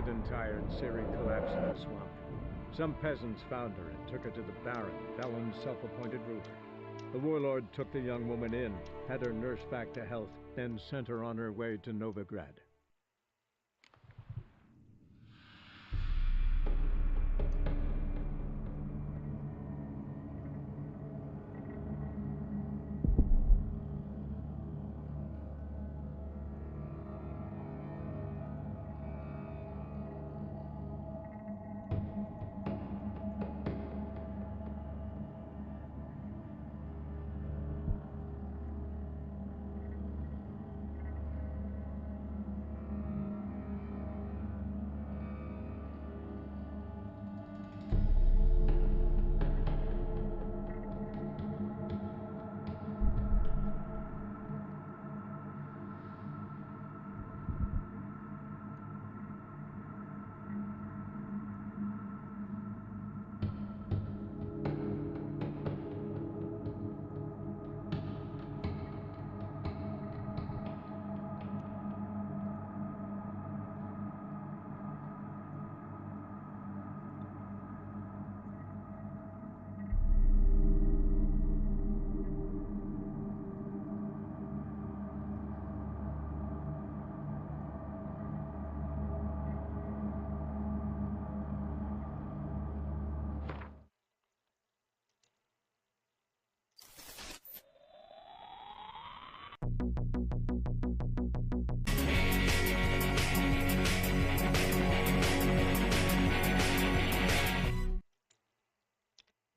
and tired, Ciri collapsed in the swamp. Some peasants found her and took her to the Baron, Valen's self-appointed ruler. The warlord took the young woman in, had her nursed back to health, then sent her on her way to Novigrad.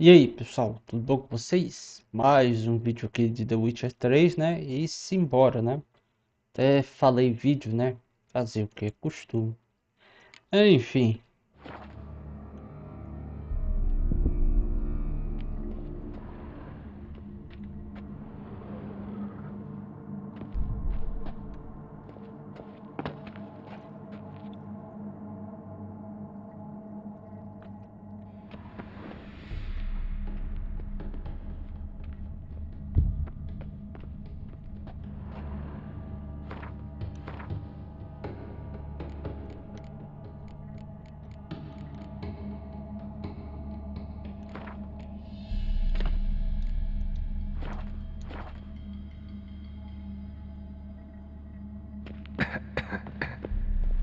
E aí, pessoal, tudo bom com vocês? Mais um vídeo aqui de The Witcher 3, né? E simbora, né? Até falei vídeo, né? Fazer o que? Costume. Enfim.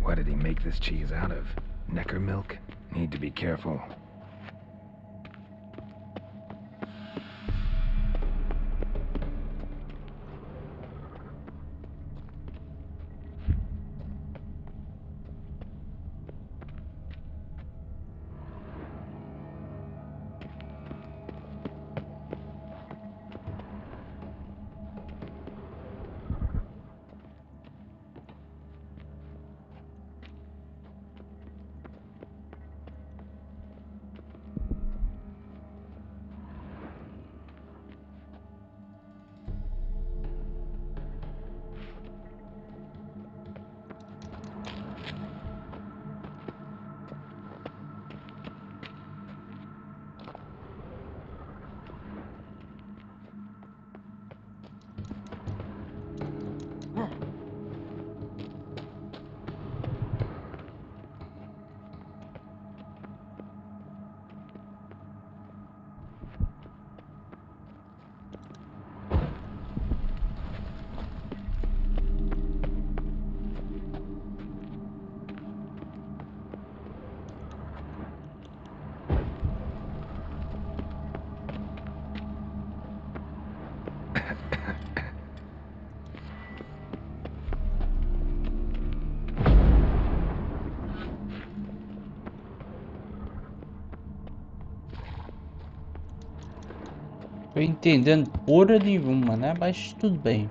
What did he make this cheese out of? Necker milk? Need to be careful. Tô entendendo porra nenhuma, né? Mas tudo bem.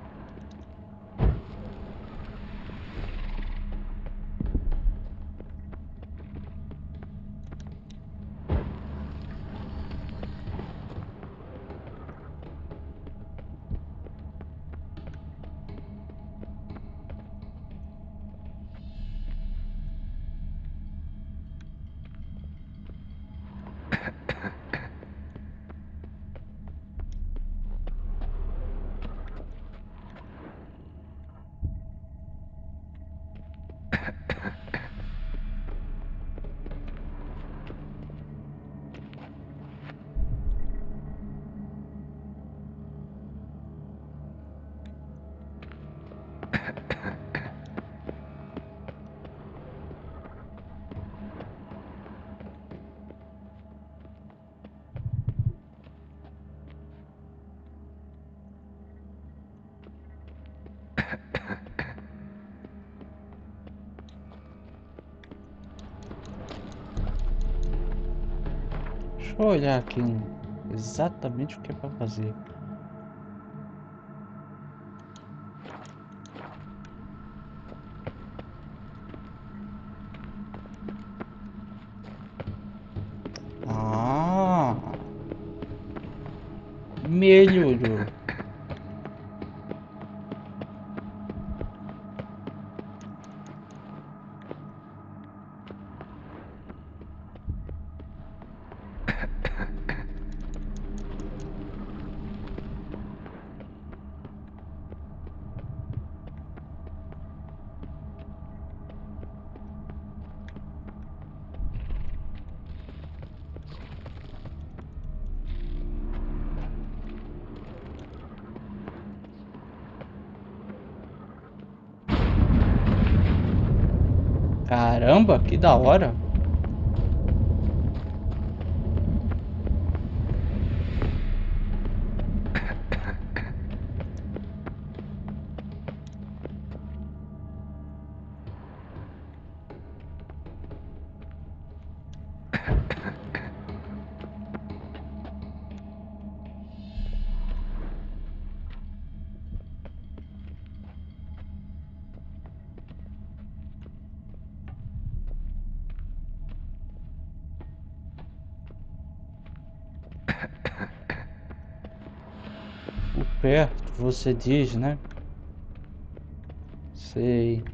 eu olhar aqui exatamente o que é pra fazer. Ah, melhorou. Caramba, que da hora. Por perto, você diz, né? Sei.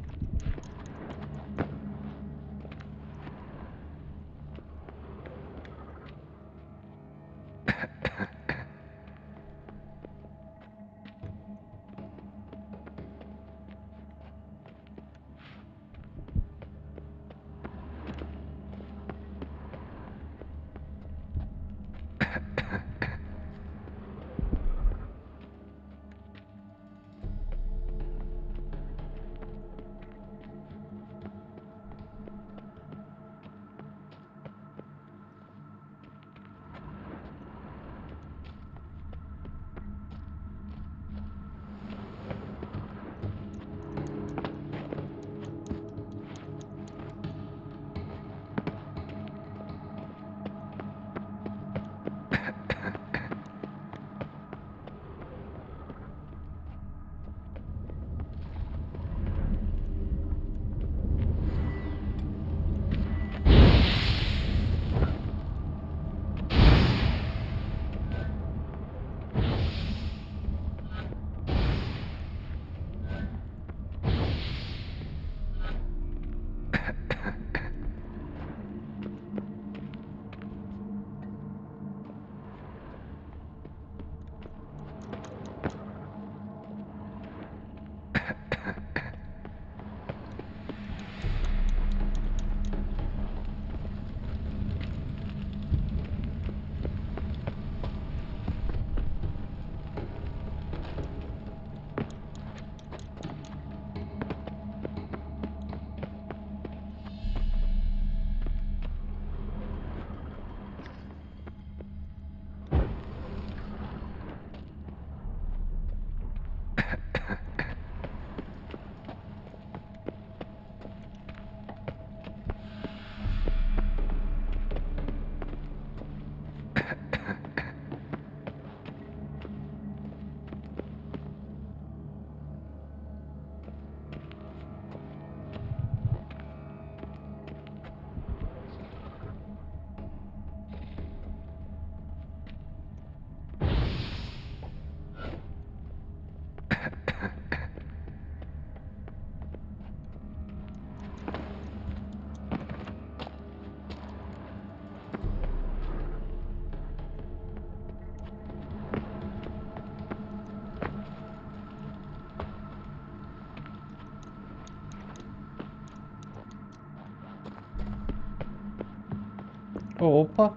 Opa,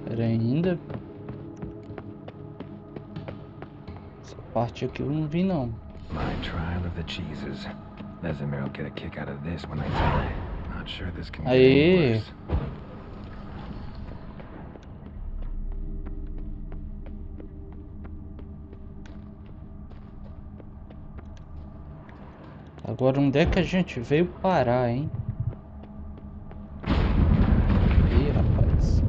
pera ainda. Essa parte aqui eu não vi não. My trial of the cheeses. Vesemir will get a kick out of this when I tell her. Not sure this can get any Aê, worse. agora onde é que a gente veio parar, hein? Ih, rapaz.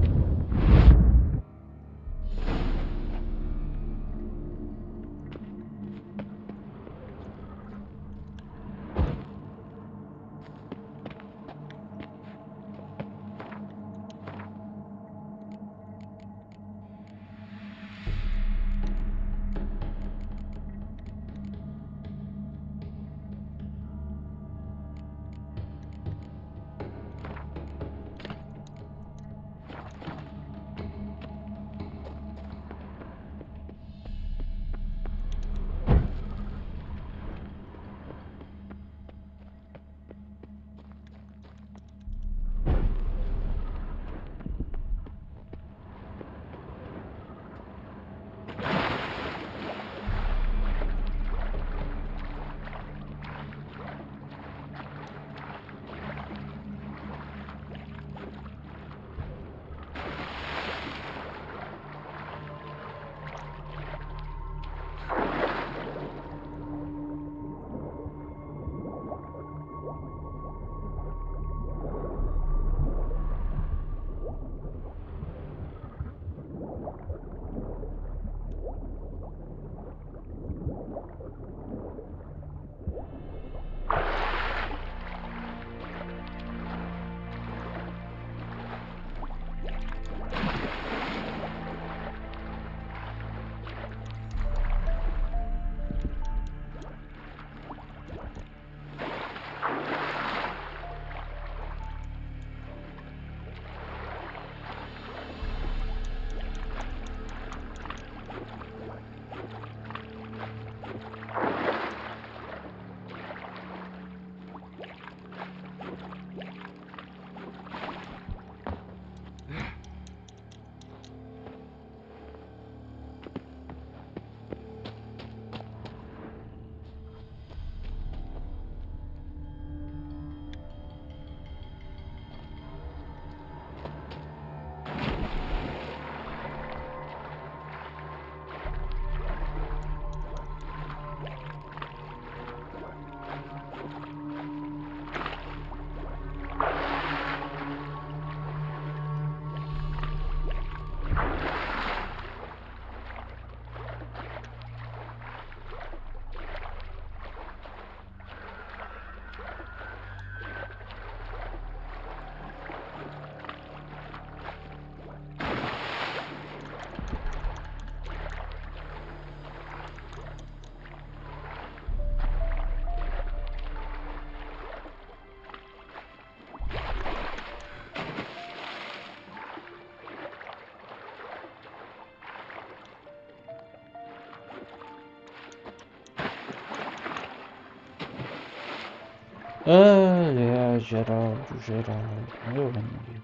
Geraldo, meu amigo.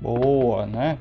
Boa, né?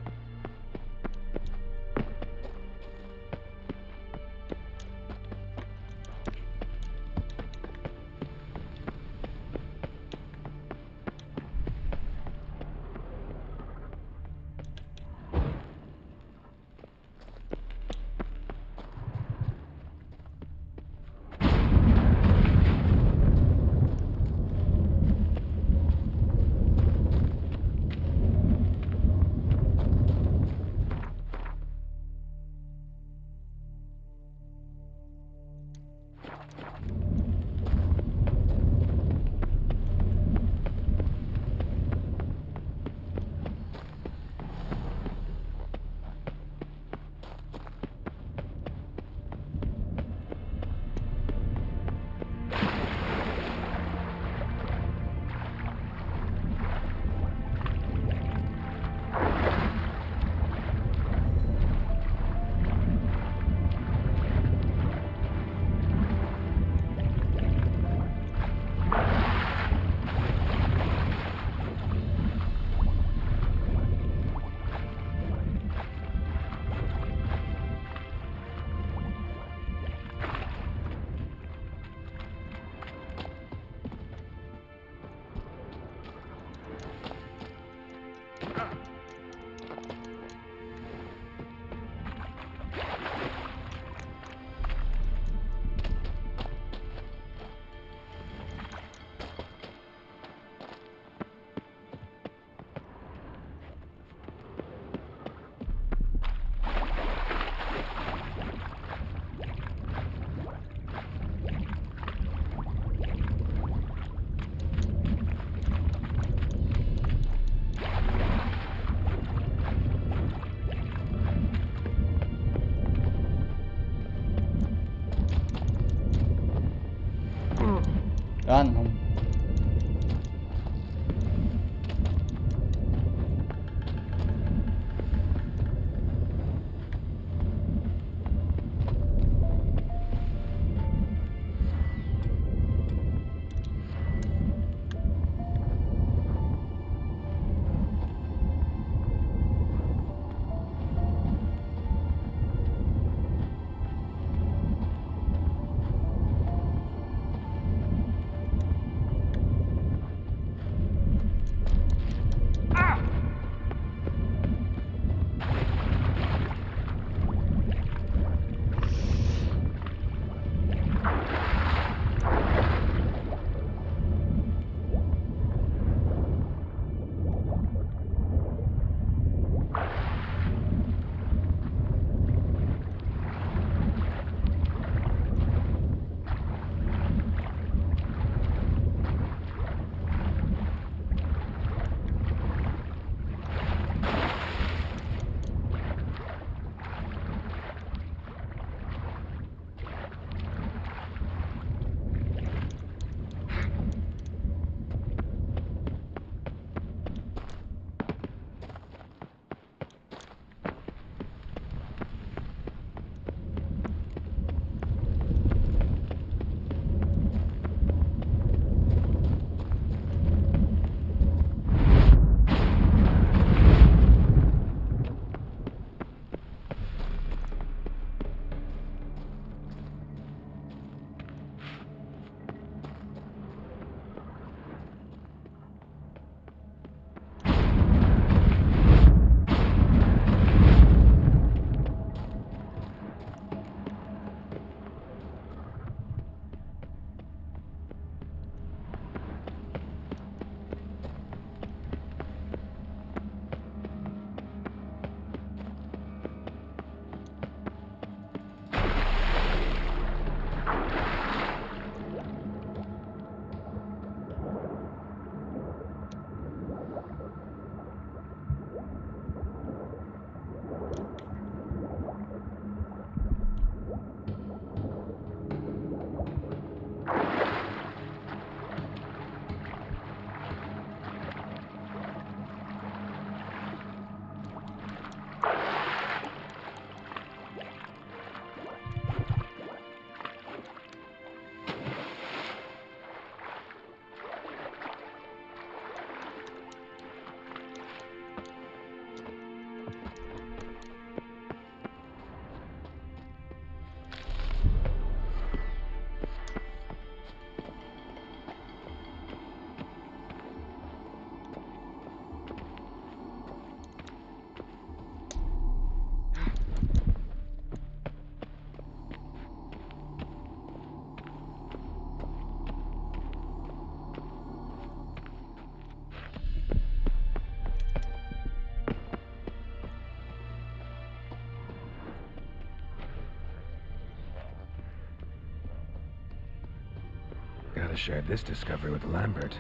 have shared this discovery with Lambert.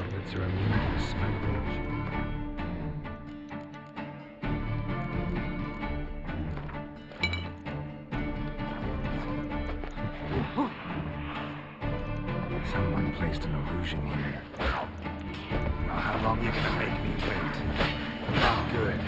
Bullets are immune to the smell of pollution. Someone placed an illusion here. Oh, how long are you gonna make me wait? Not good.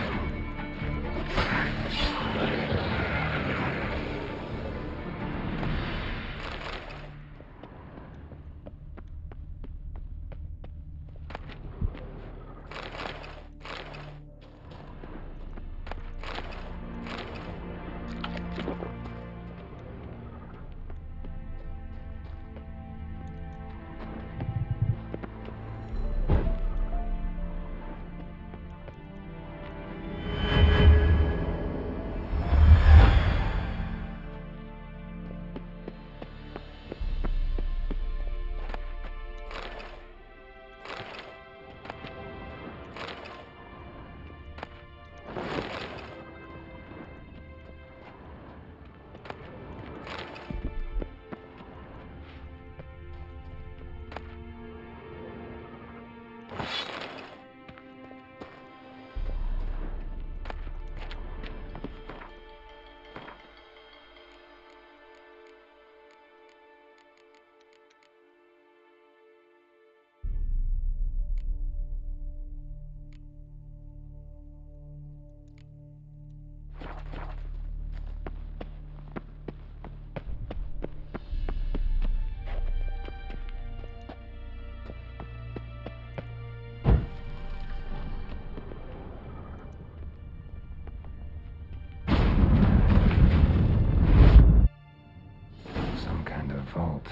Vault.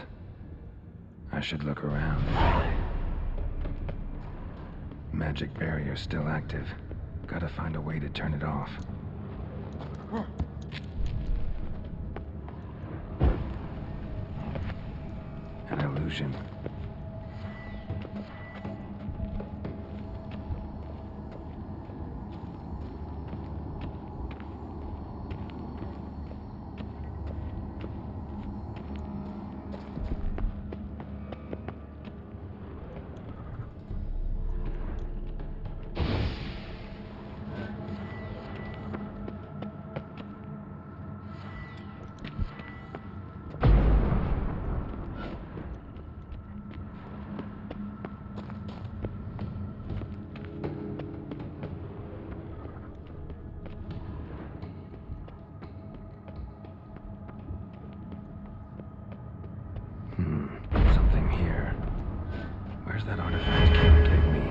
I should look around. Magic barrier still active. Gotta find a way to turn it off. An illusion. Something here. Where's that artifact Kira gave me?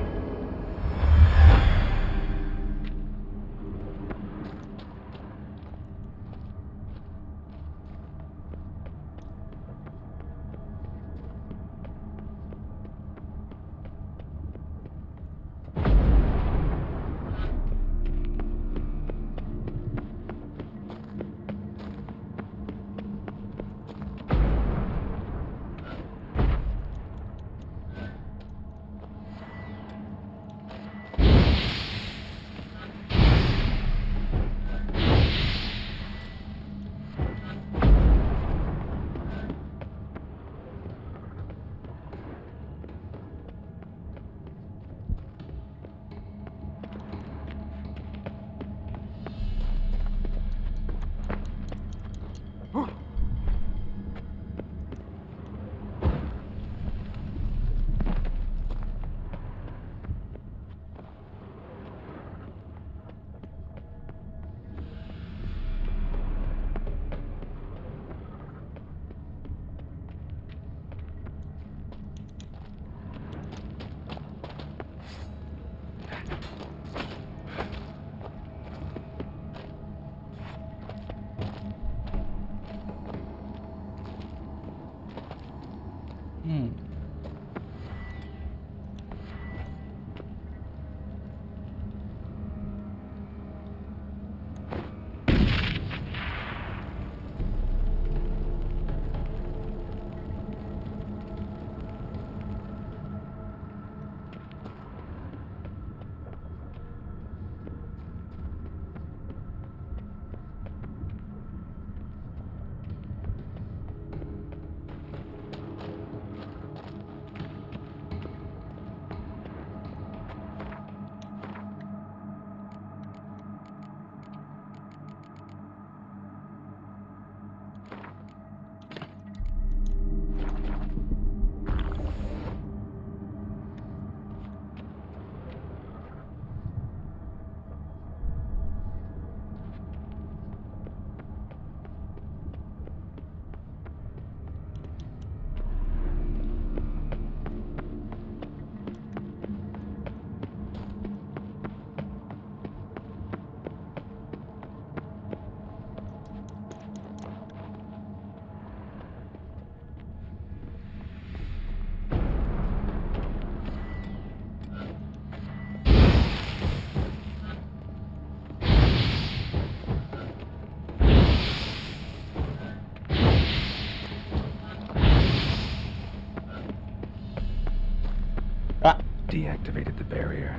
Ah, Deactivated the barrier.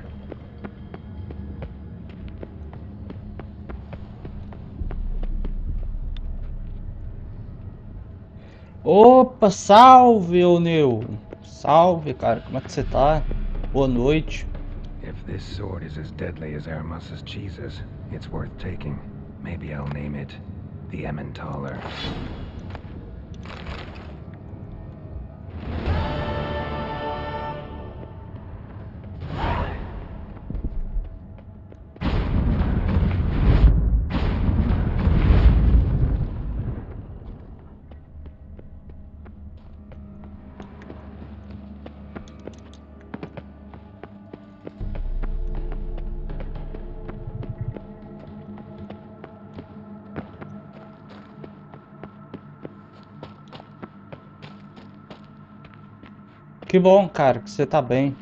opa, salve, ô Neu. Salve, cara, como é que você tá? Boa noite. If this sword is as deadly as Aramus's cheeses, it's worth taking. Maybe I'll name it the Emmentaler. Que bom, cara, que você tá bem.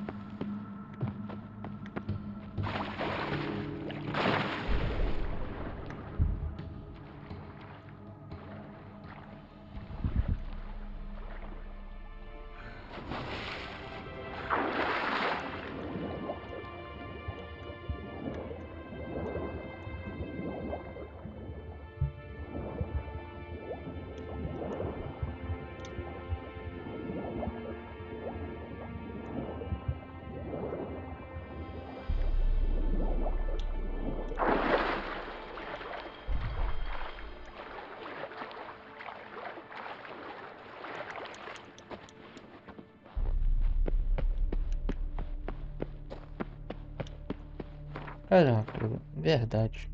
Caraca, verdade.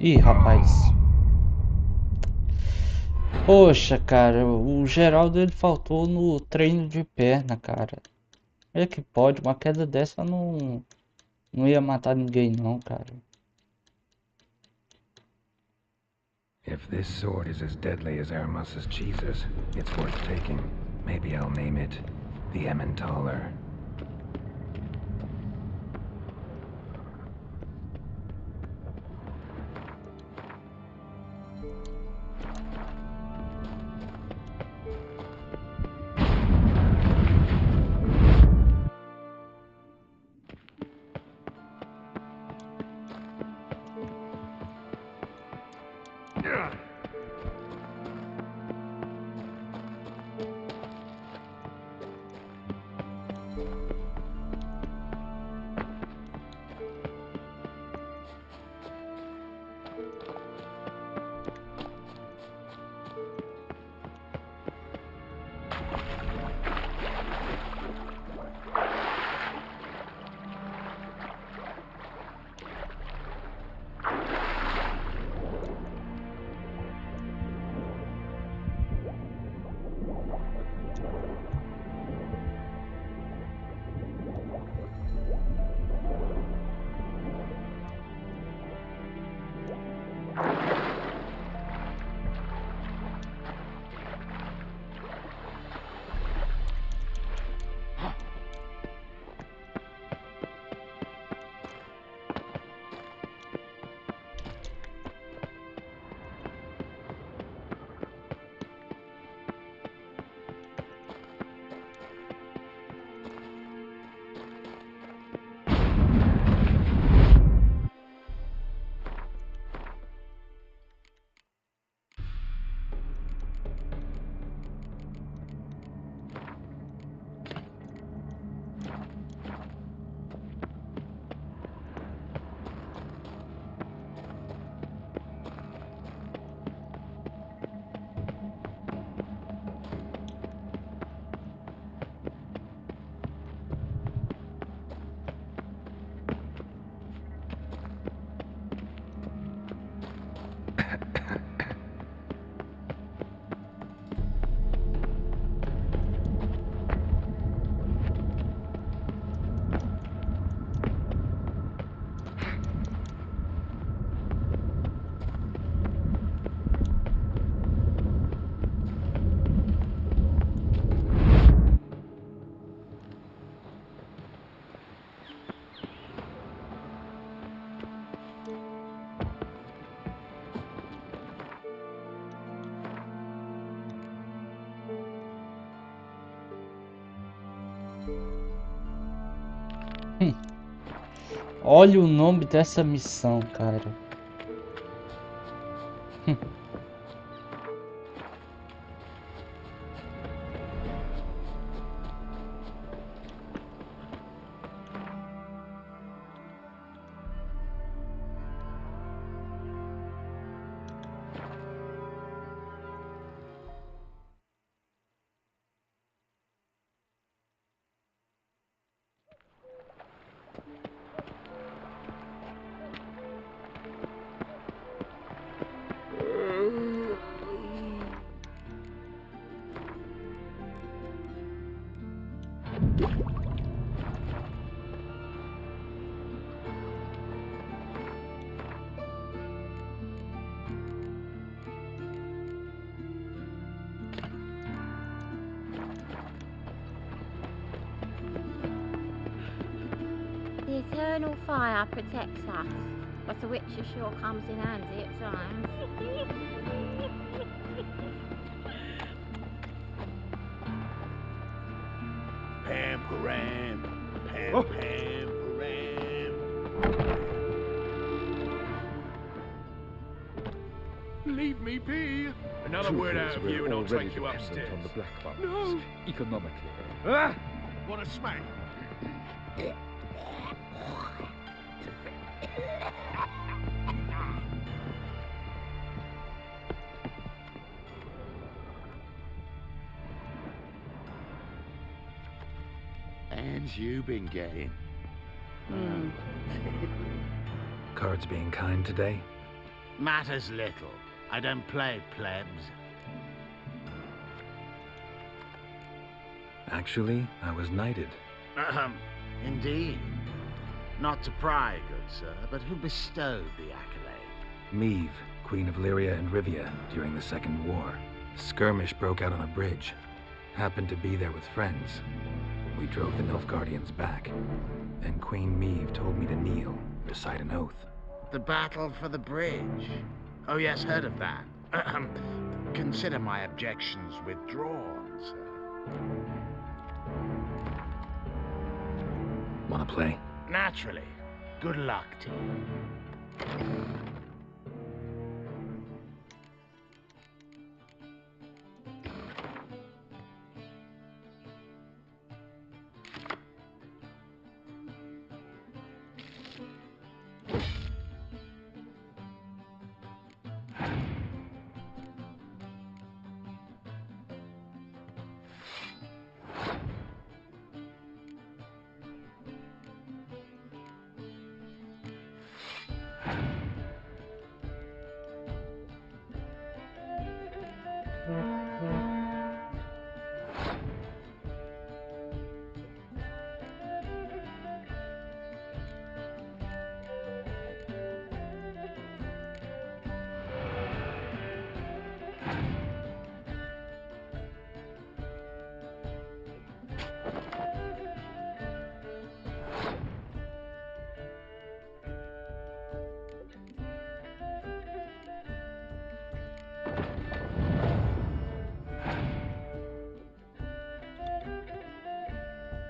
Ih, rapaz. Poxa, cara, o Geraldo ele faltou no treino de perna, cara. É que pode, uma queda dessa não ia matar ninguém não, cara. If this sword is as deadly as Aramus's cheeses, it's worth taking. Maybe I'll name it the Emmentaler. Olha o nome dessa missão, cara. The eternal fire protects us, but the witch sure comes in handy at times. Pam param, pam pam param. Leave me be. Another Truth word is, out of we're you and I'll already take you dependent upstairs. on the black markets, No. economically. Ah! What a smack. Hands you been getting? Cards being kind today? Matters little. I don't play plebs. Actually, I was knighted. Indeed. Not to pry, good sir, but who bestowed the accolade? Meve, Queen of Lyria and Rivia, during the Second War. Skirmish broke out on a bridge. Happened to be there with friends. We drove the Nilfgaardians back. Then Queen Meve told me to kneel, recite an oath. The battle for the bridge. Oh yes, heard of that. Consider my objections withdrawn, sir. Wanna play? Naturally. Good luck to you.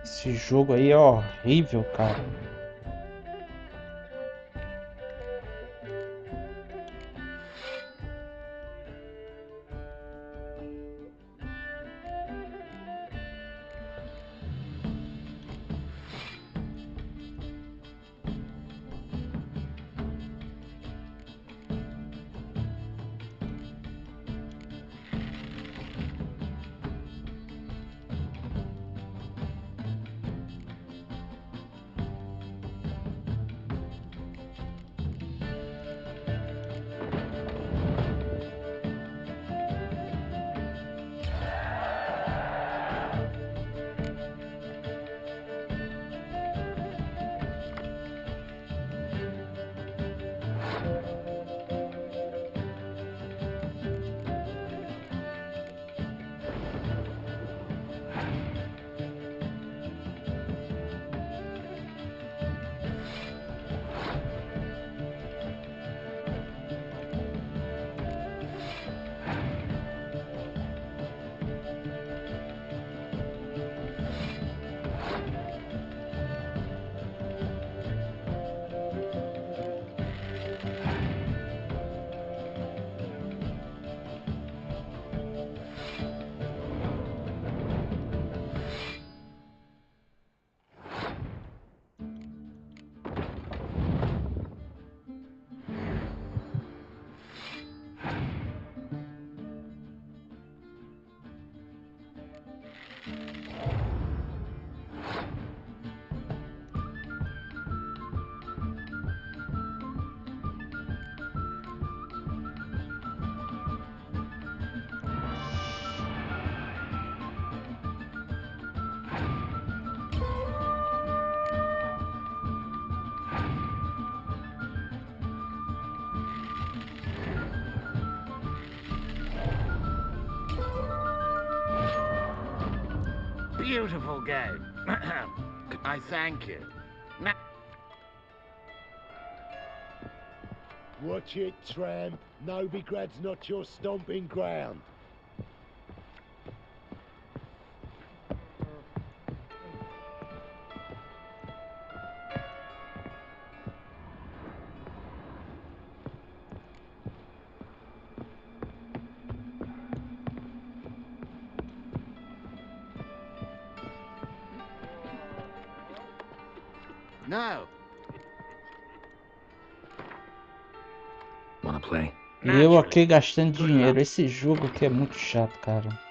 Esse jogo aí é horrível, cara. Beautiful game. I thank you. Now, Watch it, tramp. Novigrad's not your stomping ground. no. Wanna play? E eu aqui gastando dinheiro. Esse jogo aqui é muito chato, cara.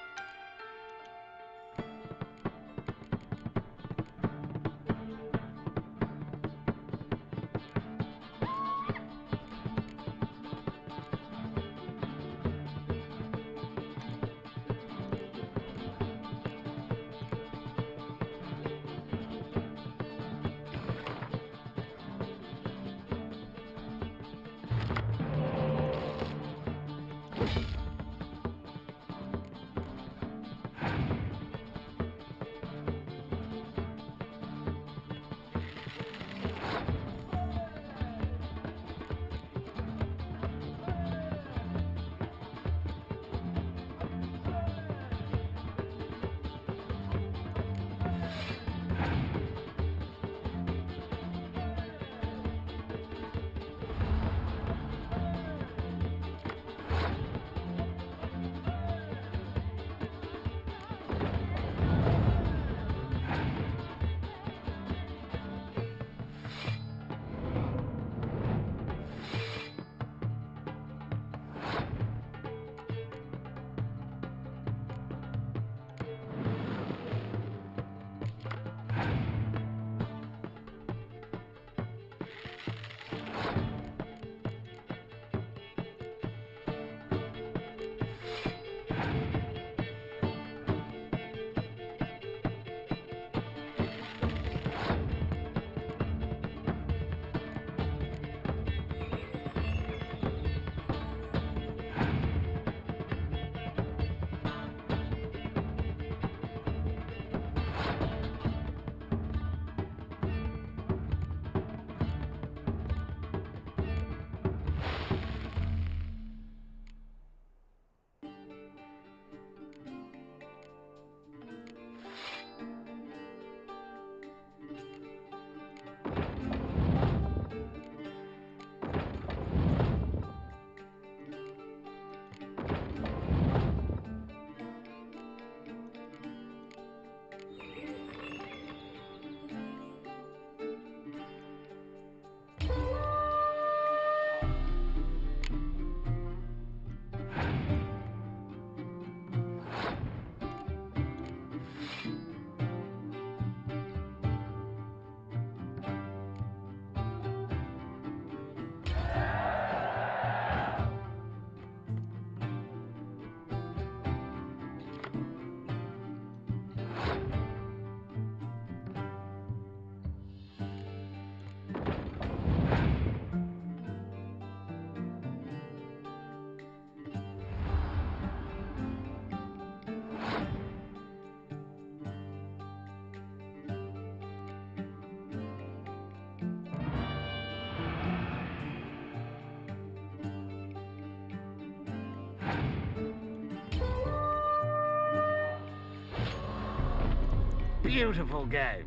Beautiful game.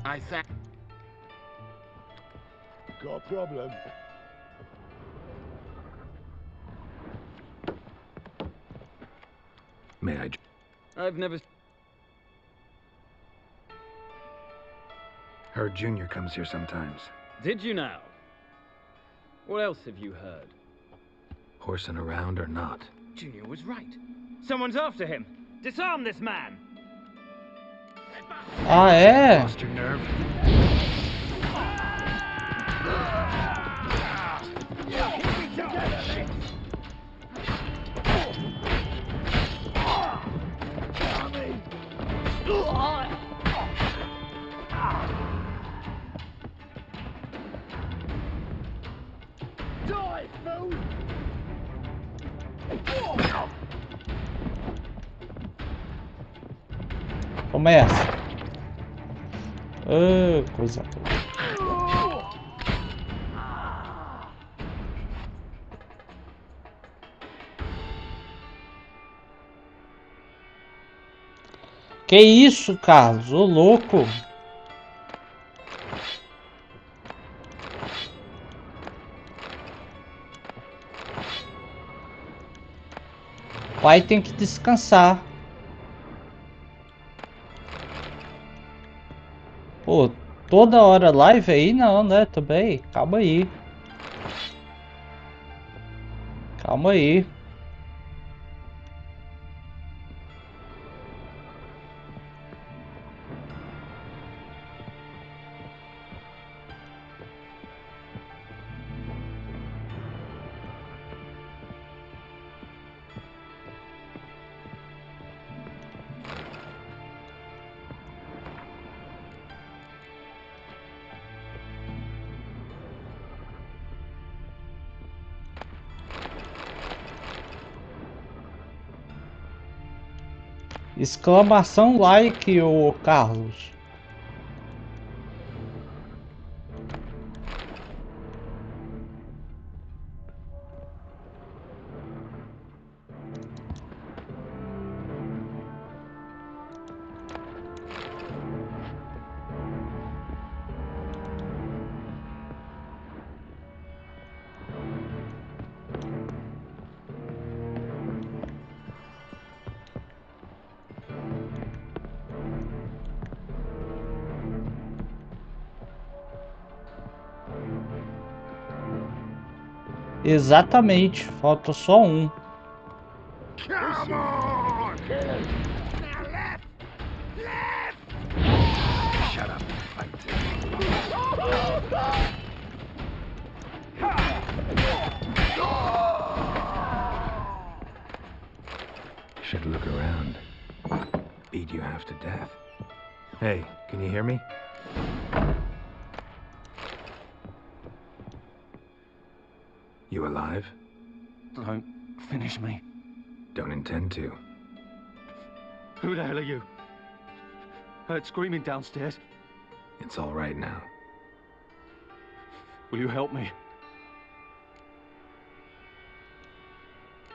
I thank. Got a problem? May I? I've never... Heard Junior comes here sometimes. Did you now? What else have you heard? Horsing around or not. Junior was right. Someone's after him. Disarm this man! Ah, é? Lost your nerve? Toma essa. Ah, coisa boa. Que isso, Carlos? Ô louco! O pai tem que descansar. Pô, toda hora live aí? Não, né? Também. Calma aí. Calma aí. Exclamação like, ô Carlos. Exatamente, falta só um. Come on! Now left! Shut up and fight. Should look around. Beat you half to death. Hey, can you hear me? You alive? Don't finish me. Don't intend to. Who the hell are you? Heard screaming downstairs. It's all right now. Will you help me?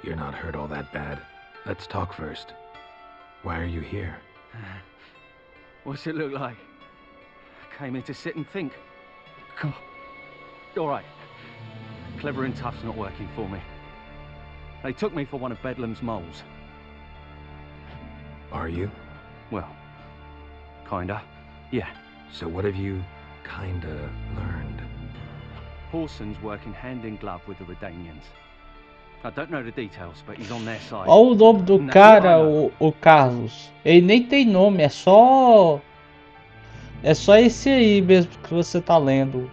You're not hurt all that bad. Let's talk first. Why are you here? What's it look like? Came in to sit and think. God. All right. Clever and tough's not working for me. They took me for one of Bedlam's moles. Are you? Well, kinda. Yeah. So what have you kinda learned? Horson's working hand in glove with the Redanians. I don't know the details, but he's on their side. Olha o nome do cara, o Carlos. Ele nem tem nome, é só esse aí mesmo que você tá lendo.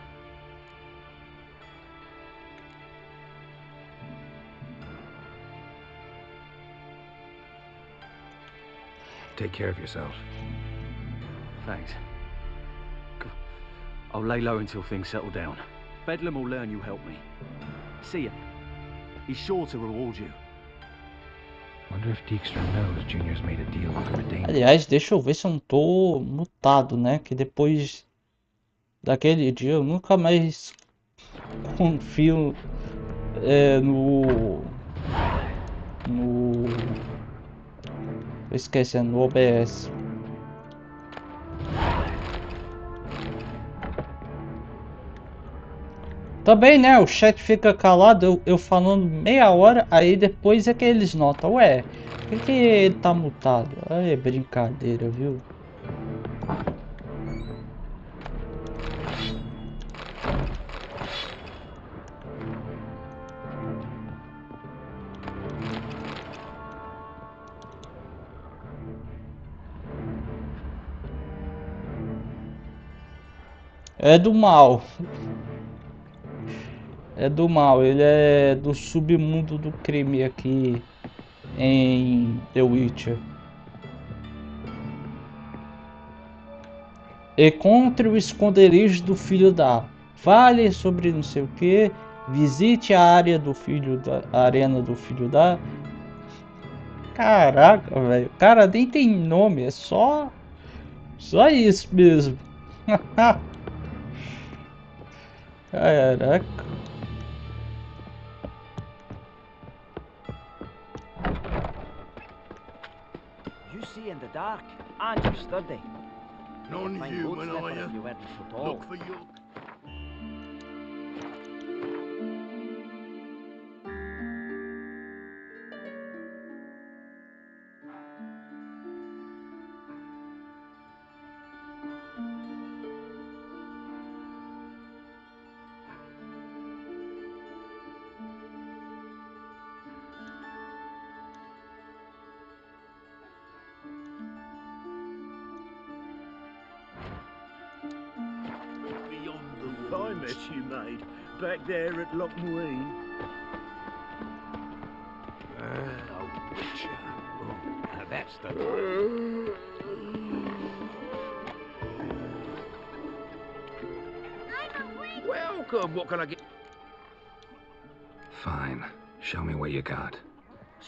Take care of yourself. Thanks. I'll lay low until things settle down. Bedlam will learn you helped me. See him. He's sure to reward you. Wonder if Dijkstra knows Junior's made a deal with the Redanians. Aliás, deixa eu ver se eu não tô mutado, né? Que depois daquele dia eu nunca mais confio no tô esquecendo, no OBS. Também, né? O chat fica calado, eu falando meia hora, aí depois é que eles notam. Ué, por que ele tá mutado? É brincadeira, viu? É do mal. É do mal, ele é do submundo do crime aqui em The Witcher. Encontre o esconderijo do filho da. Fale sobre não sei o que. Visite a área do filho da. A arena do filho da. Caraca, velho. O cara nem tem nome, é só Só isso mesmo. Caraca. You see in the dark, and you're sturdy. None Fine you boat when slipper I if you weren't so tall. look for your... Fine mess you made, back there at Lochmuine. A witcher. Oh, now that's the... Welcome, what can I get? Fine. Show me what you got.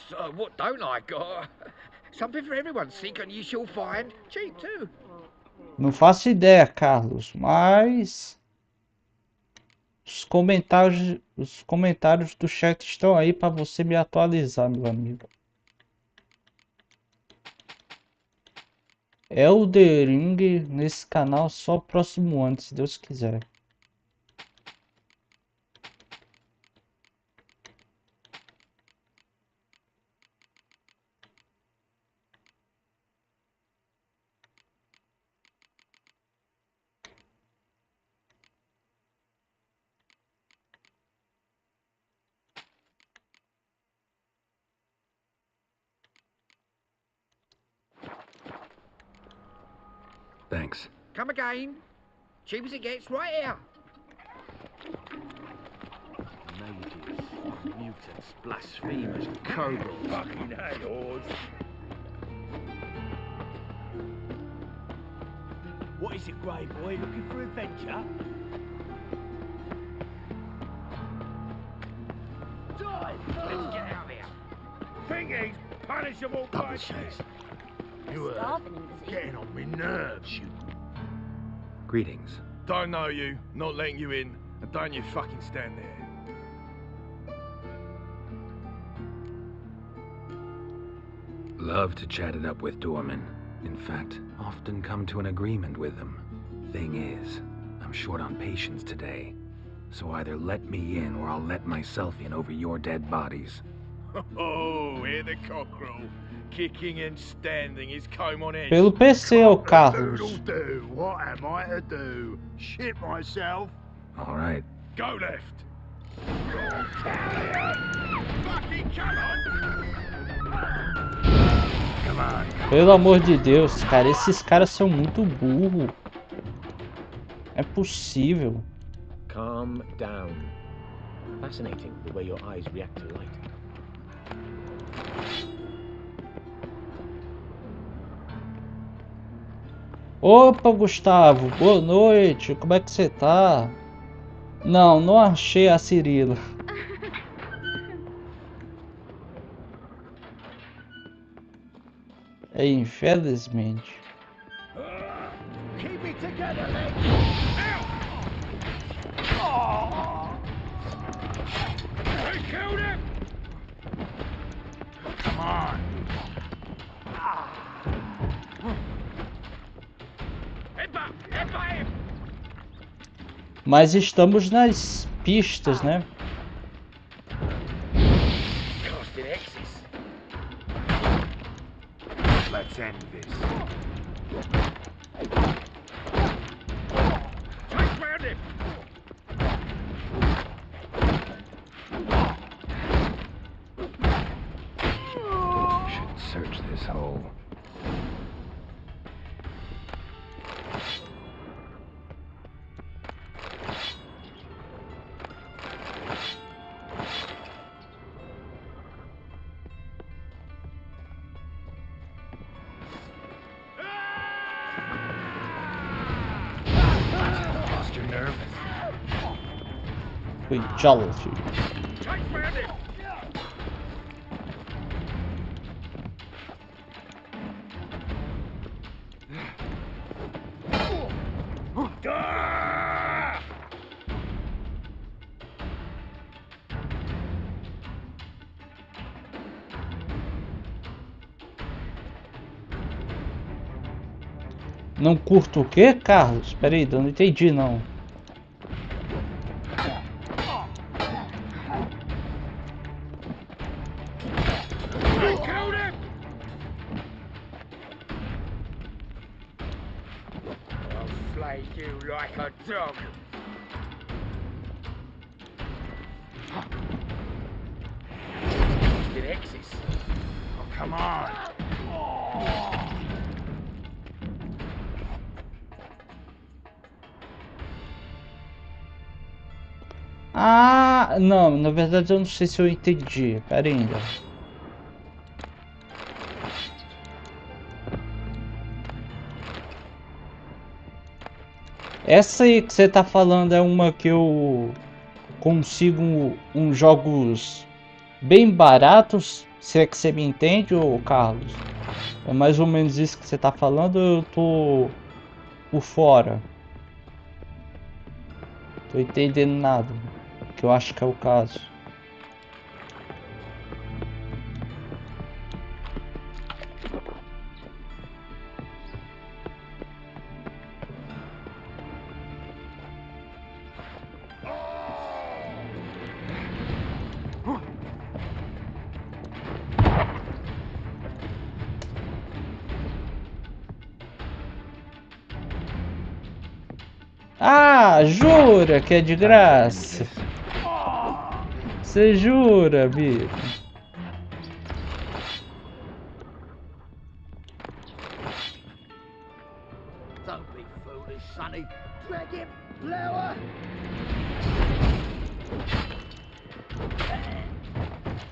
So, what don't I got? Something for everyone. Seek and ye shall find. Cheap too. Não faço ideia, Carlos, mas os comentários do chat estão aí para você me atualizar, meu amigo. Elden Ring nesse canal só próximo ano, se Deus quiser. Thanks. Come again. Cheap as it gets, right here. Mages, mutants, blasphemers, kobolds. Fucking hay-horse. What is it, Grey Boy? Looking for adventure? Let's get out of here. Think he's punishable Double by chase. You Starving him, is he? getting on me nerves, you... Greetings. Don't know you, not letting you in, and don't you fucking stand there. Love to chat it up with doormen. In fact, often come to an agreement with them. Thing is, I'm short on patience today. So either let me in or I'll let myself in over your dead bodies. Oh, hear the cockerel. Kicking and standing his comb on edge. Pelo PC, ô Carlos. Do. What am I to do? Shit myself? All right. Go left. Fucking come on! Come on. Pelo amor de Deus, cara, esses caras são muito burros. É possível. Calm down. Fascinating the way your eyes react to light. Opa, Gustavo, boa noite. Como é que você tá? Não, não achei a Cirila. É, infelizmente. Keep it together, Leg. We killed him! Come on. Headbutt him! Mas estamos nas pistas, né? Casting X's. Let's end this. Take round him! Should search this hole. Lost your nerve? Fatality. Take round him! Não curto o quê, Carlos? Pera aí, eu não entendi não. You like a dog. It exists. Oh, come on. Ah, não, na verdade eu não sei se eu entendi. Pera ainda. Essa aí que você tá falando é uma que eu consigo uns jogos bem baratos, se é que você me entende, ô Carlos? É mais ou menos isso que você tá falando, ou eu tô por fora? Tô entendendo nada, que eu acho que é o caso. Ah, jura que é de graça? Você jura, amigo? Don't be foolish, Sonny. Drag him, blower!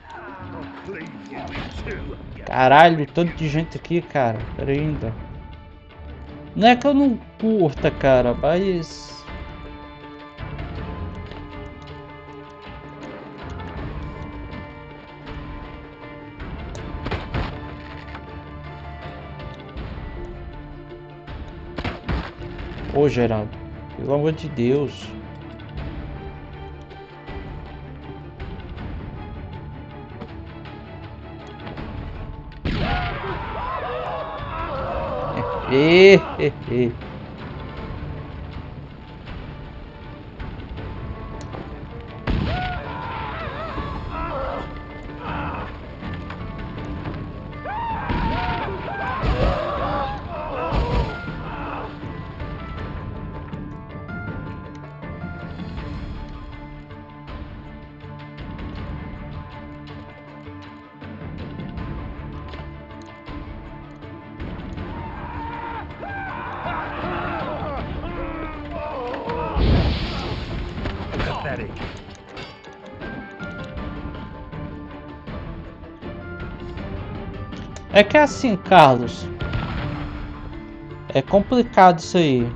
I'll cleave you in two. Caralho, tanto de gente aqui, cara. Pera aí ainda. Não é que eu não curta, cara, mas... Ô, Geraldo, pelo amor de Deus. E. Pathetic. É que é assim, Carlos. É complicado isso aí.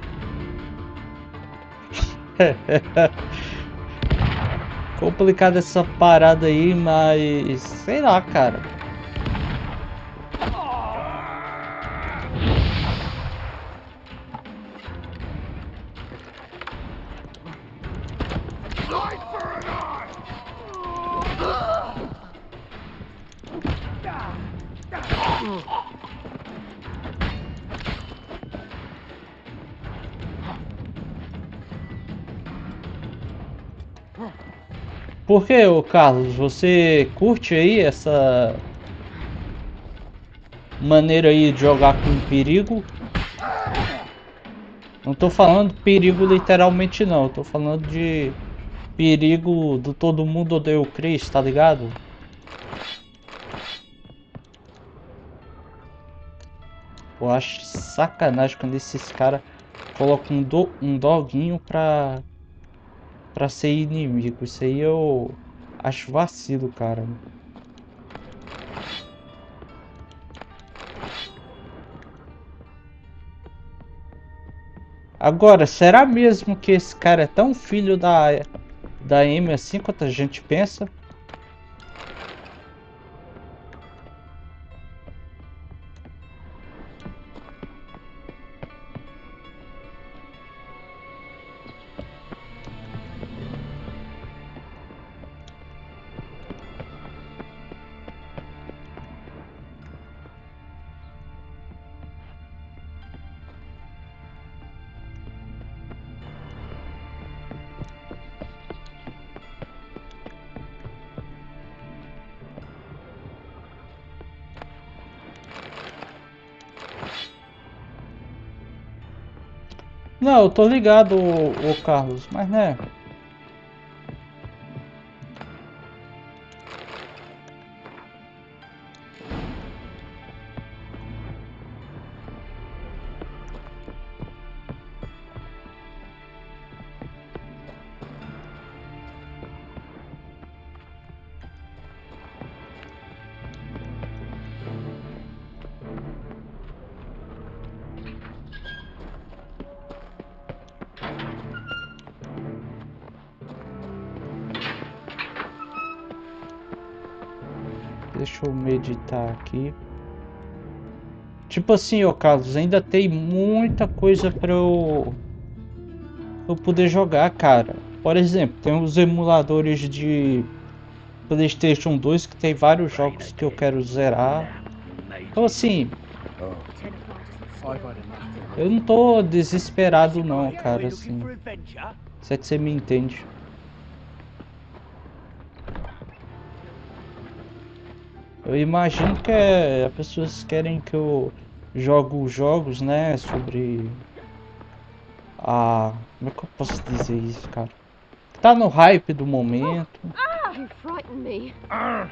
Complicado essa parada aí, mas... sei lá, cara. Por que, ô Carlos, você curte aí essa maneira aí de jogar com perigo? Não tô falando perigo literalmente não, tô falando de perigo do todo mundo odeia o Chris, tá ligado? Eu acho sacanagem quando esses caras colocam um doguinho pra ser inimigo. Isso aí eu acho vacilo, cara. Agora, será mesmo que esse cara é tão filho da Amy assim quanto a gente pensa? Não, eu tô ligado, ô Carlos, mas né? Deixa eu meditar aqui. Tipo assim, ô Carlos, ainda tem muita coisa pra eu poder jogar, cara. Por exemplo, tem os emuladores de PlayStation 2 que tem vários jogos que eu quero zerar. Então assim, eu não tô desesperado não, cara, assim. Se é que você me entende. Eu imagino que as pessoas querem que eu jogue jogos, né, sobre a... Como é que eu posso dizer isso, cara? Tá no hype do momento. You frightened me. I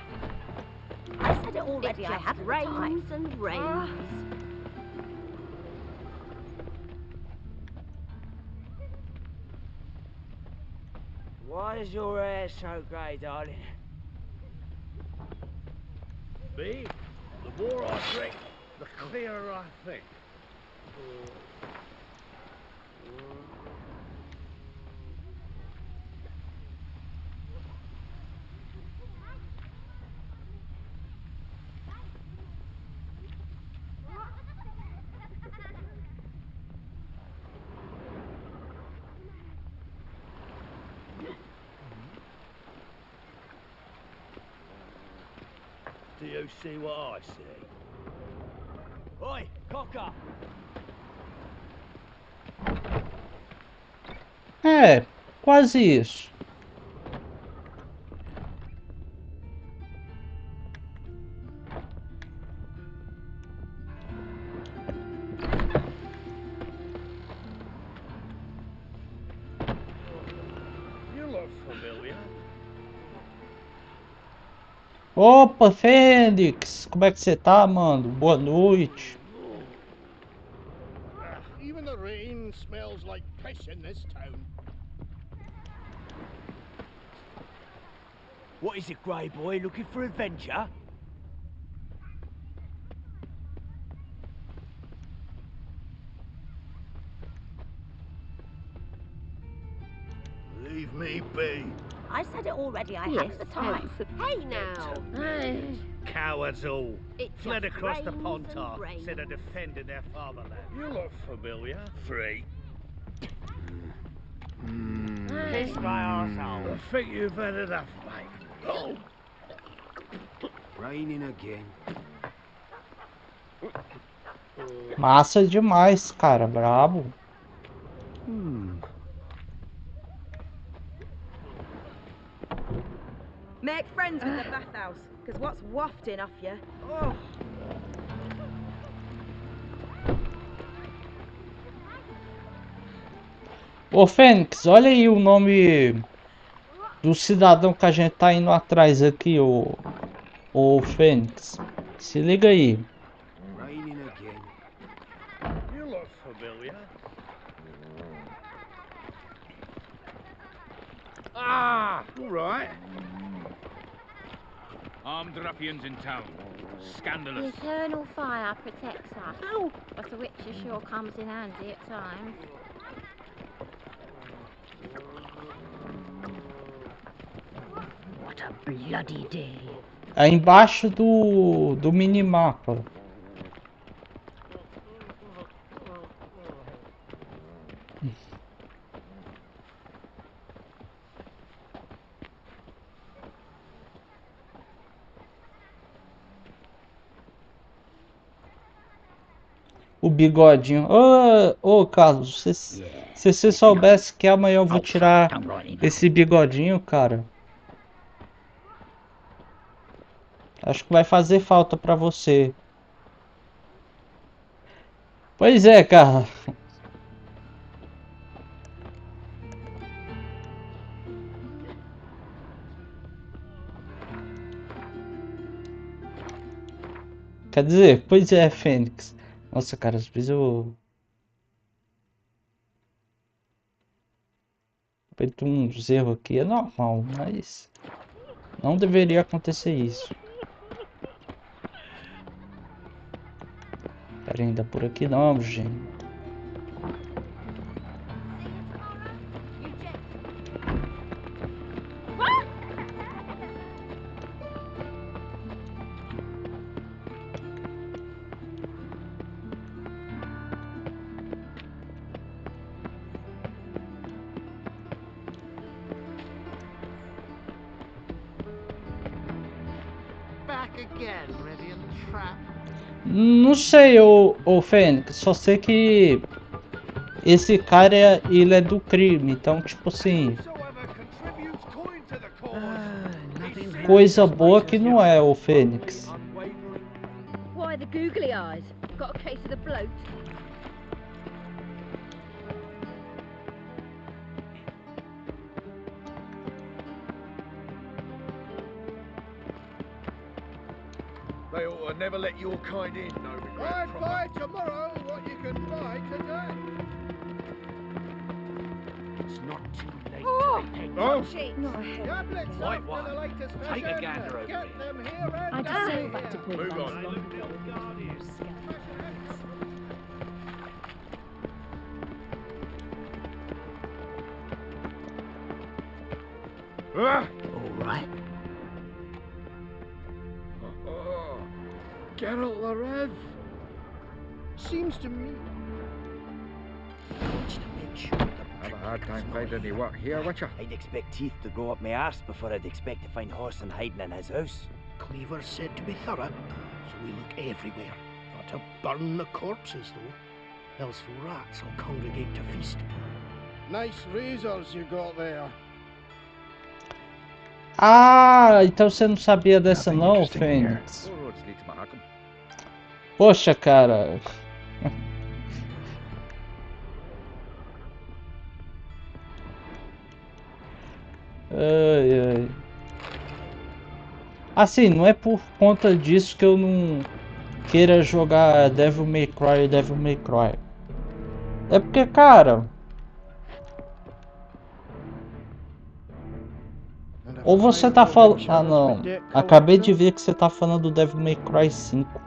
said it already. I have rains and rains. Why is your hair so grey, darling? Me? The more I drink, the clearer I think. Do you see what I see? Oi, cocker! É, quase isso. You look familiar. Opa, Fênix! Como é que você tá, mano? Boa noite. Even the rain smells like piss in this town. What is it, grey boy? Looking for adventure? Leave me be. I said it already. I Yes, have the time. Hey now. Cowards all. It Fled just across the rains Pontar, and rains. instead of defending their fatherland. You look familiar. Free. Kiss my arsehole. I think you've had enough, mate. Oh! Raining again. Massa demais, cara. Brabo. Make friends with the bathhouse, because what's wafting off you? Oh. Ô, Fênix, olha aí o nome do cidadão que a gente tá indo atrás aqui, ô Fênix. Se liga aí. Raining again. You look familiar. Ah! All right. Armed ruffians in town. The Scandalous. eternal fire protects us. Oh, but the witcher sure comes in handy at times. What a bloody day. É embaixo do minimapa. O bigodinho. Ô, Carlos, se você soubesse que amanhã eu vou tirar esse bigodinho, cara. Acho que vai fazer falta pra você. Pois é, cara. Quer dizer, pois é, Fênix. Nossa, cara, às vezes eu cometo uns erros aqui, é normal, mas não deveria acontecer isso. Pera, ainda por aqui não, gente. Não sei, ô Fênix, só sei que esse cara, ele é do crime, então, tipo assim, coisa boa que não é, ô Fênix. Why the googly eyes? Got a case of the bloat? They ought to never let your kind in, no regret. I'd buy tomorrow what you can buy today. It's not too late Oh, to repent. Oh. not a head. Tablets Right up one. for the latest Take a fashion. gander over Get here. them here and I'd now. sail back to Move Queensland on. long ago. All right. Oh, Geralt the Rev. Seems to me. Just to make sure the Have a hard time finding any work here, Witcher. I'd expect teeth to grow up my arse before I'd expect to find Horson hiding in his house. Cleaver's said to be thorough, so we look everywhere. Not to burn the corpses, though. Else the rats will congregate to feast. Nice razors you got there. Ah, então você não sabia dessa não, Fênix? All roads lead to Markham. Poxa, cara. Ai, ai. Assim, não é por conta disso que eu não queira jogar Devil May Cry. É porque, cara, ou você tá falando... Ah, não. Acabei de ver que você tá falando do Devil May Cry 5.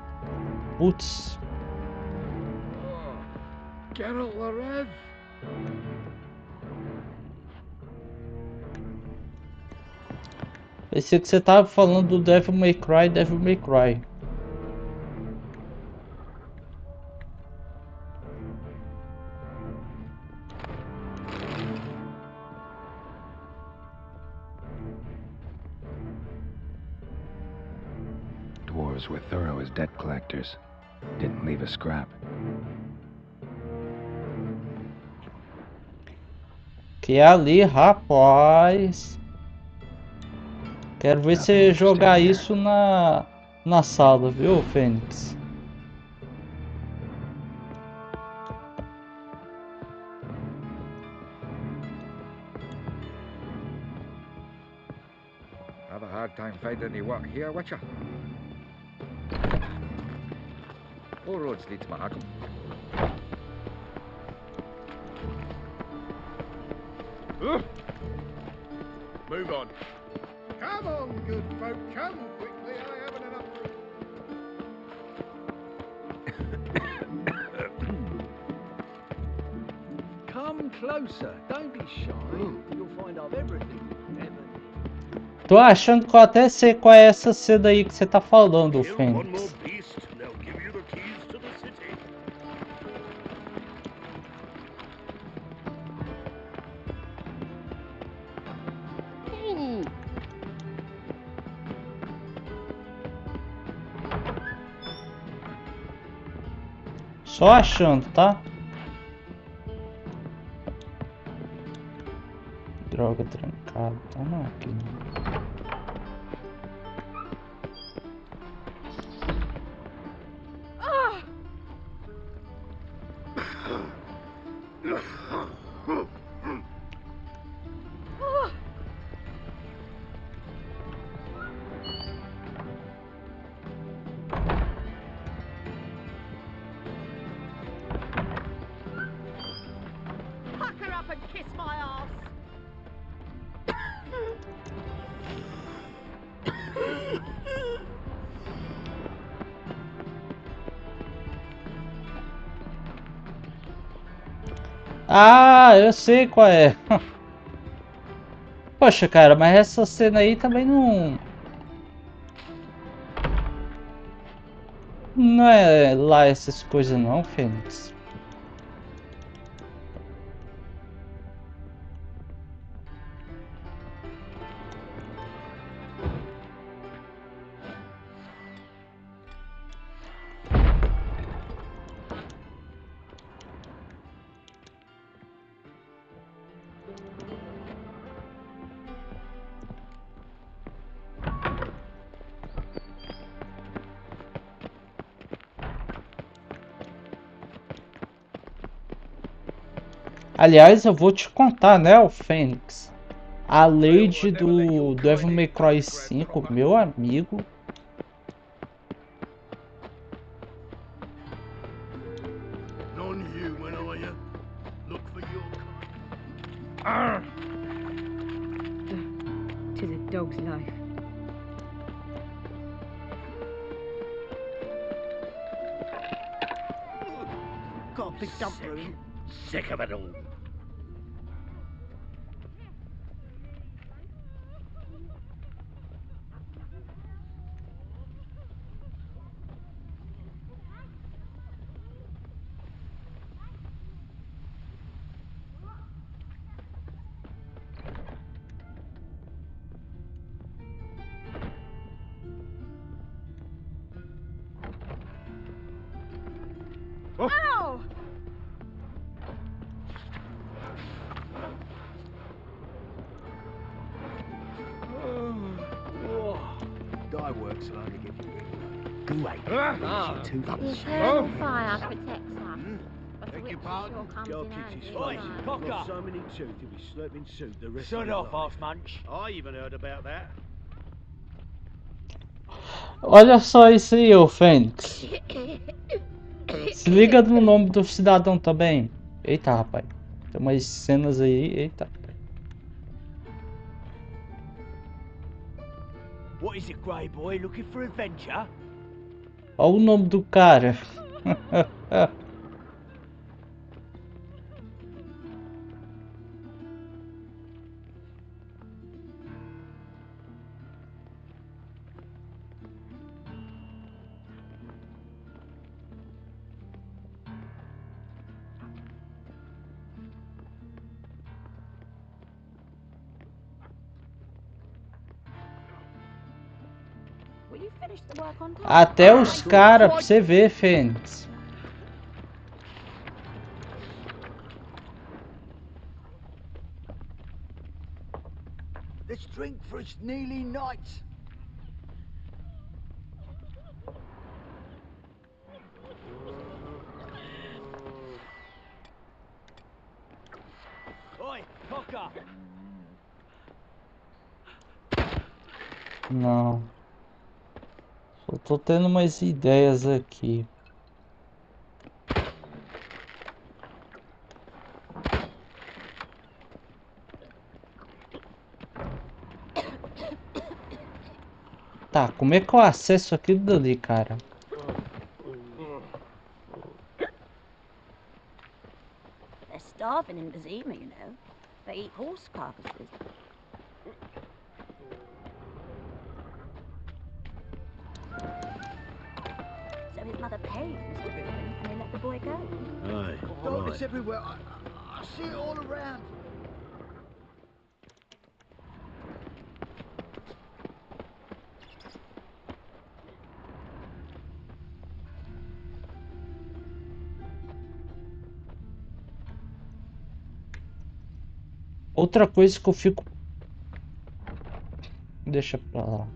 Putz. Geralt the Rev. Pensei que você tava falando do Devil May Cry. Dwarves were thorough as debt collectors. Didn't leave a scrap. Que é ali, rapaz. Quero ver você jogar isso na sala, viu, Fênix? Have a hard time finding any work here, Witcher. All roads lead to Markham. Move on. Come on, good folk, come quickly. I haven't enough room. Come closer. Don't be shy. You'll find I've everything. Tô achando que eu até sei qual é essa seda aí que você tá falando, Kill one more Fênix. beast, and they'll give you the keys to the city. Só achando, tá? Droga, trancado. Tá na máquina. Suck her up and kiss my ass. Ah, eu sei qual é. Poxa, cara, mas essa cena aí também não... Não é lá essas coisas não, Fênix. Aliás, eu vou te contar, né, o Fênix. A Lady do Devil May Cry 5, meu amigo. Non-human, are you? Look for your Tis a dog's life. Got a big dump room. Sick of it all. Ow! Die works will only give you ring. Great. Too The shame. eternal fire protects us. But the Beg witch your pardon? sure comes Go in kick his handy. face. at Cocker. times. Got so many teeth, he'll be slurping soup the rest Shut of his off, life. half munch. I even heard about that. Olha só isso aí, ô Fênix. Se liga no nome do cidadão também. Eita, rapaz. Tem umas cenas aí, eita. What is it, Grey Boy? Looking for adventure? Olha o nome do cara. Will you finish the work on time? Até os caras, pra você ver, Fênix. Let's drink for it's nearly night. Oi, Cocker! Não. Só tô tendo umas ideias aqui. Tá, como é que eu acesso aquilo dali, cara? They're starving in Bazima, you know. They eat horse carcasses. So his mother paid Mr. Ruin and he let the boy go. Aye, Darkness everywhere. I see it all around. Outra coisa que eu fico... Deixa pra lá.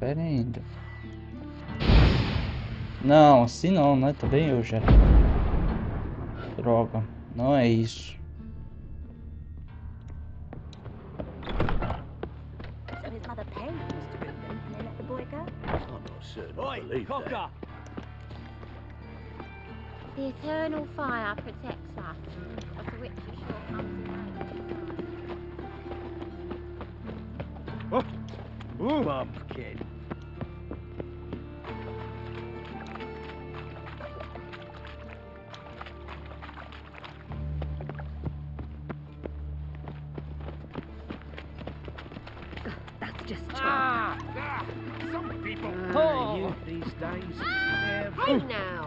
pera ainda. Não, assim não, né? Também eu, Geralt. Droga, não é isso. So his mother paid Mr. Goodman and they let the boy go? I'm not certain I believe that. The eternal fire protects us, but the witch is sure comes away. Mum, kid. That's just Some people. You these days. Hey now!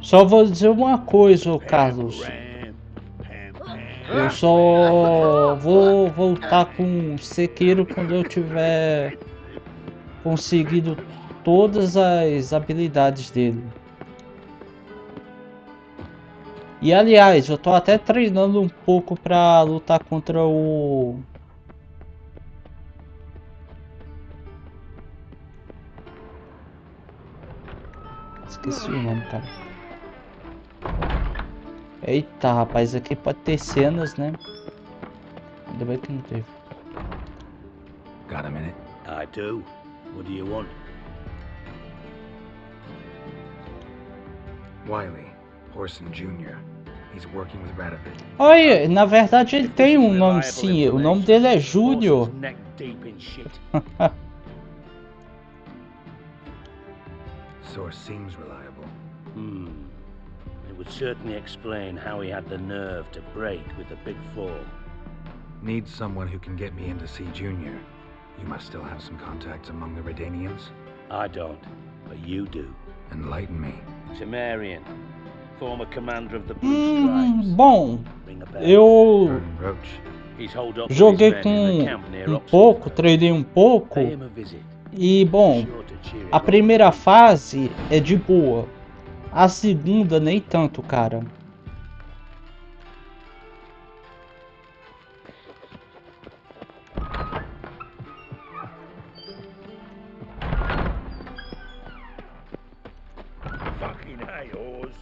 Só vou dizer uma coisa, ô Carlos. Eu só vou voltar com Sequeiro quando eu tiver conseguido todas as habilidades dele. E aliás, eu tô até treinando um pouco pra lutar contra o... Esqueci o nome, cara. Eita, rapaz, aqui pode ter cenas, né? Ainda bem que não teve. Got a minute? I do. What do you want? Wiley, Horson Jr. He's working with Radovid. Olha, na verdade ele tem um nome sim, o nome dele é Júnior. Neck deep in shit. Source seems reliable. It would certainly explain how he had the nerve to break with the Big Four. Need someone who can get me into see Jr. You must still have some contacts among the Redanians. I don't, but you do. Enlighten me. Temerian, former commander of the Blue Stripes. Bom, eu joguei com um pouco, treinei um pouco. E bom, a primeira fase é de boa. A segunda nem tanto, cara. Fucking hey, Oz.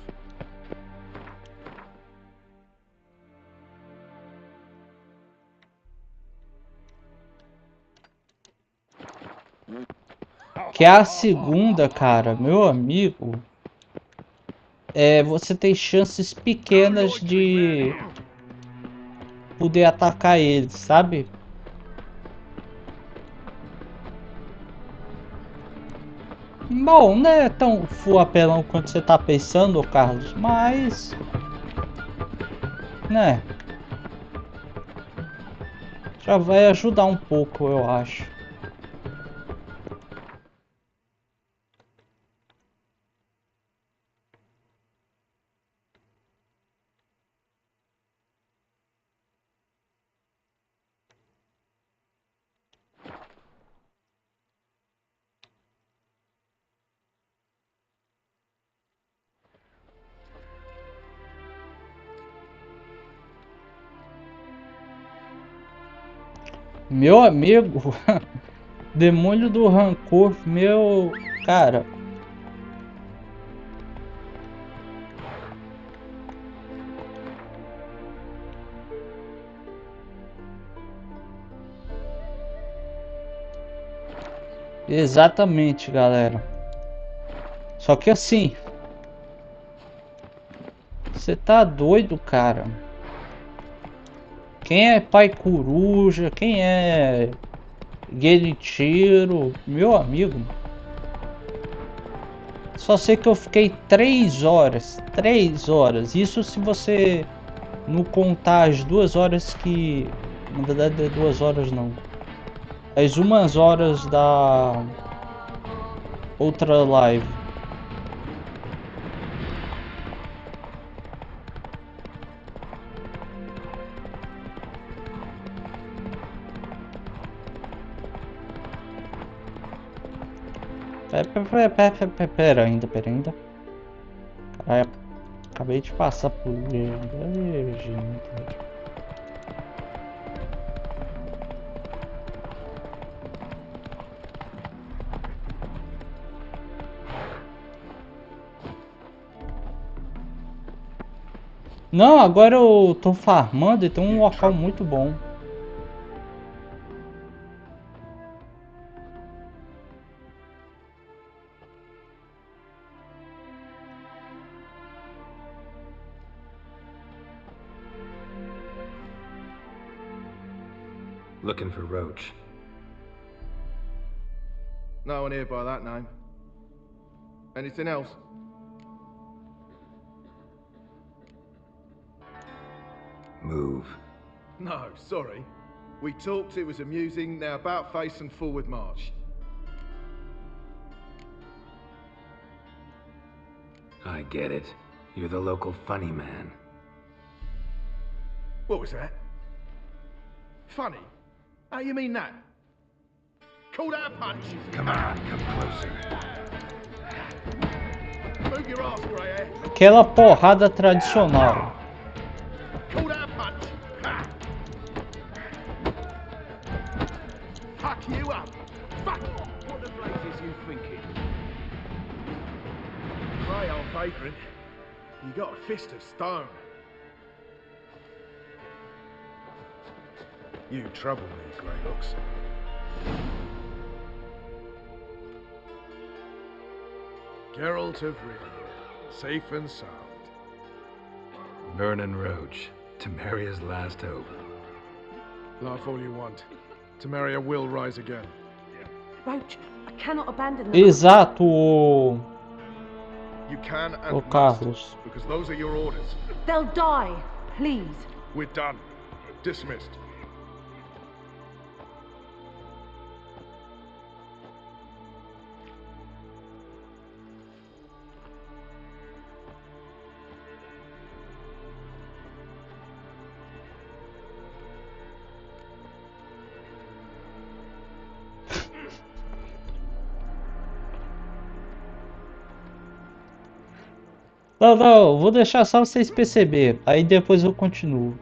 Que a segunda, cara, meu amigo, você tem chances pequenas de poder atacar eles, sabe? Bom, não é tão full apelão quanto você tá pensando, Carlos, mas... né? Já vai ajudar um pouco, eu acho. Meu amigo, demônio do rancor, meu cara. Exatamente, galera. Só que assim, você tá doido, cara? Quem é pai coruja? Quem é guerreiro? Meu amigo. Só sei que eu fiquei 3 horas. 3 horas. Isso se você não contar as 2 horas que... Na verdade, 2 horas não. As 1 horas da outra live. Pera ainda. Caralho, acabei de passar por gente. Não, agora eu tô farmando e tem um local muito bom. Looking for Roach. No one here by that name. Anything else? Move. No, sorry. We talked, it was amusing, now about face and forward march. I get it. You're the local funny man. What was that? Funny? How you mean that? Call that a punch? Come on, come closer. Move your ass, grey hair. Aquela porrada tradicional. Call that a punch? Ha! Fuck you up! Fuck! What the blazes you thinking? Grey old vagrant. You got a fist of stone. You trouble me, Greylocks. Geralt of Rivia, safe and sound. Vernon Roach, Temeria's last hope. Laugh all you want. Temeria will rise again. Roach, I cannot abandon them. Exato, You can and o must, Carlos. because those are your orders. They'll die, please. We're done. Dismissed. Não, não, vou deixar só vocês perceberem. Aí depois eu continuo.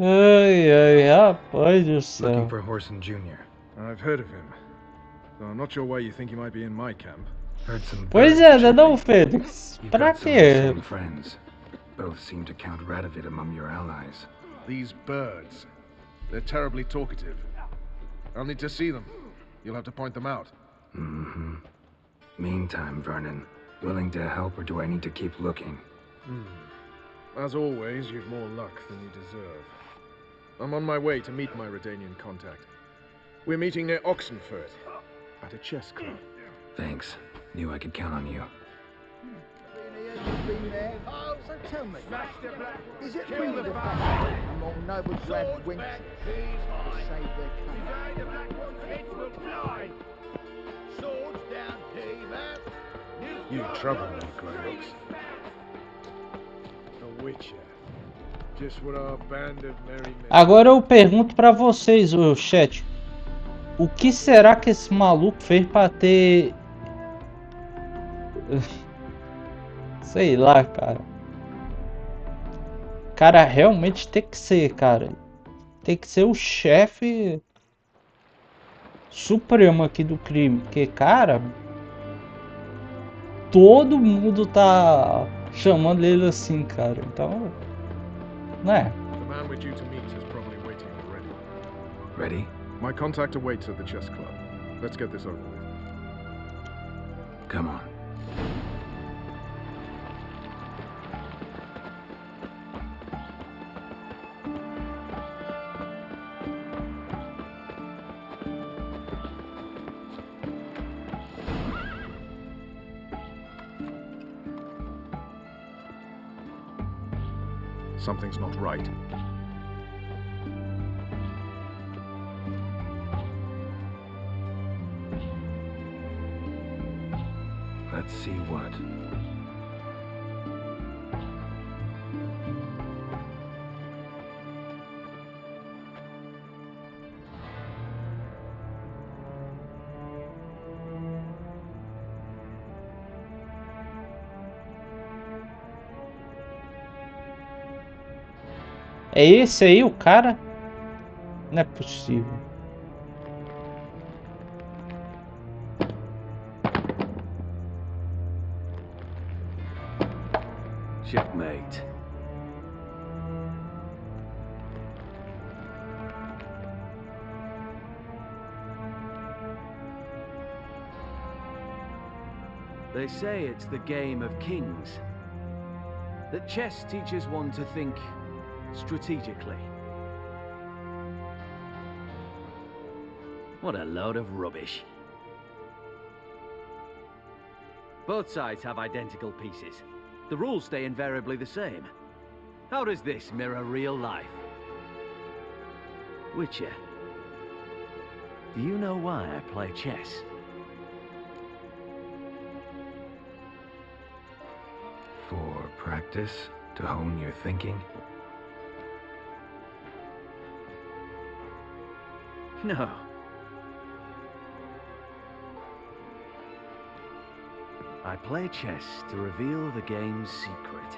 Ai, ai, rapaz do céu. Looking for Horson Jr. I've heard of him. Though I'm not sure why you think he might be in my camp. Heard some Pois birds é, né, chirping. não, Félix? You've Pra got some of the quê? same friends. Both seem to count Radovid among your allies. These birds. They're terribly talkative. I'll need to see them. You'll have to point them out. Mm-hmm. Meantime, Vernon, willing to help or do I need to keep looking? As always, you've more luck than you deserve. I'm on my way to meet my Redanian contact. We're meeting near Oxenfurt, at a chess club. Thanks. Knew I could count on you. Oh, so tell me, is it really the fact among noble grabbed wenches to save their country? You trouble me, Greylocks. A Witcher. Just what our band of merry men. Agora eu pergunto pra vocês, o chat. O que será que esse maluco fez pra ter... Sei lá, cara. Cara, realmente tem que ser, cara. Tem que ser o chefe supremo aqui do crime. Porque, cara... Todo mundo tá chamando ele assim, cara. Então... Né? The man we're due to meet is probably waiting already. Ready? My contact awaits at the chess club. Let's get this over with. Come on. Something's not right. Let's see what. É esse aí o cara? Não é possível. Checkmate. They say it's the game of kings. That chess teaches one to think strategically. What a load of rubbish. Both sides have identical pieces. The rules stay invariably the same. How does this mirror real life? Witcher, do you know why I play chess? For practice? To hone your thinking? No. I play chess to reveal the game's secret.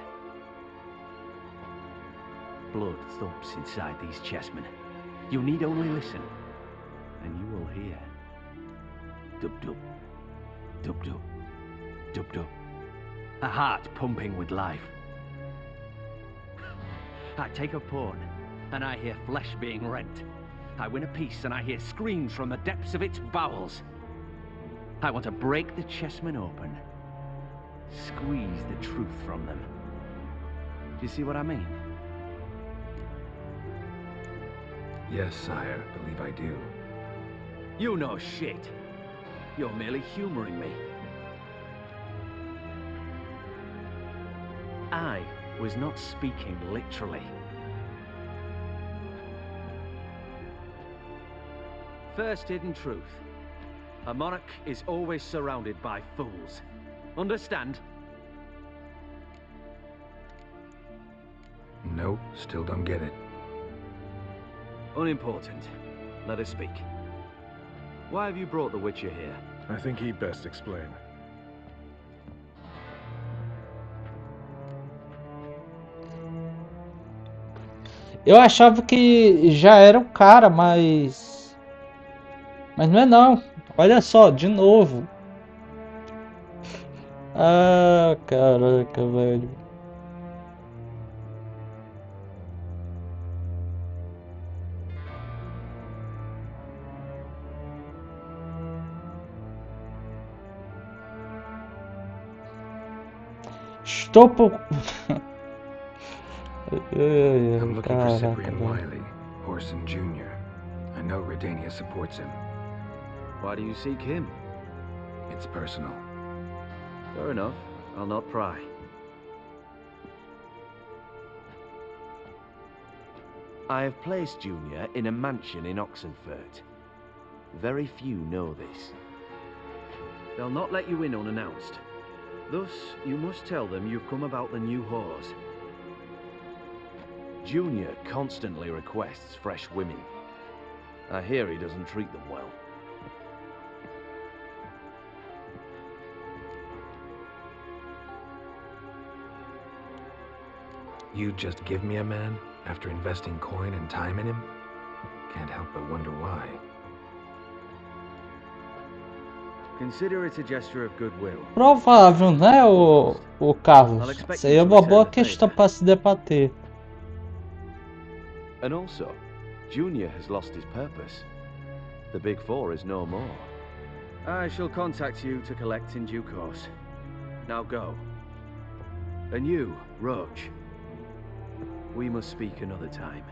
Blood thumps inside these chessmen. You need only listen, and you will hear. Dub-dub, dub-dub, dub-dub. A heart pumping with life. I take a pawn, and I hear flesh being rent. I win a piece, and I hear screams from the depths of its bowels. I want to break the chessmen open. Squeeze the truth from them. Do you see what I mean? Yes, sire, believe I do. You know shit. You're merely humoring me. I was not speaking literally. First hidden truth. A monarch is always surrounded by fools. Understand? Nope, still don't get it. Unimportant. Let us speak. Why have you brought the Witcher here? I think he'd best explain. Eu achava que já era o cara, mas não é não. Olha só, de novo. Ah, caraca, velho. Estou por... I'm looking for Caraca, Cyprian velho. Wiley, Orson Jr. I know Redania supports him. Why do you seek him? It's personal. Fair enough. I'll not pry. I have placed Junior in a mansion in Oxenfurt. Very few know this. They'll not let you in unannounced. Thus, you must tell them you've come about the new whores. Junior constantly requests fresh women. I hear he doesn't treat them well. You just give me a man after investing coin and time in him? Can't help but wonder why. Consider it a gesture of goodwill. Provável, né, o Carlos? Isso aí é uma boa questão para se debater. And also, Junior has lost his purpose. The Big Four is no more. I shall contact you to collect in due course. Now go. And you, Roach. We must speak another time.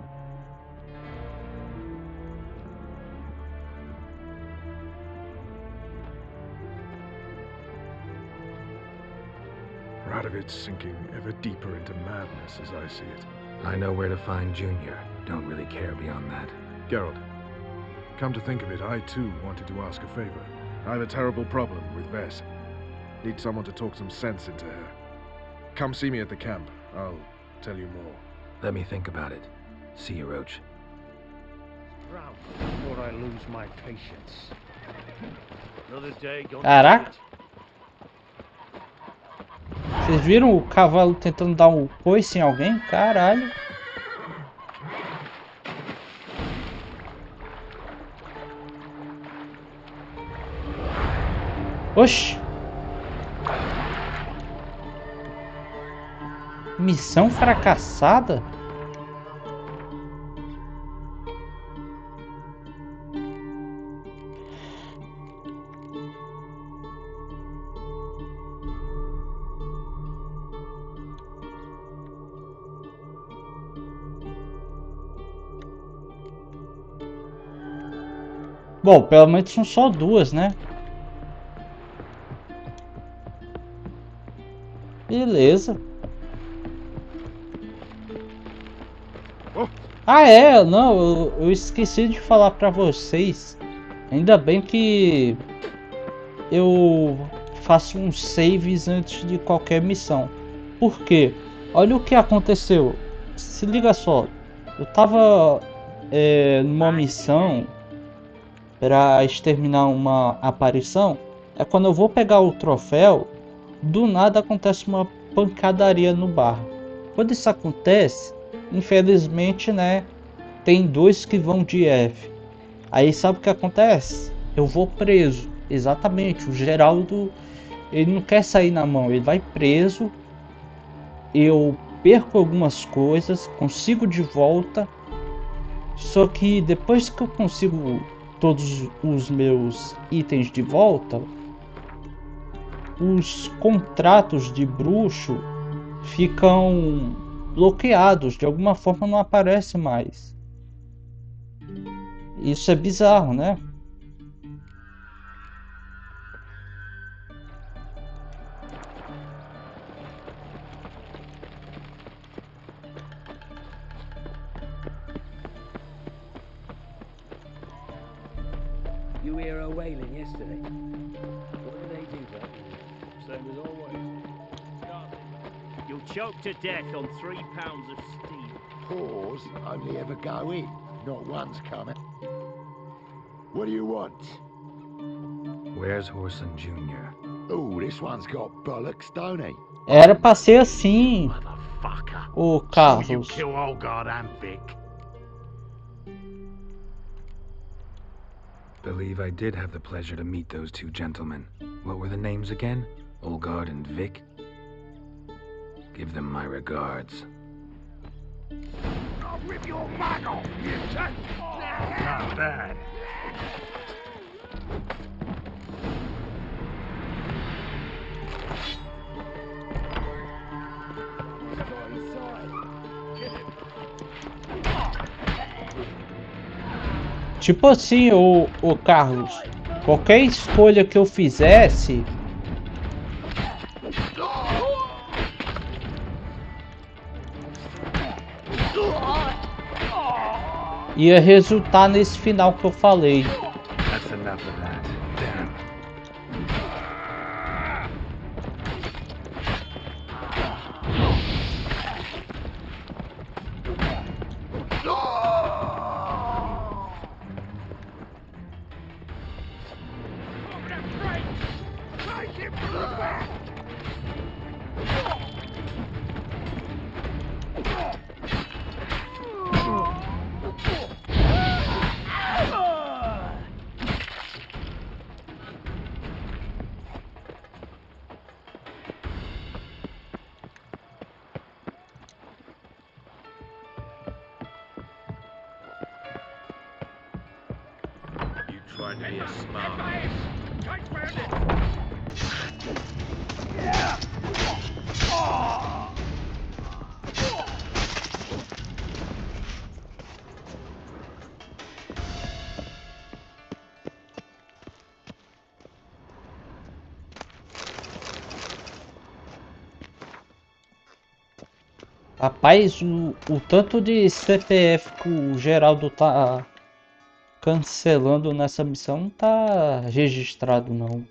Radovid's sinking ever deeper into madness as I see it. I know where to find Junior. Don't really care beyond that. Geralt, come to think of it, I too wanted to ask a favor. I have a terrible problem with Vess. Need someone to talk some sense into her. Come see me at the camp. I'll tell you more. Let me think about it. See you, Roach. Round before I lose my patience. Another day gone. Caraca. Vocês viram o cavalo tentando dar um coice em alguém? Caralho. Oxi. Missão fracassada? Bom, pelo menos são só duas, né? Beleza. Ah, é, não, eu esqueci de falar pra vocês. Ainda bem que eu faço uns saves antes de qualquer missão. Por quê? Olha o que aconteceu. Se liga só. Eu tava numa missão para exterminar uma aparição. É quando eu vou pegar o troféu, do nada acontece uma pancadaria no bar. Quando isso acontece, infelizmente, né, tem dois que vão de F. Aí sabe o que acontece? Eu vou preso. Exatamente, o Geraldo, ele não quer sair na mão, ele vai preso. Eu perco algumas coisas, consigo de volta. Só que depois que eu consigo todos os meus itens de volta, os contratos de bruxo ficam bloqueados, de alguma forma não aparece mais. Isso é bizarro, né? You hear her wailing yesterday? What did they do, bro? Same as always. You'll choke to death on 3 pounds of steel. Paws only ever go in, not once coming. What do you want? Where's Horson Jr.? Oh, this one's got bollocks, don't he? Era pra ser assim, Motherfucker. o So you Carlos. kill Olgard and Vic? Believe I did have the pleasure to meet those two gentlemen. What were the names again? Olgard and Vic? Give them my regards. I'll rip your back off, you cunt! Not bad. Tipo assim, o Carlos, qualquer escolha que eu fizesse ia resultar nesse final que eu falei. That's enough of that. Damn. Tried to be a smart. Rapaz, o tanto de CPF que o Geraldo tá cancelando nessa missão não tá registrado não.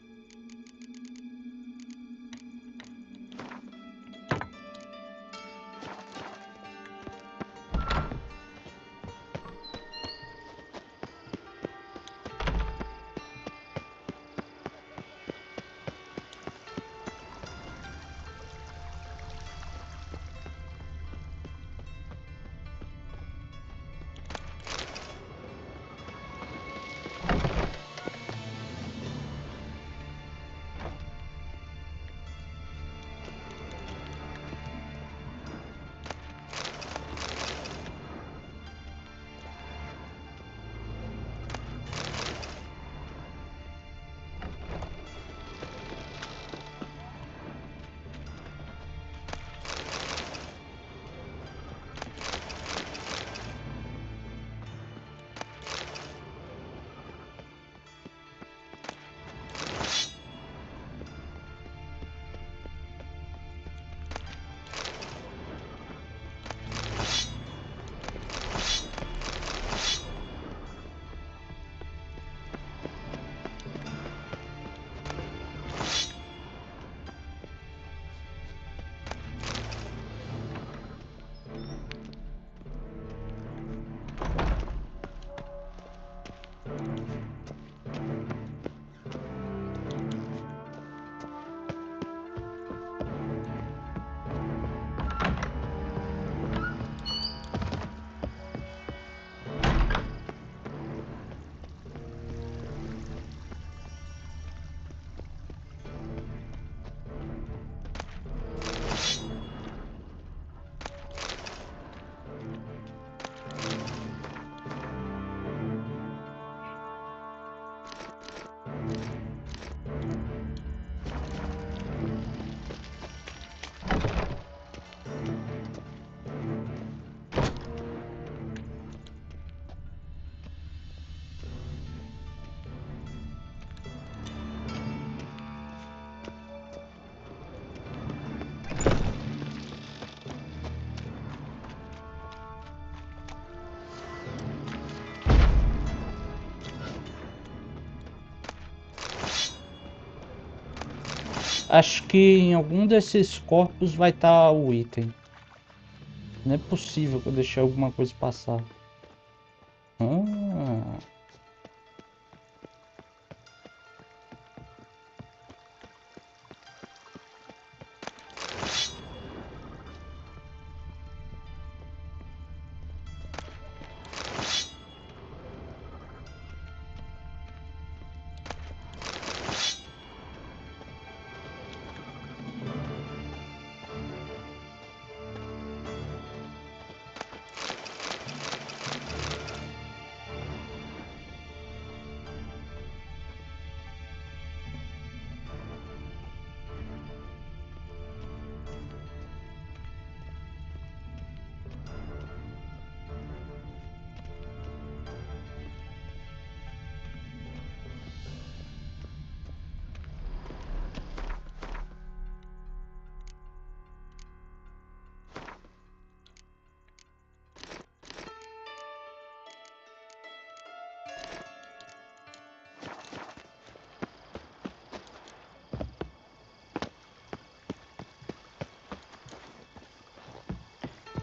Acho que em algum desses corpos vai estar o item. Não é possível que eu deixei alguma coisa passar. Ah.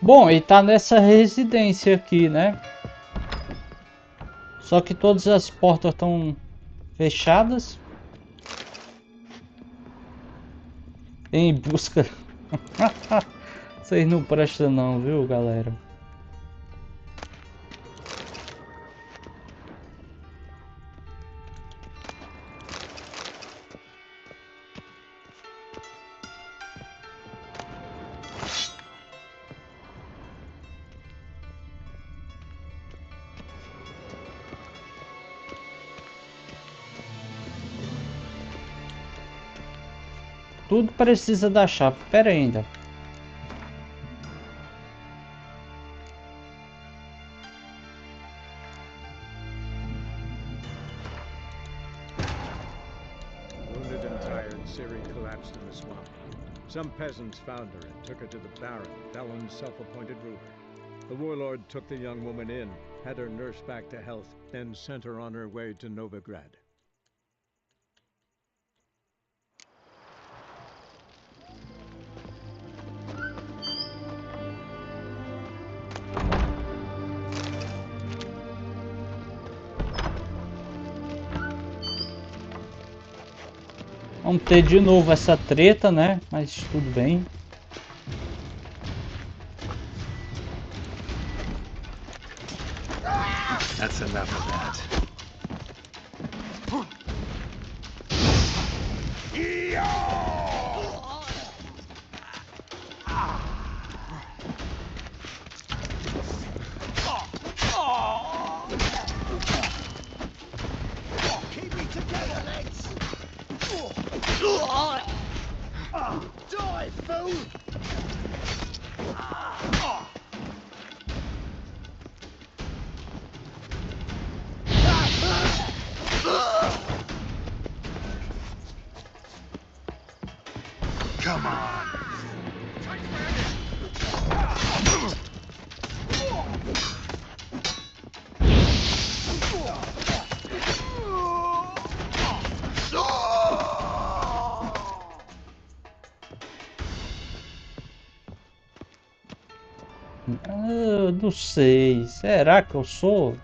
Bom, ele tá nessa residência aqui, né? Só que todas as portas estão fechadas. Em busca. Vocês não prestam não, viu, galera? Tudo precisa da chave. Pera ainda. Wounded and tired, Ciri collapsed in the swamp. Some peasants found her and took her to the Baron, Felon's self-appointed ruler. The warlord took the young woman in, had her nursed back to health, then sent her on her way to Novigrad. Vamos ter de novo essa treta, né? Mas tudo bem. That's enough of that. Keep me together, lads! Die, fool! Come on. Eu não sei. Será que eu sou?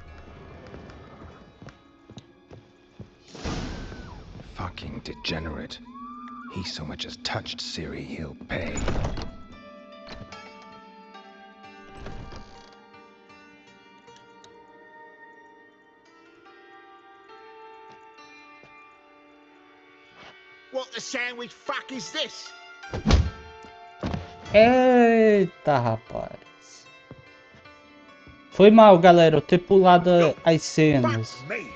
Fucking degenerate. He so much as touched Ciri, he'll pay. What the sandwich fuck is this? Eita, rapaz. Foi mal, galera, eu ter pulado as cenas. Fuck me!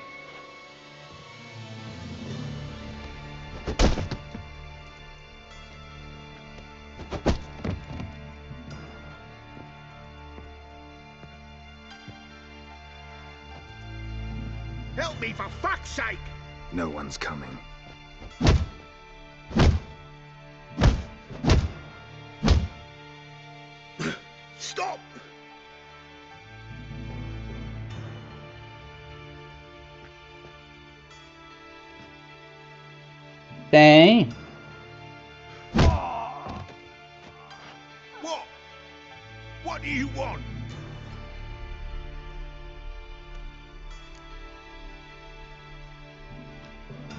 Help me for fuck's sake! No one's coming. Stop! Tem. want?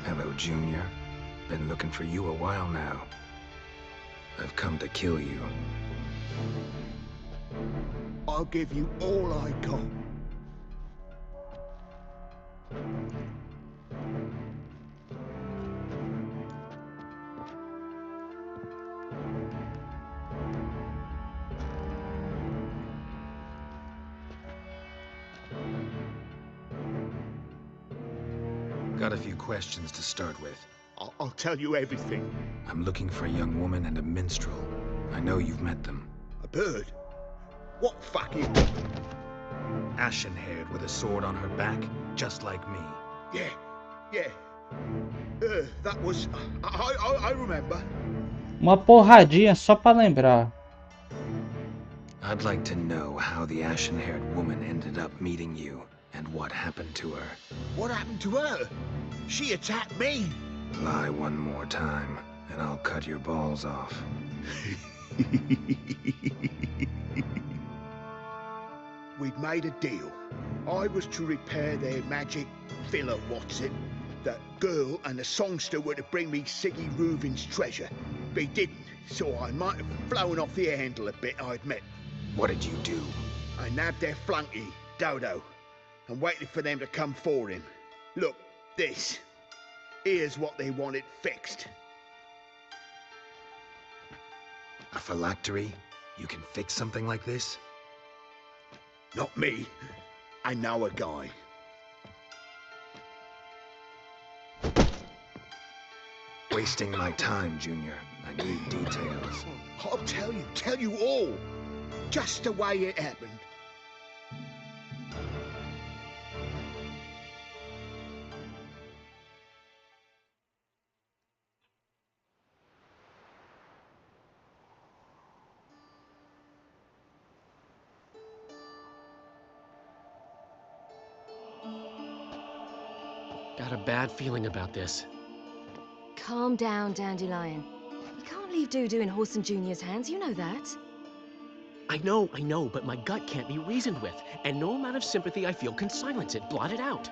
Hello, Junior. Been looking for you a while now. I've come to kill you. I'll give you all I got. Got a few questions to start with. I'll tell you everything. I'm looking for a young woman and a minstrel. I know you've met them. A bird? What fucking... Ashen-haired with a sword on her back, just like me. Yeah. That was... I remember. Uma porradinha só pra lembrar. I'd like to know how the ashen-haired woman ended up meeting you, and what happened to her. What happened to her? She attacked me. Lie one more time, and I'll cut your balls off. We'd made a deal. I was to repair their magic villa, That girl and the songster were to bring me Siggy Reuven's treasure. They didn't, so I might have flown off the handle a bit, I admit. What did you do? I nabbed their flunky, Dodo, and waited for them to come for him. Look, this. Here's what they wanted fixed. A phylactery? You can fix something like this? Not me. I know a guy. Wasting my time, Junior. I need details. I'll tell you all. Just the way it happened. Got a bad feeling about this. Calm down, Dandelion. You can't leave Dudu in Horson Jr.'s hands, you know that. I know, but my gut can't be reasoned with, and no amount of sympathy I feel can silence it, blot it out.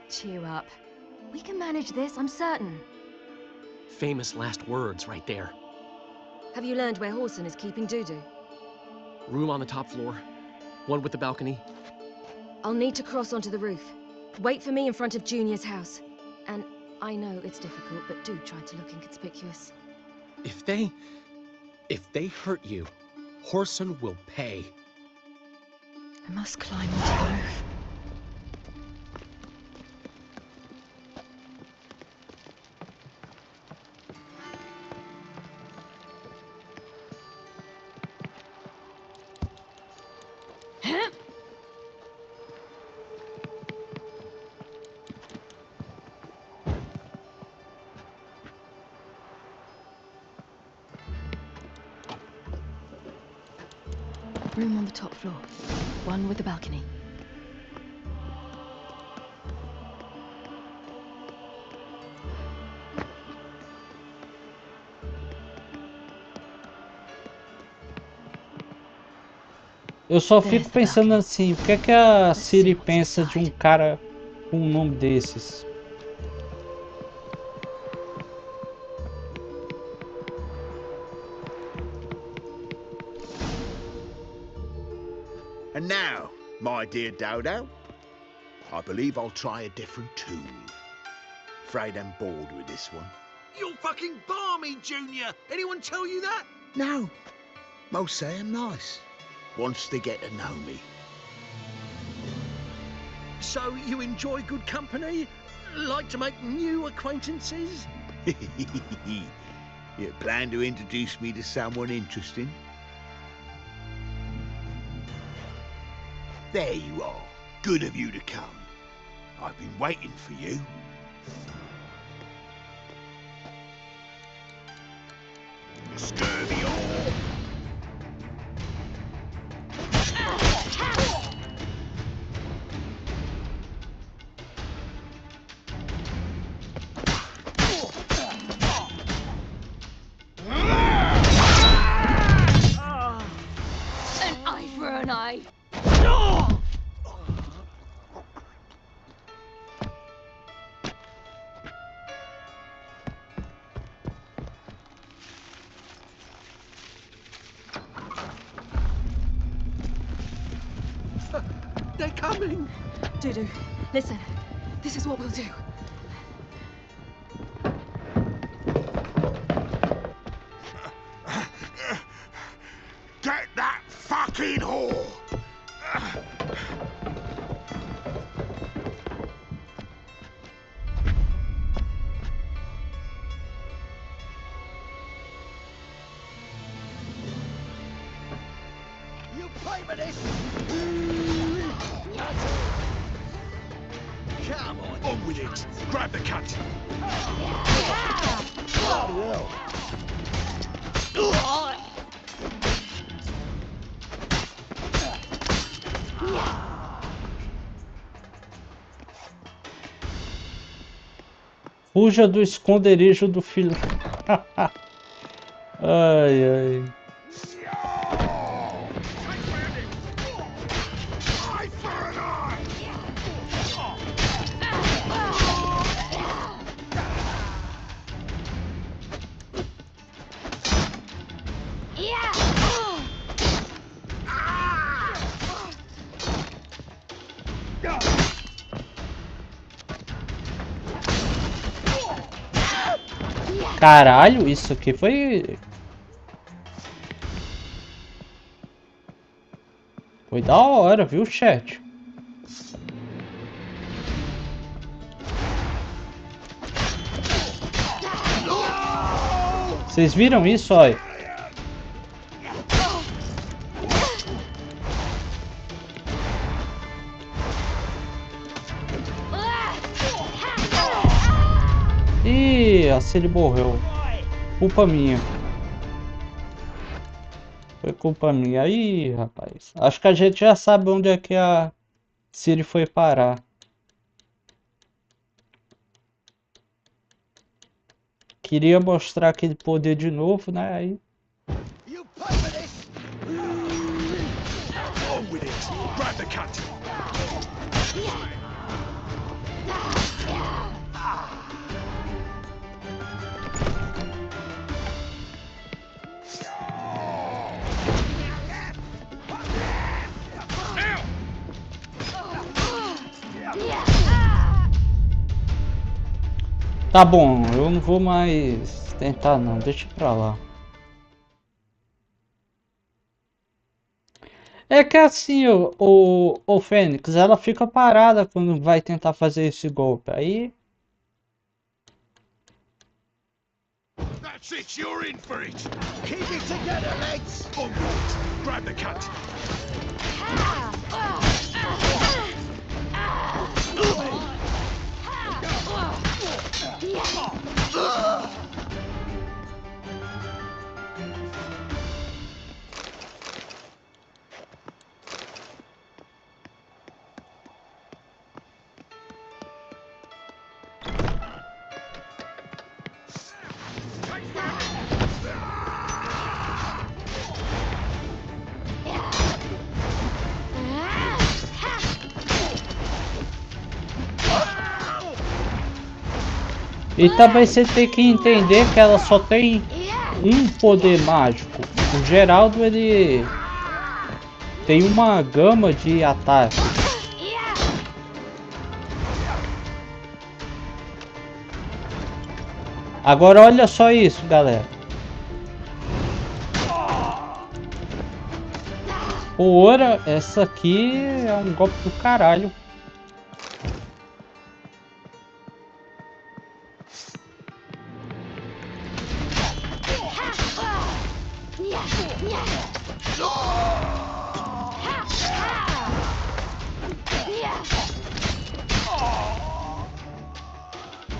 Cheer up. We can manage this, I'm certain. Famous last words right there. Have you learned where Horson is keeping Dudu? Room on the top floor. One with the balcony. I'll need to cross onto the roof. Wait for me in front of Junior's house. And I know it's difficult, but do try to look inconspicuous. If they hurt you, Horson will pay. I must climb onto the roof. Room on the top floor. One with the balcony. Eu só fico pensando assim, por que a Ciri pensa de um cara com um nome desses? And now, my dear Dodo, I believe I'll try a different tune. Afraid I'm bored with this one. You're fucking balmy, Junior! Anyone tell you that? No. Most say I'm nice. Once they get to know me. So you enjoy good company? Like to make new acquaintances? You plan to introduce me to someone interesting? There you are. Good of you to come. I've been waiting for you. Scurvy all. they're coming. Dudu, listen. This is what we'll do. Get that fucking whore! You pay for this! Come on with it! Grab the cunt! Bloody hell. Fuja do esconderijo do filho. Ai, ai. Caralho, isso aqui foi... Foi da hora, viu, chat? Vocês viram isso, olha? Ih, a Ciri morreu. Culpa minha. Foi culpa minha. Aí, rapaz. Acho que a gente já sabe onde é que a Ciri foi parar. Queria mostrar aquele poder de novo, né? Aí... Tá bom, eu não vou mais tentar não, deixa pra lá. É que assim, o Fênix, ela fica parada quando vai tentar fazer esse golpe. Aí... That's it, you're in for it! Keep it together, lads! Onwards! Grab the cunt! E também você tem que entender que ela só tem um poder mágico. O Geraldo, ele tem uma gama de ataques. Agora olha só isso, galera. Ora, essa aqui é um golpe do caralho.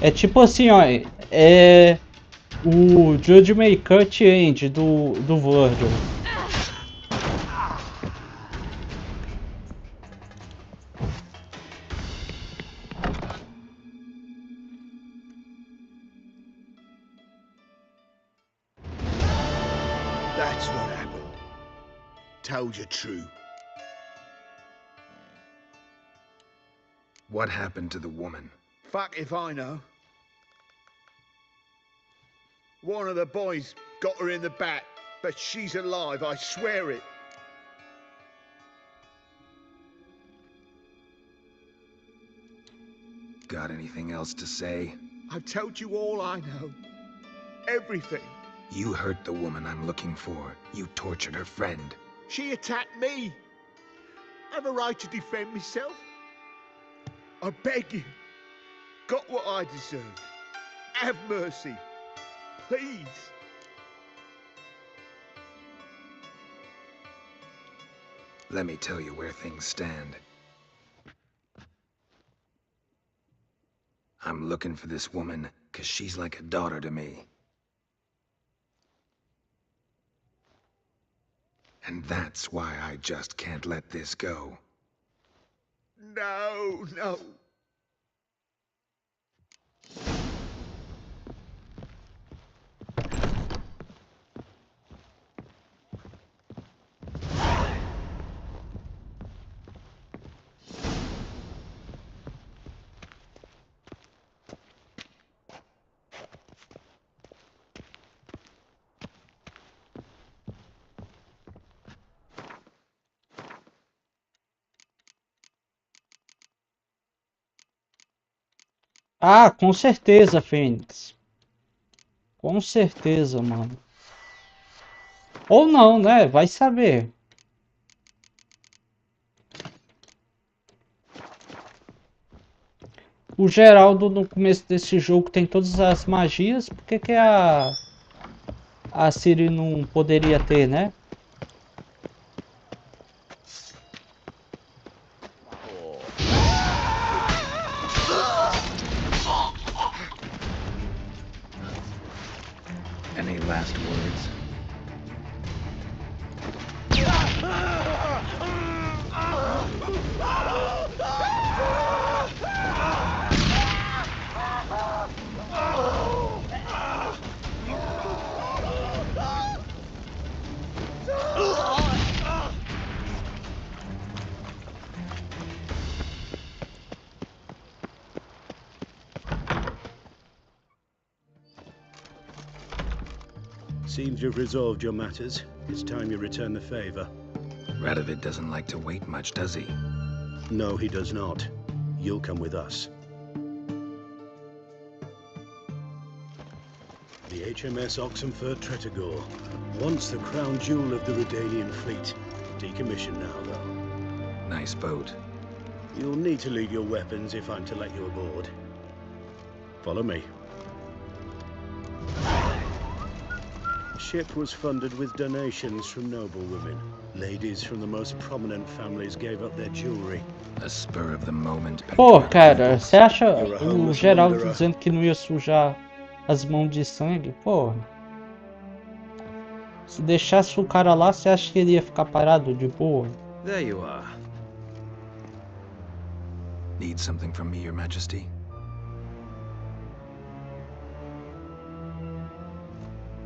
É tipo assim, ó, é o Judgment Cut End do Virgil. That's what happened. Told you true. What happened to the woman? Fuck if I know. One of the boys got her in the back, but she's alive, I swear it. Got anything else to say? I've told you all I know. Everything. You hurt the woman I'm looking for. You tortured her friend. She attacked me. I have a right to defend myself. I beg you. Got what I deserved. Have mercy. Please. Let me tell you where things stand. I'm looking for this woman, 'cause she's like a daughter to me. And that's why I just can't let this go. No, no. Ah, com certeza, Fênix. Com certeza, mano. Ou não, né? Vai saber. O Geraldo no começo desse jogo tem todas as magias. Por que que a Ciri não poderia ter, né? Any last words? Seems you've resolved your matters. It's time you return the favor. Radovid doesn't like to wait much, does he? No, he does not. You'll come with us. The HMS Oxenford Tretogor. Once the crown jewel of the Redanian fleet. Decommissioned now, though. Nice boat. You'll need to leave your weapons if I'm to let you aboard. Follow me. Ship was funded with donations from noblewomen. Ladies from the most prominent families gave up their jewelry. A spur of the moment. Pô, cara, você acha o Geraldo dizendo que não ia sujar as mãos de sangue? Pô. Se deixasse o cara lá, você acha que ele ia ficar parado de boa? There you are. Need something from me, Your Majesty?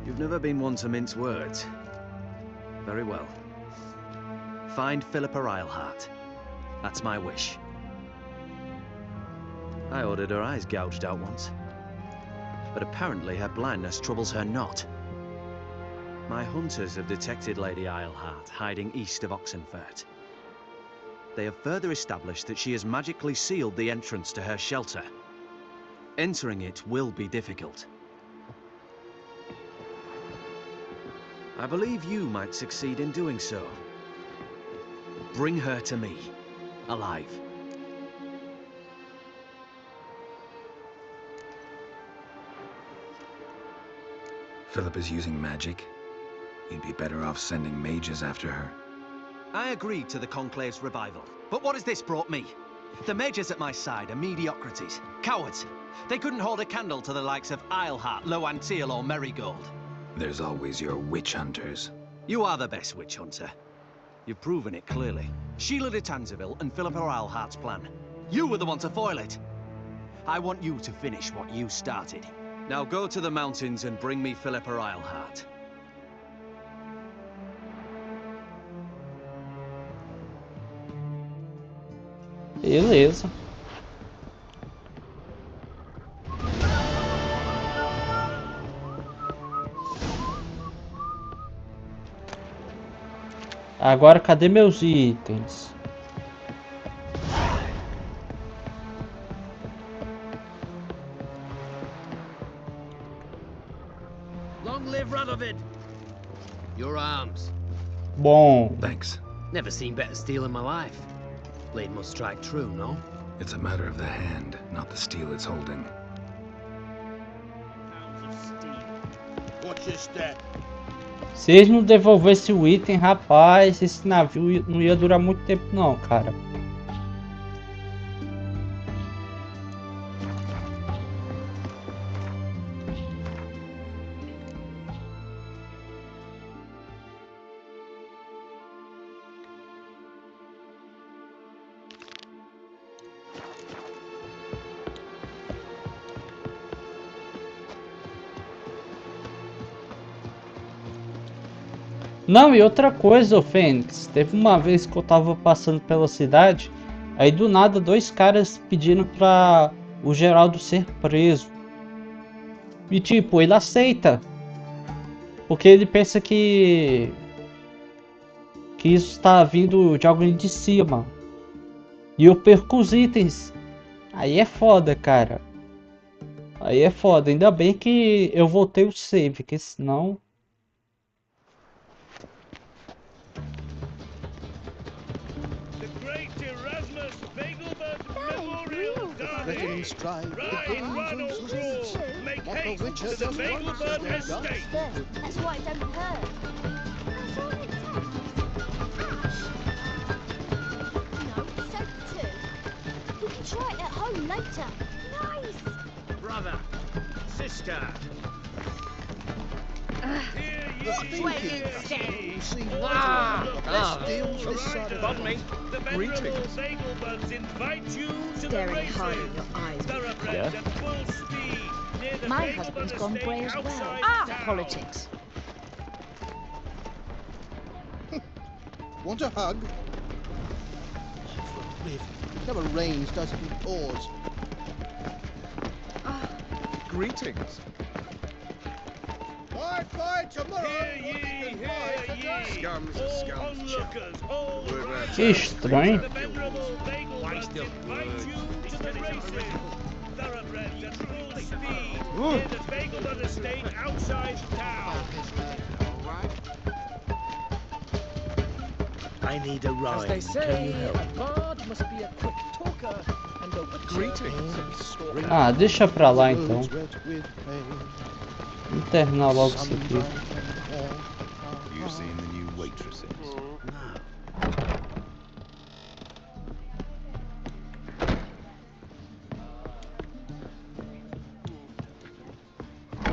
You've never been one to mince words. Very well. Find Philippa Eilhart. That's my wish. I ordered her eyes gouged out once. But apparently her blindness troubles her not. My hunters have detected Lady Eilhart hiding east of Oxenfurt. They have further established that she has magically sealed the entrance to her shelter. Entering it will be difficult. I believe you might succeed in doing so. Bring her to me, alive. Philip is using magic. You'd be better off sending mages after her. I agreed to the Conclave's revival, but what has this brought me? The mages at my side are mediocrities, cowards. They couldn't hold a candle to the likes of Eilhart, Loantil, or Merigold. There's always your witch hunters. You are the best witch hunter. You've proven it clearly. Sheila de Tanzeville and Philippa Eilhart's plan. You were the one to foil it. I want you to finish what you started. Now go to the mountains and bring me Philippa Eilhart. Beleza. Agora cadê meus itens? Your arms. Bom. Thanks. Never seen better steel in my life. Blade must strike true, no? It's a matter of the hand, not the steel it's holding. Watch your step. Se eles não devolvessem o item, rapaz, esse navio não ia durar muito tempo não, cara. Não, e outra coisa, ô Fênix, teve uma vez que eu tava passando pela cidade, aí do nada 2 caras pedindo pra o Geralt ser preso. E tipo, ele aceita. Porque ele pensa que isso tá vindo de alguém de cima. E eu perco os itens. Aí é foda, cara. Aí é foda. Ainda bem que eu voltei o save, porque senão... Threatening stride, the Golden Streets, like a witch has just once said their guns. That's why I don't hurt. That's all it takes. No, soap too. You can try it at home later. Nice. Brother, sister. Greetings. Staring hard in your eyes. Yeah. My husband's gone grey as well. Politics. Want a hug? It never rains, does it? It pours. Greetings. Bye tomorrow. Que estranho. I need a ride. As they Can say, you help? a bard must be a quick talker and a witcher. Ah, deixa pra lá então. Vamos terminar logo isso aqui. You seen the new waitresses?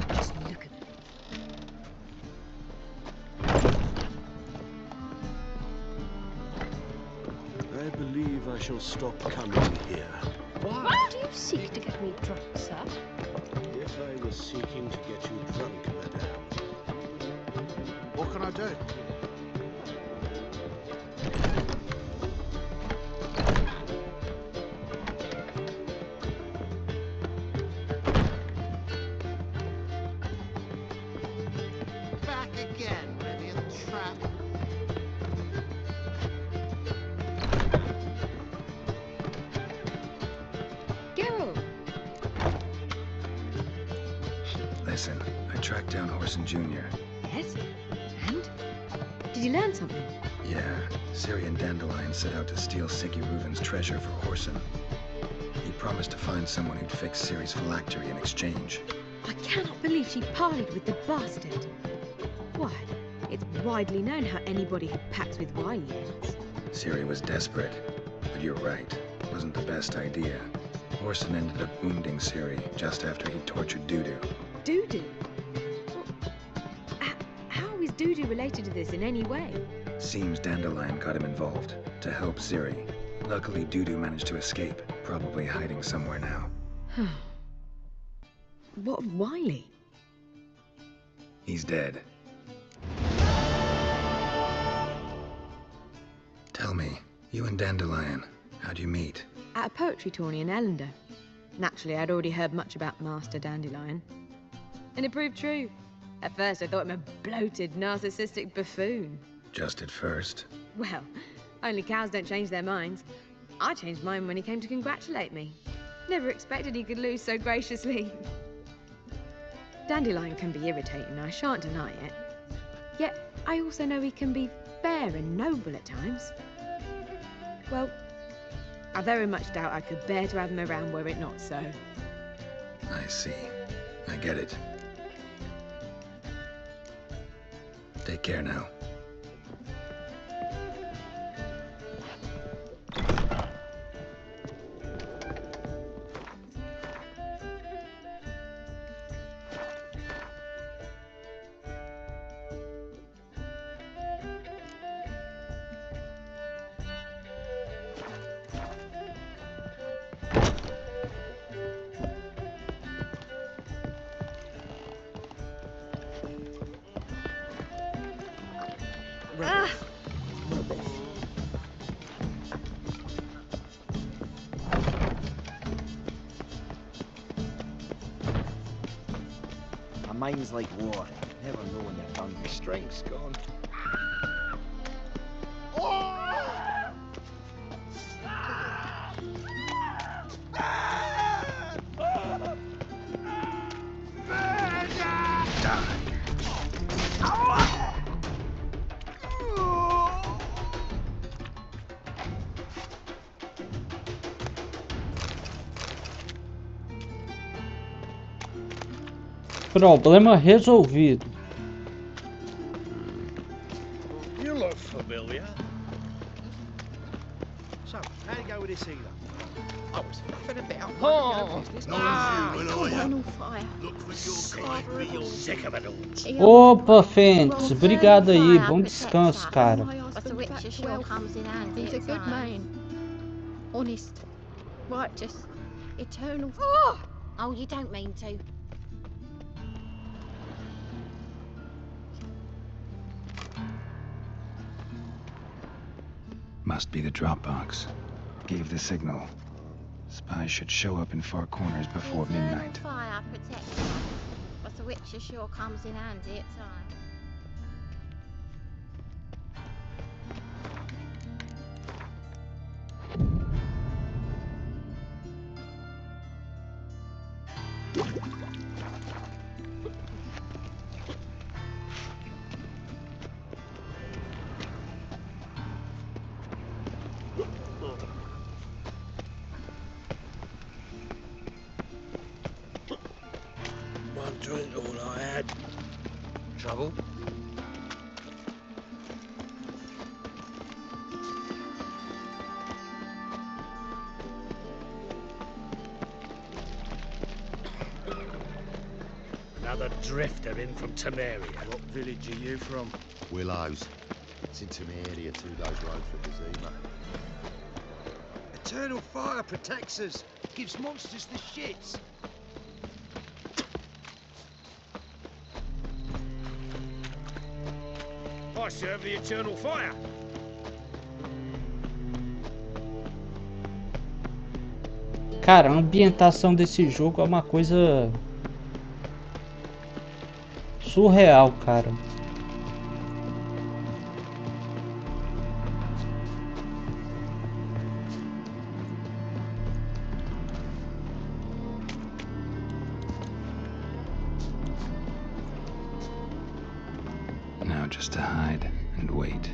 Just look at them. I believe I shall stop coming here. Why do you seek to get me drunk, sir? If I was seeking to get you drunk, madame. What can I do? Back again, ready in the trap. Geralt! Listen, I tracked down Horson Jr. Yes? And? Did you learn something? Yeah, Ciri and Dandelion set out to steal Siggy Reuven's treasure for Horson. He promised to find someone who'd fix Ciri's phylactery in exchange. I cannot believe she parleyed with the bastard. Why, it's widely known how anybody who packs with wily ends. Ciri was desperate, but you're right. It wasn't the best idea. Horson ended up wounding Ciri just after he tortured Dudu. Dudu? How is Dudu related to this in any way? Seems Dandelion got him involved to help Ciri. Luckily, Dudu managed to escape, probably hiding somewhere now. What of Wiley? He's dead. Tell me, you and Dandelion, how'd you meet? At a poetry tourney in Ellender. Naturally, I'd already heard much about Master Dandelion. And it proved true. At first, I thought him a bloated, narcissistic buffoon. Just at first. Well, only cows don't change their minds. I changed mine when he came to congratulate me. Never expected he could lose so graciously. Dandelion can be irritating, I shan't deny it. Yet I also know he can be fair and noble at times. Well, I very much doubt I could bear to have him around were it not so. I see. I get it. Take care now. My mind's like water. Never know when you're done. My strength's gone. Problema resolvido. You look familiar. So, how do you go with this healer? I was faffing about. Oh, business. Look for your kind, be your Sick of it all. Opa, Fênix, obrigado aí. Bom descanso, cara. But the witcher sure comes in handy. He's a good man. Honest. Righteous. Eternal. Oh, you don't mean to. Must be the drop box. Gave the signal. Spies should show up in far corners before midnight. Fire protects us, but the witcher sure comes in handy at times. One drink all I had. Trouble? Another drifter in from Temeria. What village are you from? Willows. It's in Temeria, 2 days road from Zima. Eternal fire protects us. Gives monsters the shits. I serve the eternal fire. Cara, a ambientação desse jogo é uma coisa surreal, cara. Now just to hide and wait.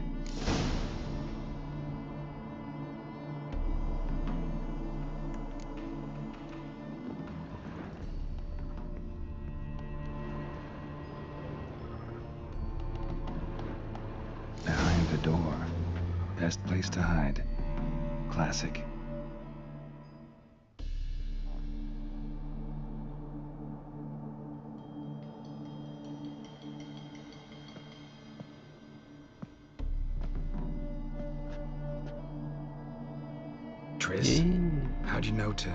Behind the door. Best place to hide. Classic. Triss? How'd you know to...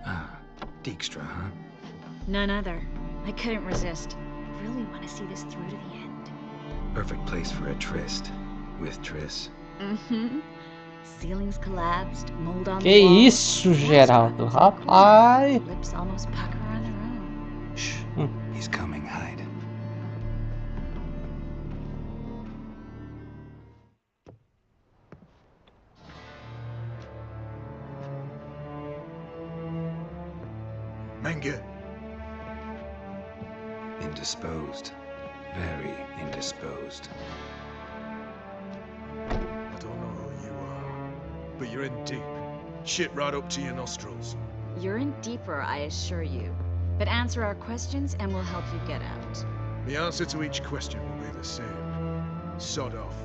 Ah, Dijkstra, huh? None other. I couldn't resist. Really want to see this through to the end. Perfect place for a tryst. With Triss. Mm-hmm. Ceilings collapsed, mold on Que the wall. isso, Geraldo? Rapaz! Lips almost pucker on their own. Shh. He's coming. Hide. Manga. Indisposed. very indisposed. I don't know who you are, but you're in deep. Shit right up to your nostrils. You're in deeper, I assure you. But answer our questions and we'll help you get out. The answer to each question will be the same. Sod off.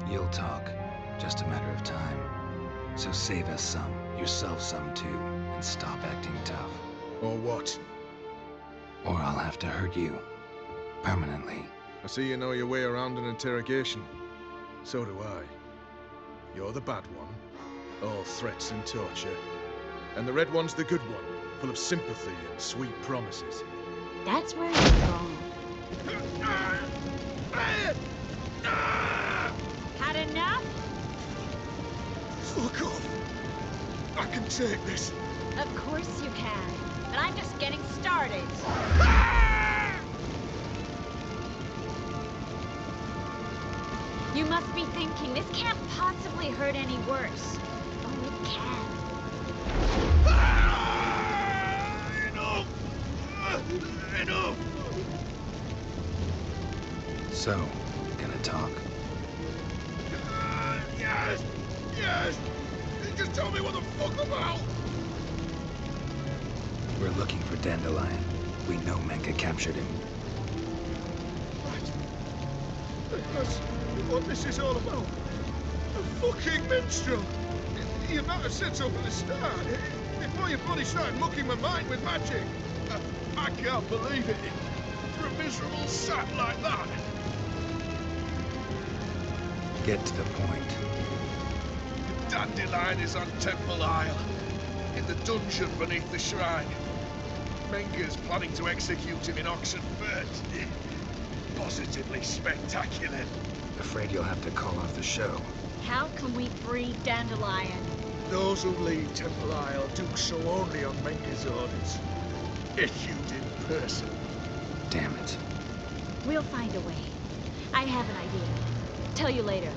You'll talk. Just a matter of time. So save us some, yourself some too, and stop acting tough. Or what? Or I'll have to hurt you. Permanently. I see you know your way around an interrogation. So do I. You're the bad one. All threats and torture. And the red one's the good one, full of sympathy and sweet promises. That's where you're wrong. Had enough? Fuck off! I can take this. Of course you can. But I'm just getting started. You must be thinking, this can't possibly hurt any worse. Oh, it can. Enough! Enough! So, gonna talk? Yes! Yes! Just tell me what the fuck about! We're looking for Dandelion. We know Menka captured him. That's what this is all about. A fucking minstrel! You might have said so from the start. Before you bloody started mucking my mind with magic. I can't believe it. For a miserable sap like that. Get to the point. Dandelion is on Temple Isle. In the dungeon beneath the shrine. Menga's planning to execute him in Oxenfurt. Positively spectacular. Afraid you'll have to call off the show. How can we free Dandelion? Those who leave Temple Isle do so only on Menga's orders. Issued in person. Damn it. We'll find a way. I have an idea. Tell you later.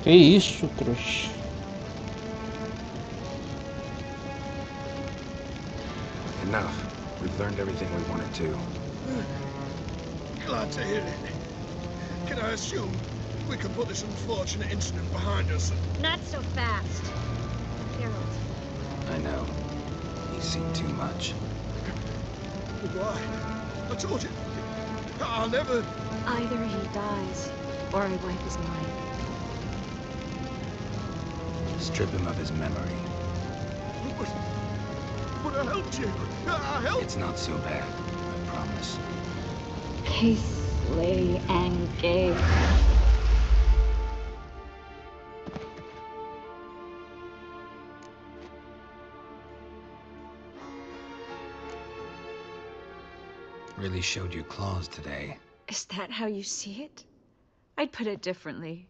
Que isso, trouxa? Enough. We've learned everything we wanted to. Glad to hear it. Can I assume we can put this unfortunate incident behind us? Not so fast. Geralt. I know. He's seen too much. Why? I told you. I'll never... Either he dies, or I wipe his mind. Strip him of his memory. But I helped you. I helped... It's not so bad. I promise. Peacefully engage. Really showed your claws today. Is that how you see it? I'd put it differently.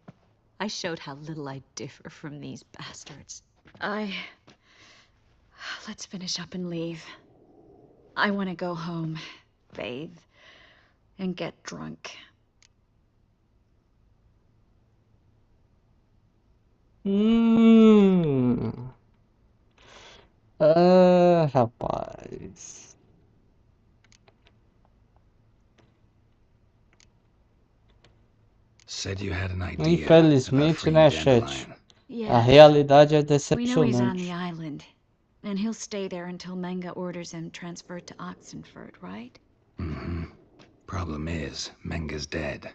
I showed how little I differ from these bastards. Let's finish up and leave. I want to go home, bathe, and get drunk. Rapaz. Said you had an idea. Infelizmente, né, chat? Yes. A realidade é We know he's on decepcionante. the island, and he'll stay there until Menga orders him transferred to Oxenfurt, right? Mm-hmm. Problem is, Menga's dead.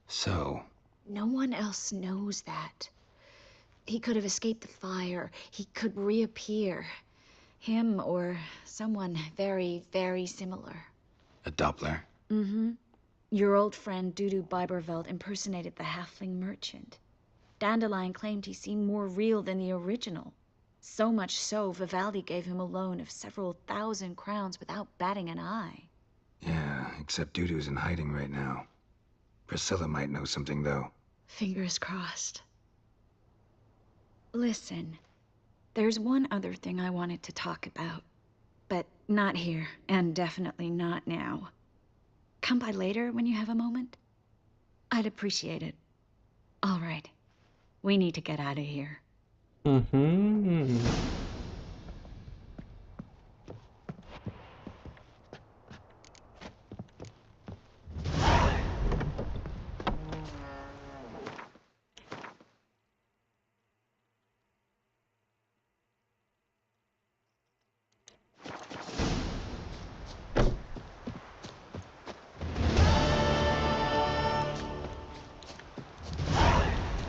So... No one else knows that. He could have escaped the fire. He could reappear. Him or someone very, very similar. A Doppler? Mm-hmm. Your old friend Dudu Biberveld impersonated the halfling merchant. Dandelion claimed he seemed more real than the original. So much so, Vivaldi gave him a loan of several thousand crowns without batting an eye. Yeah, except Dudu's in hiding right now. Priscilla might know something, though. Fingers crossed. Listen, there's one other thing I wanted to talk about. But not here, and definitely not now. Come by later when you have a moment. I'd appreciate it. All right. We need to get out of here.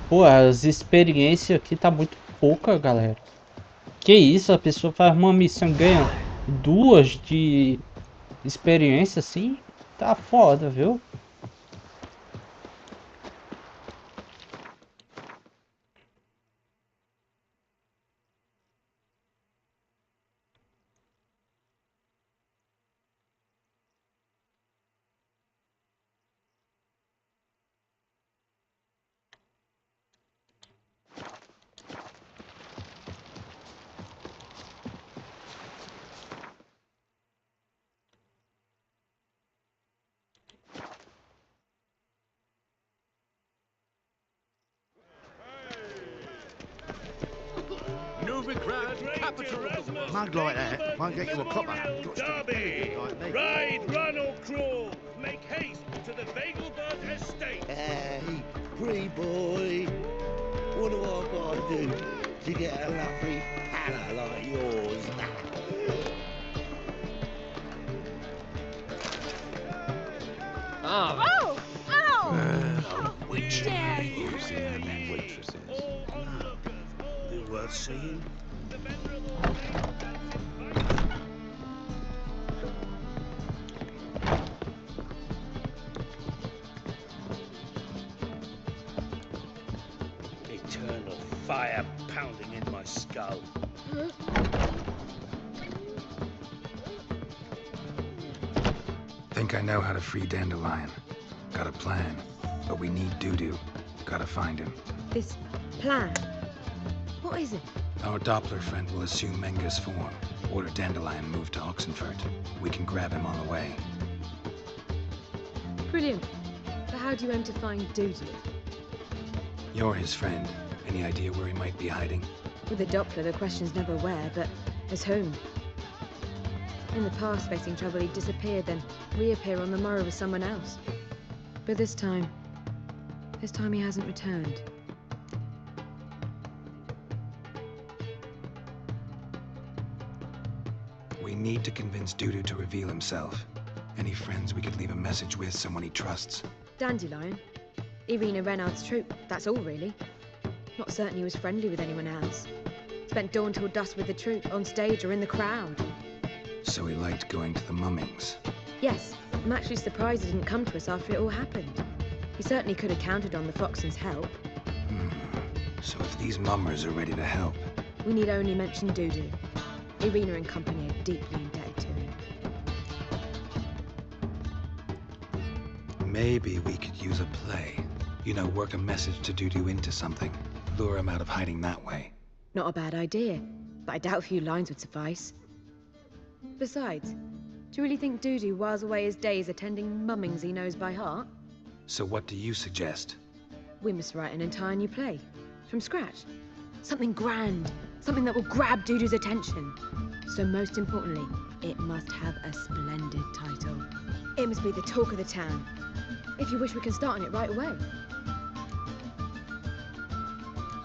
Pô, as experiências aqui tá muito pouca, galera. Que isso, a pessoa faz uma missão e ganha 2 de experiência assim? Tá foda, viu? Mug like that won't get you a copper. Derby! Ride, run or crawl! Make haste to the Vegelbert estate! Hey, pretty boy. What do I gotta do to get a lovely palla like yours? Oh! Ow! Which dare you? Waitresses. They're worth seeing. Eternal fire pounding in my skull. Think I know how to free Dandelion. Got a plan, but we need Dudu. Gotta find him. This plan? What is it? Our Doppler friend will assume Menga's form. Order Dandelion moved to Oxenfurt. We can grab him on the way. Brilliant. But how do you aim to find Dudu? You're his friend. Any idea where he might be hiding? With the Doppler, the question's never where, but as whom. In the past, facing trouble, he'd disappear, then reappear on the morrow with someone else. But this time he hasn't returned. We need to convince Dudu to reveal himself. Any friends we could leave a message with, someone he trusts? Dandelion. Irina Renard's troupe, that's all really. Not certain he was friendly with anyone else. Spent dawn till dusk with the troupe, on stage or in the crowd. So he liked going to the mummings. Yes, I'm actually surprised he didn't come to us after it all happened. He certainly could have counted on the Foxen's help. So if these mummers are ready to help... We need only mention Dudu. Irina and company are deeply indebted to him. Maybe we could use a play. You know, work a message to Dudu into something. Lure him out of hiding that way. Not a bad idea, but I doubt a few lines would suffice. Besides, do you really think Dudu whiles away his days attending mummings he knows by heart? So what do you suggest? We must write an entire new play. From scratch. Something grand. Something that will grab Dudu's attention. So most importantly, it must have a splendid title. It must be the talk of the town. If you wish, we can start on it right away.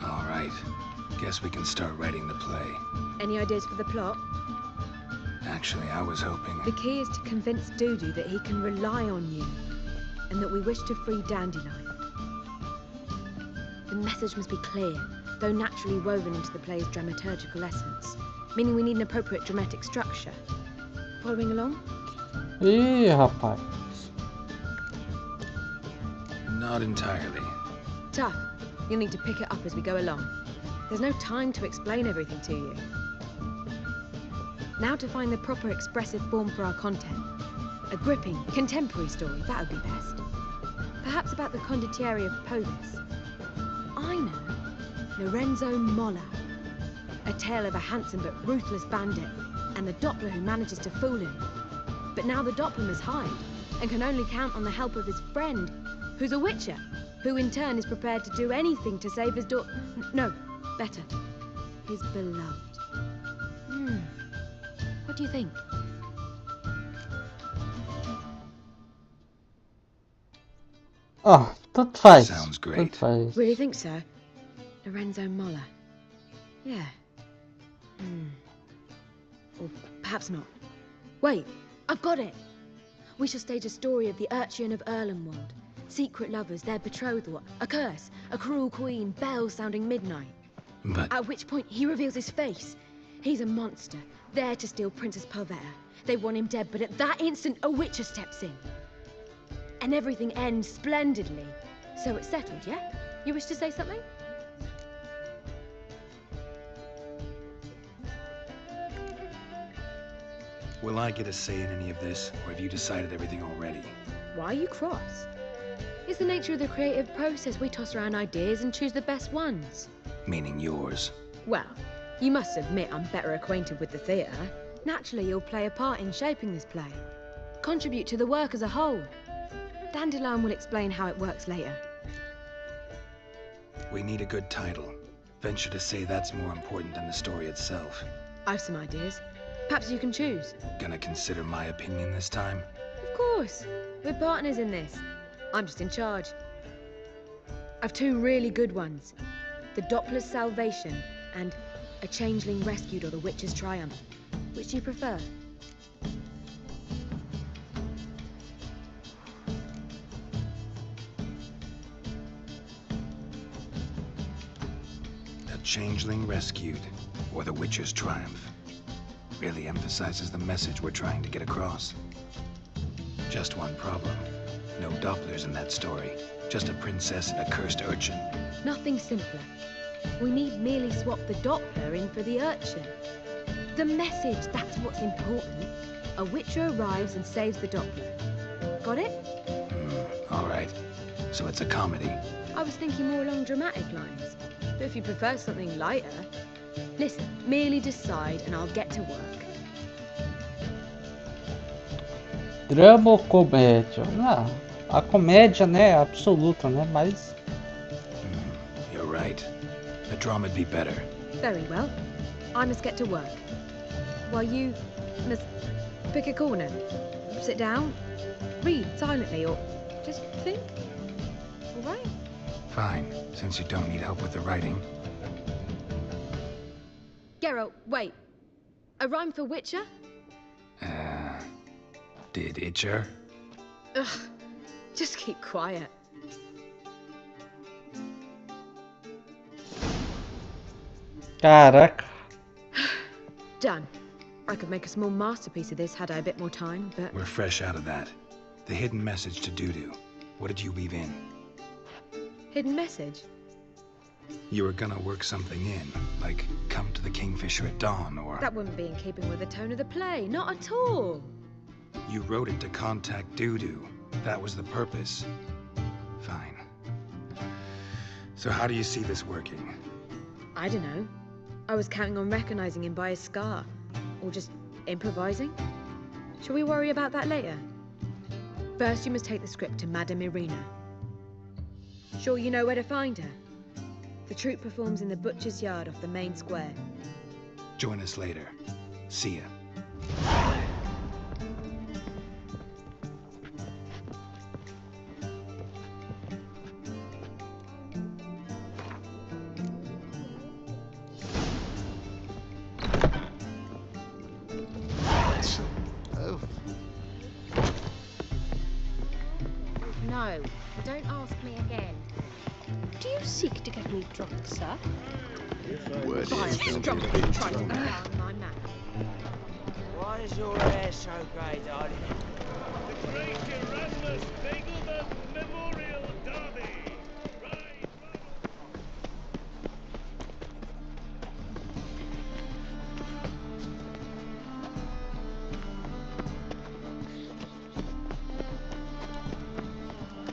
All right. Guess we can start writing the play. Any ideas for the plot? Actually, I was hoping... The key is to convince Dudu that he can rely on you, and that we wish to free Dandelion. The message must be clear, though naturally woven into the play's dramaturgical essence, meaning we need an appropriate dramatic structure. Following along? Ih, rapaz. Not entirely. Tough. You'll need to pick it up as we go along. There's no time to explain everything to you. Now to find the proper expressive form for our content. A gripping, contemporary story, that would be best. Perhaps about the condottieri of Povis. I know. Lorenzo Molla. A tale of a handsome but ruthless bandit, and the Doppler who manages to fool him. But now the Doppler must hide, and can only count on the help of his friend, who's a witcher, who in turn is prepared to do anything to save his daughter. No, better, his beloved. What do you think? Oh, tanto faz. Sounds great. Tanto faz. Really think so? Lorenzo Molla. Yeah. Or perhaps not. Wait, I've got it! We shall stage a story of the Urchin of Erlenwald. Secret lovers, their betrothal, a curse, a cruel queen, bells sounding midnight. But... At which point he reveals his face. He's a monster, there to steal Princess Pavetta. They want him dead, but at that instant a witcher steps in. And everything ends splendidly. So it's settled, yeah? You wish to say something? Will I get a say in any of this, or have you decided everything already? Why are you cross? It's the nature of the creative process. We toss around ideas and choose the best ones. Meaning yours. Well, you must admit I'm better acquainted with the theatre. Naturally, you'll play a part in shaping this play. Contribute to the work as a whole. Dandelion will explain how it works later. We need a good title. Venture to say that's more important than the story itself. I've some ideas. Perhaps you can choose. Gonna consider my opinion this time? Of course. We're partners in this. I'm just in charge. I've two really good ones. The Doppler's Salvation and A Changeling Rescued or The Witcher's Triumph. Which do you prefer? A Changeling Rescued or The Witcher's Triumph. Really emphasizes the message we're trying to get across. Just one problem. No Dopplers in that story. Just a princess and a cursed urchin. Nothing simpler. We need merely swap the Doppler in for the urchin. The message, that's what's important. A witcher arrives and saves the Doppler. Got it? All right. So it's a comedy. I was thinking more along dramatic lines. But if you prefer something lighter... Listen, merely decide and I'll get to work. Drama ou comédia? Ah, a comédia, né, absoluta, né, mas... You're right. A drama'd be better. Very well. I must get to work. While you must pick a corner. Sit down, read silently, or just think. All right? Fine, since you don't need help with the writing. Geralt, wait. A rhyme for Witcher? Did Itcher? Ugh, just keep quiet. Caraca. Done. I could make a small masterpiece of this had I a bit more time, but... We're fresh out of that. The hidden message to Dudu. What did you weave in? Hidden message? You were gonna work something in, like come to the Kingfisher at dawn, or... That wouldn't be in keeping with the tone of the play, not at all. You wrote it to contact Dudu. That was the purpose. Fine. So how do you see this working? I don't know. I was counting on recognizing him by his scar. Or just improvising. Shall we worry about that later? First, you must take the script to Madame Irina. Sure you know where to find her? The troupe performs in the butcher's yard off the main square. Join us later. See ya. No, don't ask me again. Do you seek to get me drunk, sir? Vile strumpet trying to down my man. Why is your hair so grey, darling? The Great Erasmus Nagelman Memorial Derby.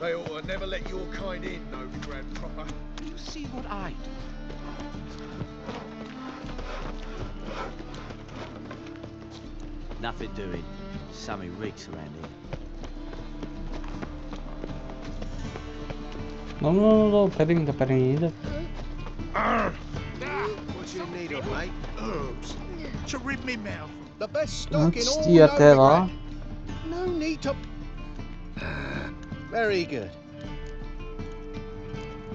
They ought to never let your kind in, no grand proper. Do you see what I do? Nothing doing. Something reeks around here. Não, pera ainda. What you need of, mate? Herbs. To rid me mouth. The best stock in Antes all de ir até lá, Novigrad. No need to... Very good.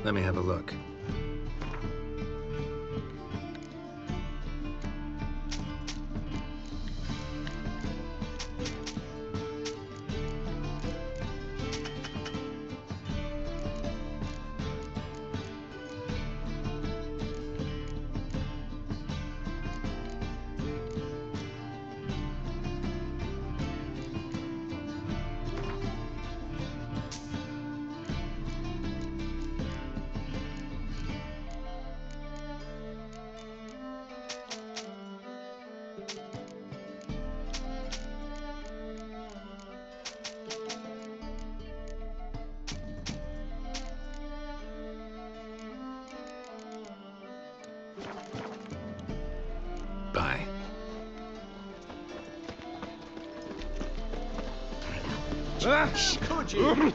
Let me have a look. Bye. Could you?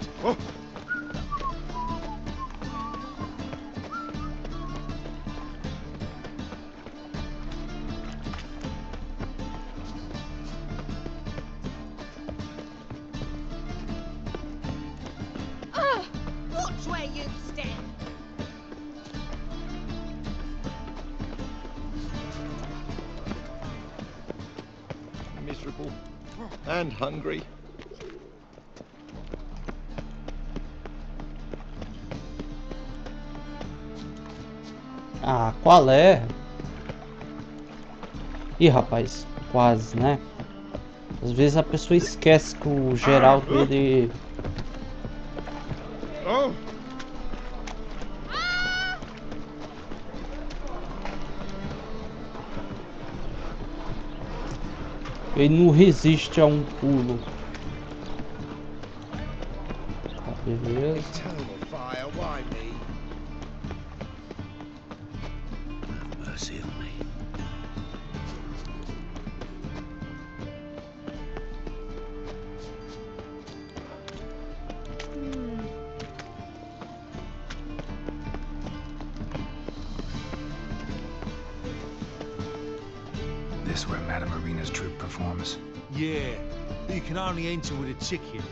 Watch where you step. Miserable and hungry. Ah, qual é? Ih, rapaz, quase, né? Às vezes a pessoa esquece que o Geralt, ele... Ele não resiste a um pulo. Tá, beleza. Eternal fire, why me? Have mercy on me. This where Madame Marina's troupe performs? Yeah, but you can only enter with a ticket.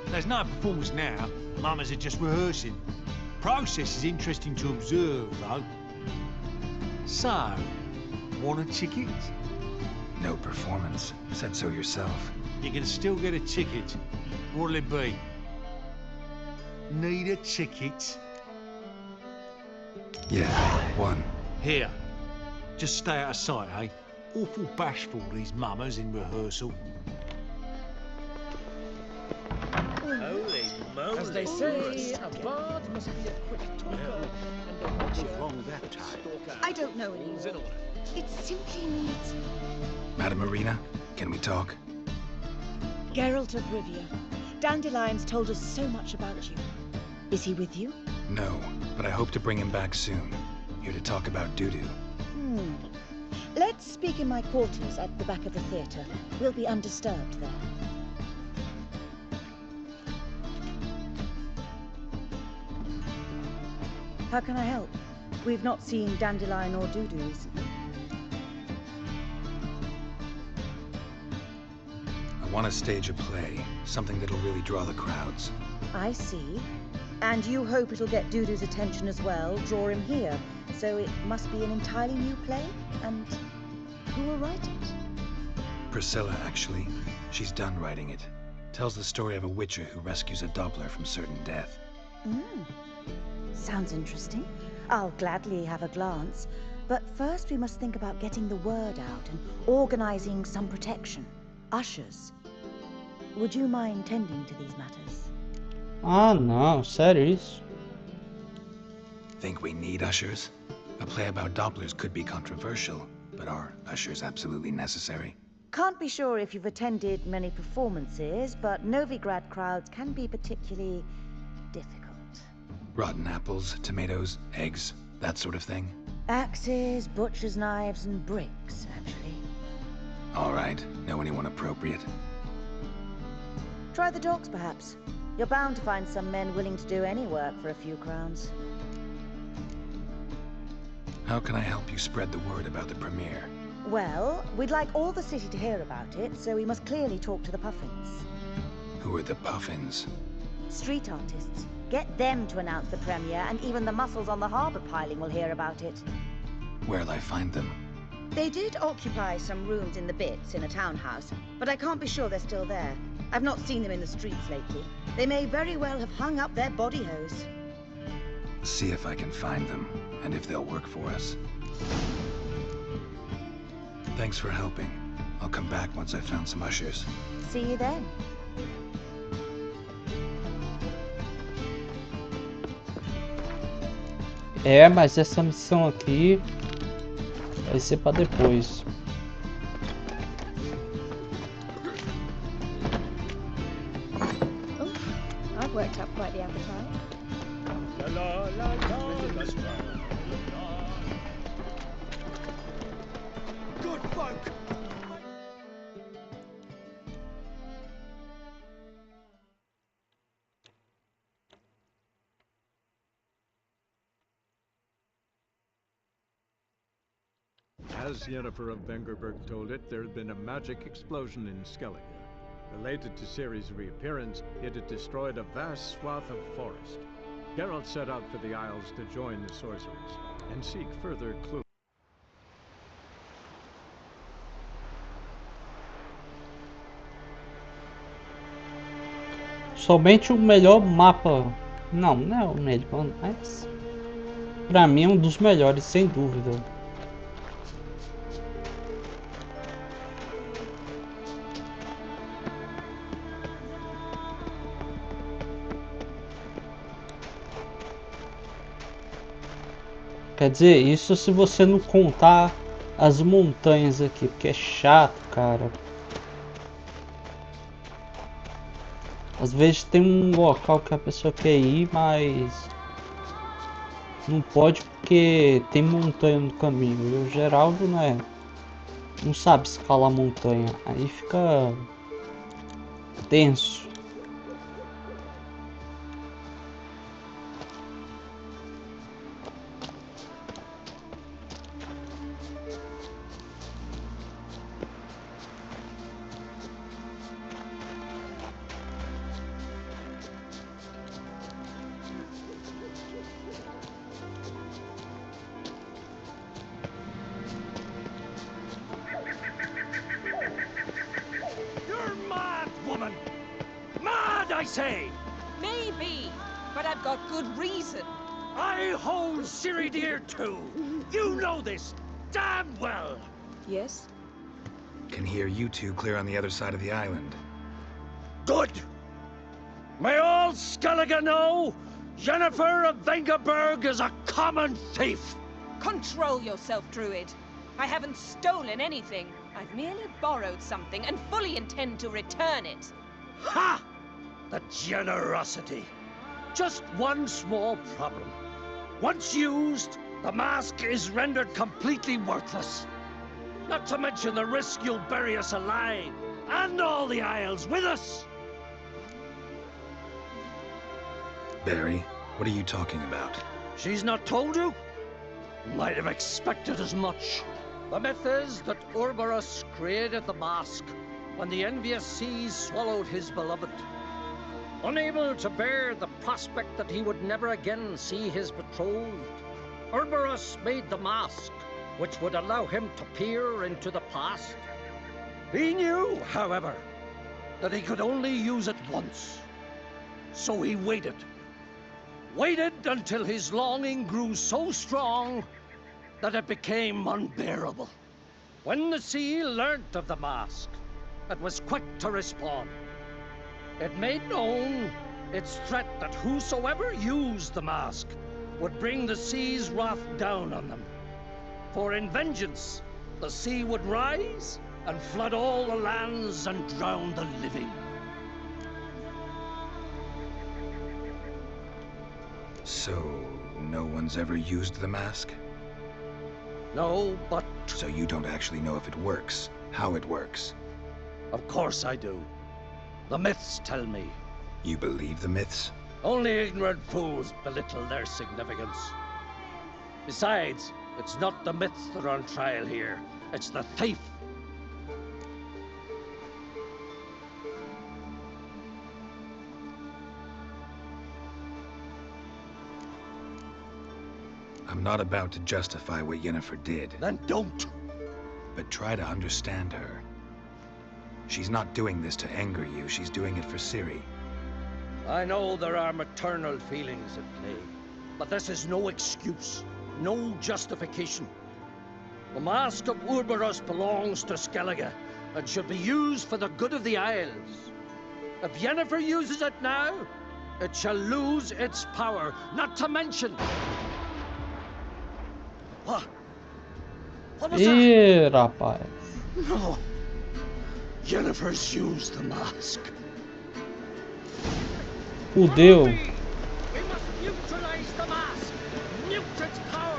There's no performance now. Mamas are just rehearsing. Process is interesting to observe, though. So, want a ticket? No performance. Said so yourself. You can still get a ticket. What'll it be? Need a ticket? Yeah, one. Here. Just stay out of sight, eh? Awful bashful, these mamas in rehearsal. Holy moly. As they say, a bard must be a quick talker and a watcher. Wrong that time. I don't know anymore. It simply needs... Madame Marina, can we talk? Geralt of Rivia. Dandelion's told us so much about you. Is he with you? No, but I hope to bring him back soon. Here to talk about Dudu. Let's speak in my quarters at the back of the theatre. We'll be undisturbed there. How can I help? We've not seen Dandelion or Dudu recently. I want to stage a play, something that'll really draw the crowds. I see. And you hope it'll get Dudu's attention as well, draw him here. So it must be an entirely new play? And who will write it? Priscilla, actually. She's done writing it. Tells the story of a witcher who rescues a Doppler from certain death. Sounds interesting. I'll gladly have a glance. But first we must think about getting the word out and organizing some protection. Ushers. Would you mind tending to these matters? Ah, não, sério isso? Think we need ushers? A play about Dopplers could be controversial, but are ushers absolutely necessary? Can't be sure if you've attended many performances, but Novigrad crowds can be particularly difficult. Rotten apples, tomatoes, eggs, that sort of thing? Axes, butcher's knives, and bricks, actually. All right. Know anyone appropriate? Try the dogs, perhaps. You're bound to find some men willing to do any work for a few crowns. How can I help you spread the word about the premiere? Well, we'd like all the city to hear about it, so we must clearly talk to the Puffins. Who are the Puffins? Street artists. Get them to announce the premiere, and even the muscles on the harbour piling will hear about it. Where'll I find them? They did occupy some rooms in the Bits in a townhouse, but I can't be sure they're still there. I've not seen them in the streets lately. They may very well have hung up their body hose. See if I can find them, and if they'll work for us. Thanks for helping. I'll come back once I've found some ushers. See you then. É, mas essa missão aqui vai ser pra depois. Oh, I've worked up quite the appetite. Good folk! As Yennefer of Vengerberg told it, there had been a magic explosion in Skellige. Related to Ciri's reappearance, it had destroyed a vast swath of forest. Geralt set out for the Isles to join the sorcerers and seek further clues. Somente o melhor mapa. Não, não é o melhor, mas pra mim é um dos melhores, sem dúvida. Quer dizer, isso se você não contar as montanhas aqui, porque é chato, cara. Às vezes tem um local que a pessoa quer ir, mas não pode porque tem montanha no caminho. E o Geraldo, né, não sabe escalar montanha. Aí fica tenso. I say! Maybe, but I've got good reason. I hold Ciri dear too. You know this damn well. Yes? Can hear you two clear on the other side of the island. Good. May all Skellige know Yennefer of Vengerberg is a common thief. Control yourself, Druid. I haven't stolen anything. I've merely borrowed something and fully intend to return it. Ha! The generosity. Just one small problem. Once used, the mask is rendered completely worthless. Not to mention the risk you'll bury us alive, and all the Isles with us. Barry, what are you talking about? She's not told you? Might have expected as much. The myth is that Ouroboros created the mask when the envious seas swallowed his beloved. Unable to bear the prospect that he would never again see his betrothed, Ouroboros made the mask, which would allow him to peer into the past. He knew, however, that he could only use it once. So he waited. Waited until his longing grew so strong that it became unbearable. When the sea learnt of the mask, it was quick to respond. It made known its threat that whosoever used the mask would bring the sea's wrath down on them. For in vengeance, the sea would rise and flood all the lands and drown the living. So, no one's ever used the mask? No, but... So you don't actually know if it works, how it works? Of course I do. The myths tell me. You believe the myths? Only ignorant fools belittle their significance. Besides, it's not the myths that are on trial here. It's the thief. I'm not about to justify what Yennefer did. Then don't! But try to understand her. She's not doing this to anger you, she's doing it for Ciri. I know there are maternal feelings at play, but this is no excuse, no justification. The Mask of Urberus belongs to Skellige, and should be used for the good of the Isles. If Yennefer uses it now, it shall lose its power, not to mention... What? What was that? Ih, rapaz. No. Yennefer's used the mask. Fudeu. We must neutralize the mask. Mute its power.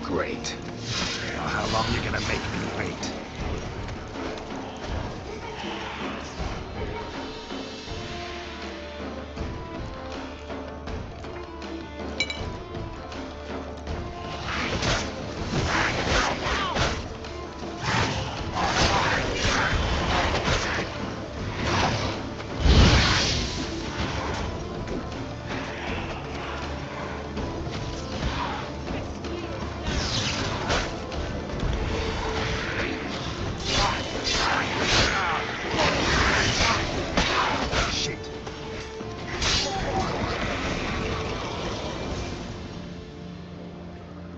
Great. Now how long you gonna make me wait?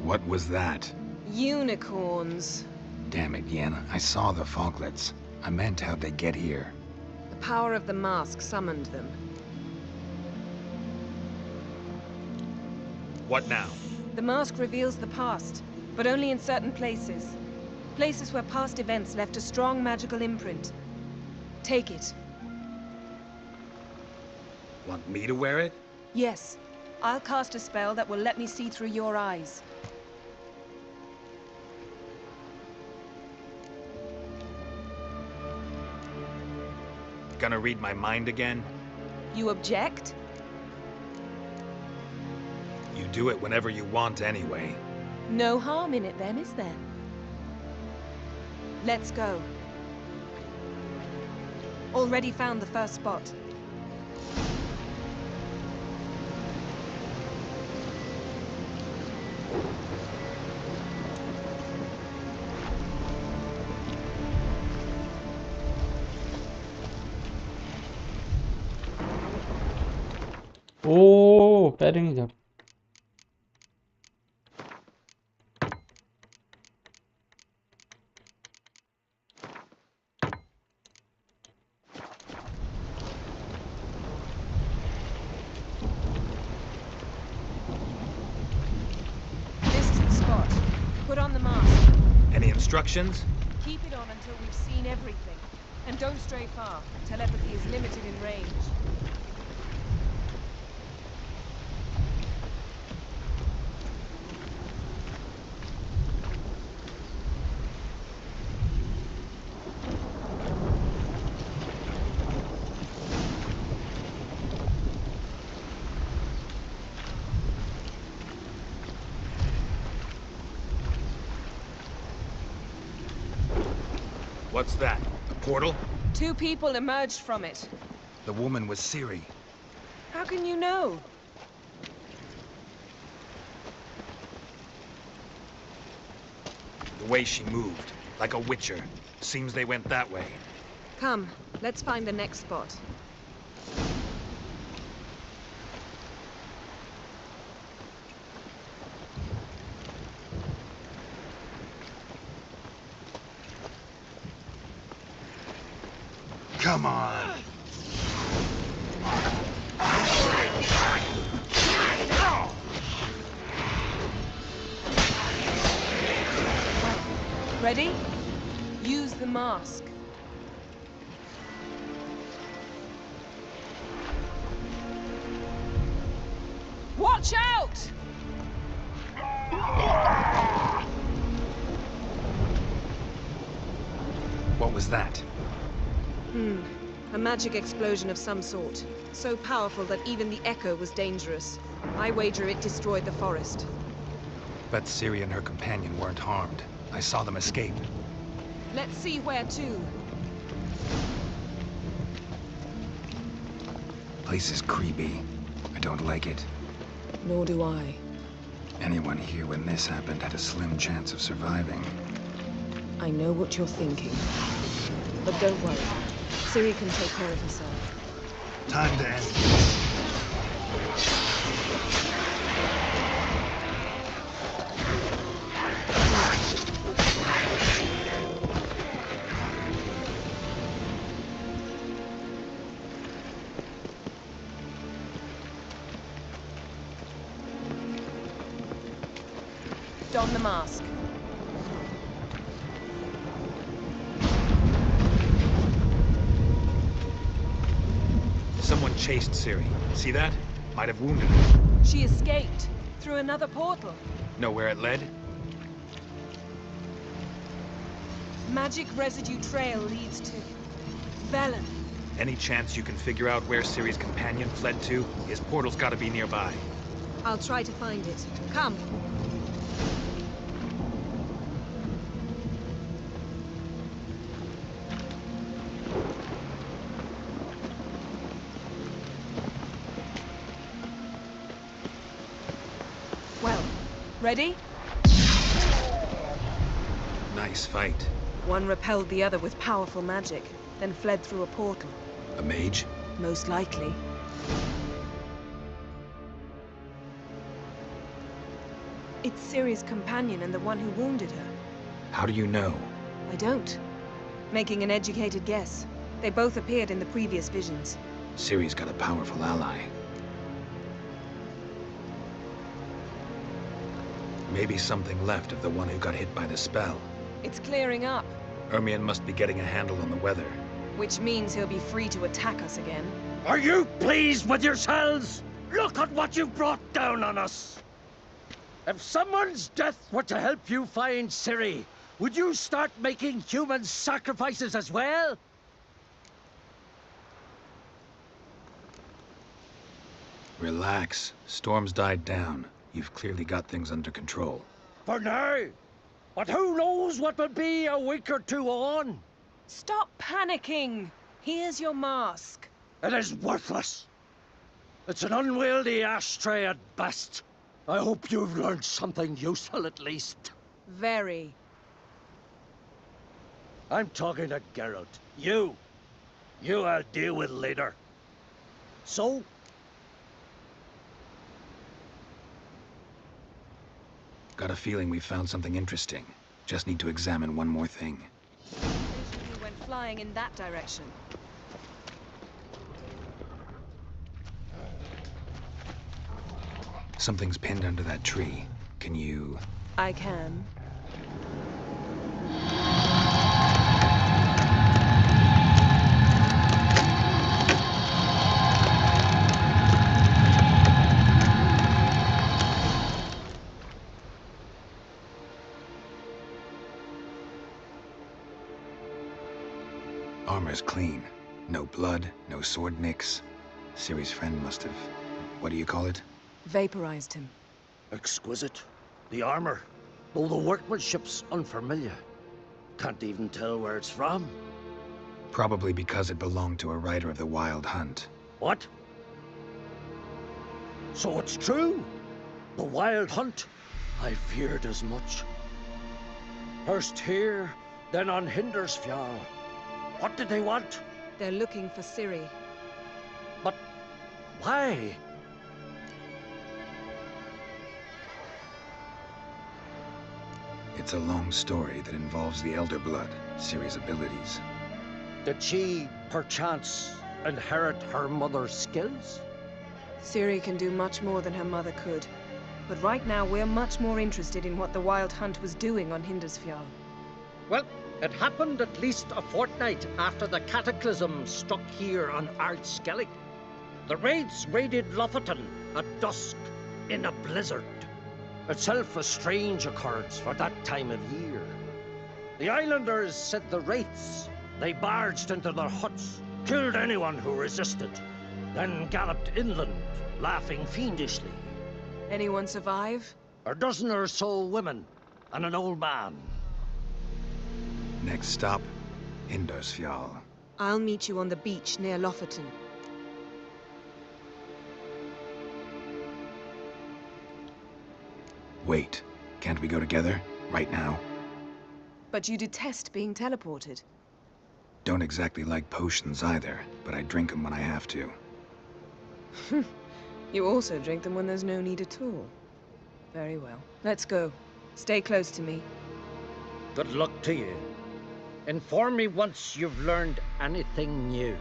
What was that? Unicorns. Damn it, Yen. I saw the foglets. I meant how'd they get here? The power of the mask summoned them. What now? The mask reveals the past, but only in certain places. Places where past events left a strong magical imprint. Take it. Want me to wear it? Yes. I'll cast a spell that will let me see through your eyes. Gonna read my mind again? You object? You do it whenever you want anyway. No harm in it then, is there? Let's go. Already found the first spot. Oh, pera ainda. This is the spot. Put on the mask. Any instructions? Keep it on until we've seen everything. And don't stray far. Telepathy is limited in range. What's that? A portal? 2 people emerged from it. The woman was Ciri. How can you know? The way she moved, like a witcher. Seems they went that way. Come, let's find the next spot. Come on! Ready? Use the mask. Watch out! What was that? A magic explosion of some sort. So powerful that even the echo was dangerous. I wager it destroyed the forest. Bet Ciri and her companion weren't harmed. I saw them escape. Let's see where to. Place is creepy. I don't like it. Nor do I. Anyone here when this happened had a slim chance of surviving. I know what you're thinking. But don't worry. Ciri can take care of herself. Time to end. Don the mask. Someone chased Ciri. See that? Might have wounded her. She escaped through another portal. Know where it led? Magic residue trail leads to Velen. Any chance you can figure out where Ciri's companion fled to? His portal's gotta be nearby. I'll try to find it. Come. Well, ready? Nice fight. One repelled the other with powerful magic, then fled through a portal. A mage? Most likely. It's Ciri's companion and the one who wounded her. How do you know? I don't. Making an educated guess. They both appeared in the previous visions. Ciri's got a powerful ally. Maybe something left of the one who got hit by the spell. It's clearing up, Ermion must be getting a handle on the weather. which means he'll be free to attack us again. Are you pleased with yourselves? Look at what you brought down on us! If someone's death were to help you find Ciri, would you start making human sacrifices as well? Relax. Storm's died down. You've clearly got things under control. For now. But who knows what will be a week or two on? Stop panicking! Here's your mask. It is worthless. It's an unwieldy ashtray at best. I hope you've learned something useful at least. Very. I'm talking to Geralt. You I'll deal with later. So? Got a feeling we found something interesting. Just need to examine one more thing. You went flying in that direction. Something's pinned under that tree. Can you... I can. Armor's clean. No blood, no sword nicks. Ciri's friend must have... what do you call it? Vaporized him. Exquisite. The armor, though the workmanship's unfamiliar. Can't even tell where it's from. Probably because it belonged to a rider of the Wild Hunt. What? So it's true? The Wild Hunt? I feared as much. First here, then on Hindersfjall. What did they want? They're looking for Ciri. But why? It's a long story that involves the Elder Blood, Ciri's abilities. Did she, perchance, inherit her mother's skills? Ciri can do much more than her mother could. But right now, we're much more interested in what the Wild Hunt was doing on Hindersfjall. Well, it happened at least a fortnight after the cataclysm struck here on Ard-Skellig. The raids raided Lofoten at dusk in a blizzard. Itself a strange occurrence for that time of year. The islanders said the wraiths. They barged into their huts, killed anyone who resisted, then galloped inland, laughing fiendishly. Anyone survive? A dozen or so women, and an old man. Next stop, Indersfjall. I'll meet you on the beach near Lofoten. Wait, can't we go together? Right now? But you detest being teleported. Don't exactly like potions either, but I drink them when I have to. You also drink them when there's no need at all. Very well. Let's go. Stay close to me. Good luck to you. Inform me once you've learned anything new.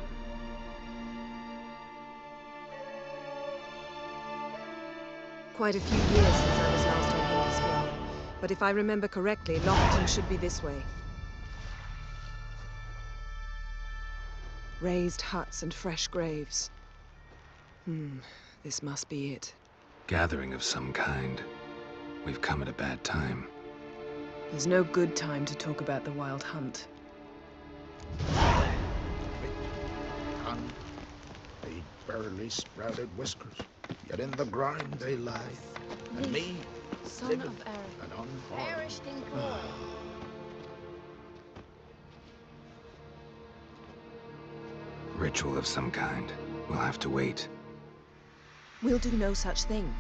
Quite a few years since I was last on Indersfjall, but if I remember correctly, Lofoten should be this way. Raised huts and fresh graves. This must be it. Gathering of some kind. We've come at a bad time. There's no good time to talk about the Wild Hunt. They barely sprouted whiskers, yet in the grime they lie. And me, Son living of Aaron, and unharmed. perished in glory. Ritual of some kind. We'll have to wait. We'll do no such thing.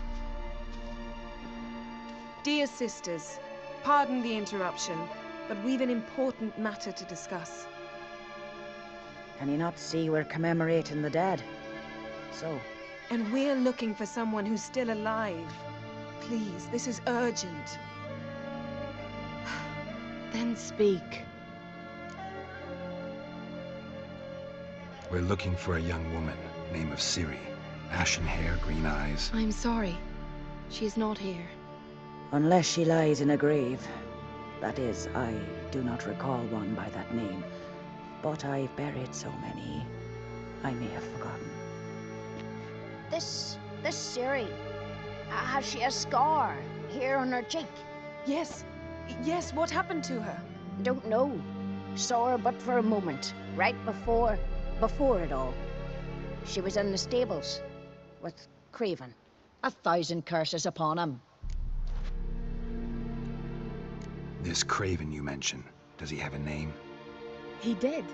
Dear sisters, pardon the interruption, but we've an important matter to discuss. Can you not see we're commemorating the dead? So? And we're looking for someone who's still alive. Please, this is urgent. Then speak. We're looking for a young woman, name of Ciri. Ashen hair, green eyes. I'm sorry. She's not here. Unless she lies in a grave. That is, I do not recall one by that name. But I've buried so many, I may have forgotten. This Ciri, has she a scar here on her cheek? Yes, what happened to her? Don't know. Saw her but for a moment, right before it all. She was in the stables with Craven. 1,000 curses upon him. This Craven you mention, does he have a name? He did.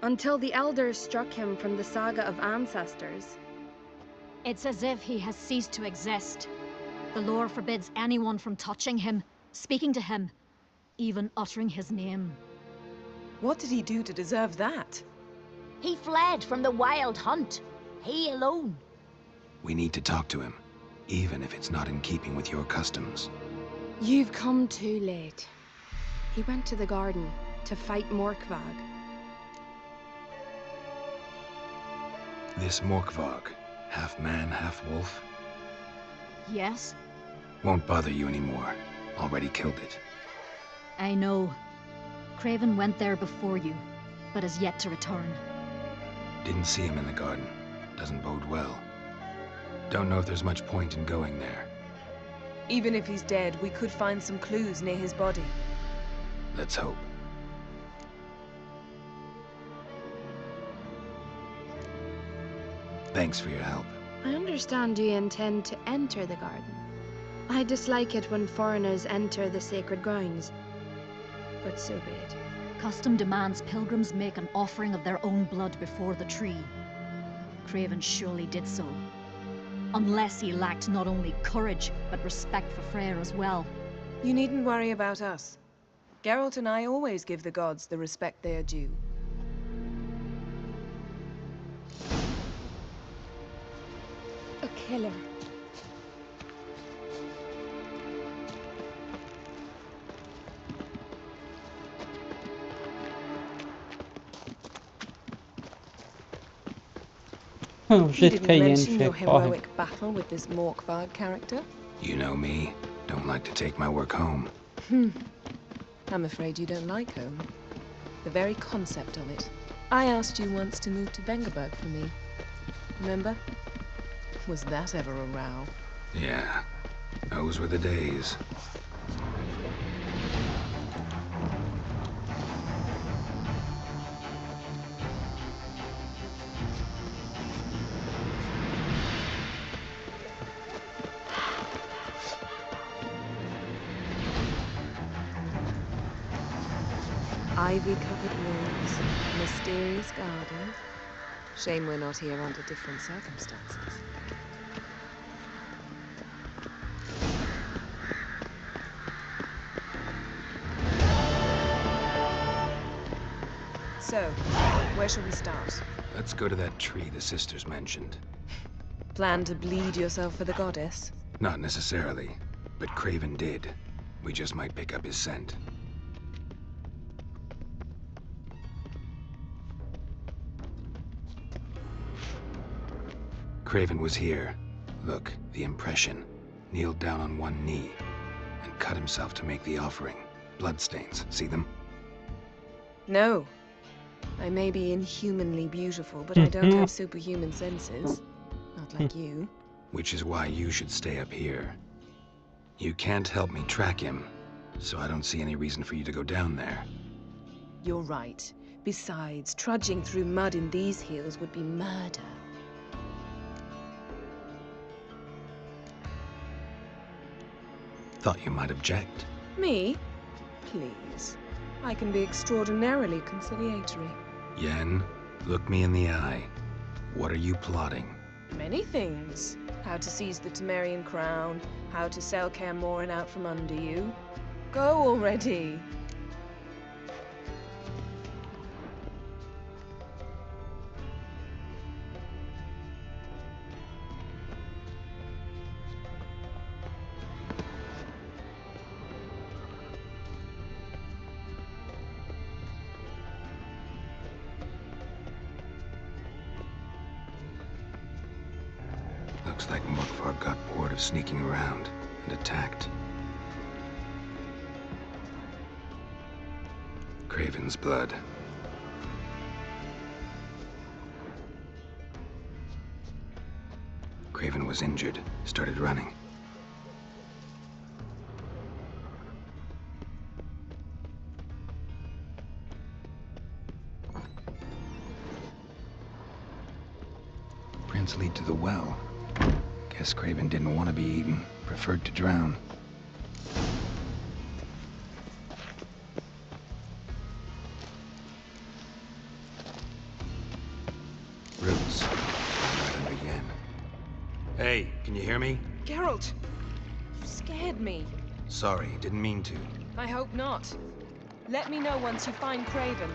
Until the elders struck him from the saga of ancestors. It's as if he has ceased to exist. The lore forbids anyone from touching him, speaking to him, even uttering his name. What did he do to deserve that? He fled from the Wild Hunt. He alone. We need to talk to him, even if it's not in keeping with your customs. You've come too late. He went to the garden to fight Morkvag. This Morkvag, half man, half wolf, Yes, won't bother you anymore. Already killed it. I know. Craven went there before you, but is yet to return. Didn't see him in the garden. Doesn't bode well. Don't know if there's much point in going there. Even if he's dead, we could find some clues near his body. Let's hope. Thanks for your help. I understand you intend to enter the garden. I dislike it when foreigners enter the sacred grounds. But so be it. Custom demands pilgrims make an offering of their own blood before the tree. Craven surely did so. Unless he lacked not only courage, but respect for Freyr as well. You needn't worry about us. Geralt and I always give the gods the respect they are due. A killer. O You jeito didn't que a mention Yennefer your corre. heroic battle with this Morkvag character. You know me. Don't like to take my work home. I'm afraid you don't like home. The very concept of it. I asked you once to move to Vengerberg for me. Remember? Was that ever a row? Yeah, those were the days. Ivy-covered walls, mysterious garden. Shame we're not here under different circumstances. So, where shall we start? Let's go to that tree the sisters mentioned. Plan to bleed yourself for the goddess? Not necessarily, but Craven did. We just might pick up his scent. Craven was here. Look, the impression. Kneeled down on one knee and cut himself to make the offering. Bloodstains, see them? No. I may be inhumanly beautiful, but I don't have superhuman senses. Not like you. Which is why you should stay up here. You can't help me track him, so I don't see any reason for you to go down there. You're right. Besides, trudging through mud in these heels would be murder. Thought you might object. Me? Please. I can be extraordinarily conciliatory. Yen, look me in the eye. What are you plotting? Many things. How to seize the Temerian crown, how to sell Kaer Morhen out from under you. Go already! Looks like Morkvar got bored of sneaking around and attacked. Craven's blood. Craven was injured, started running. Prints lead to the well. Guess Craven didn't want to be eaten, preferred to drown. Roots. Right under Yen. Hey, can you hear me? Geralt! You scared me. Sorry, didn't mean to. I hope not. Let me know once you find Craven.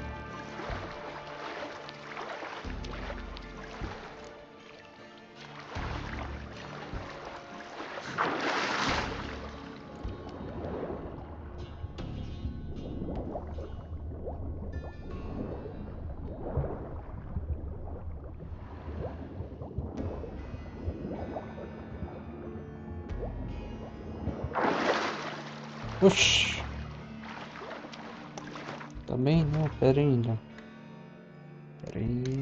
Oxi. Também não, pera ainda. Pera aí.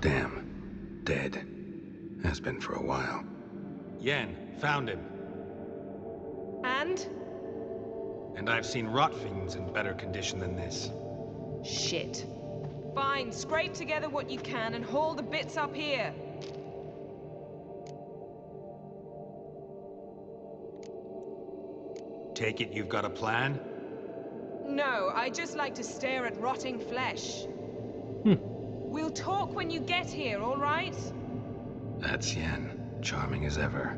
Damn. Dead. Has been for a while. Yen, found him. And? And I've seen rot fiends in better condition than this. Shit. Fine, scrape together what you can and haul the bits up here. Take it you've got a plan? No, I just like to stare at rotting flesh. We'll talk when you get here, all right? That's Yen, charming as ever.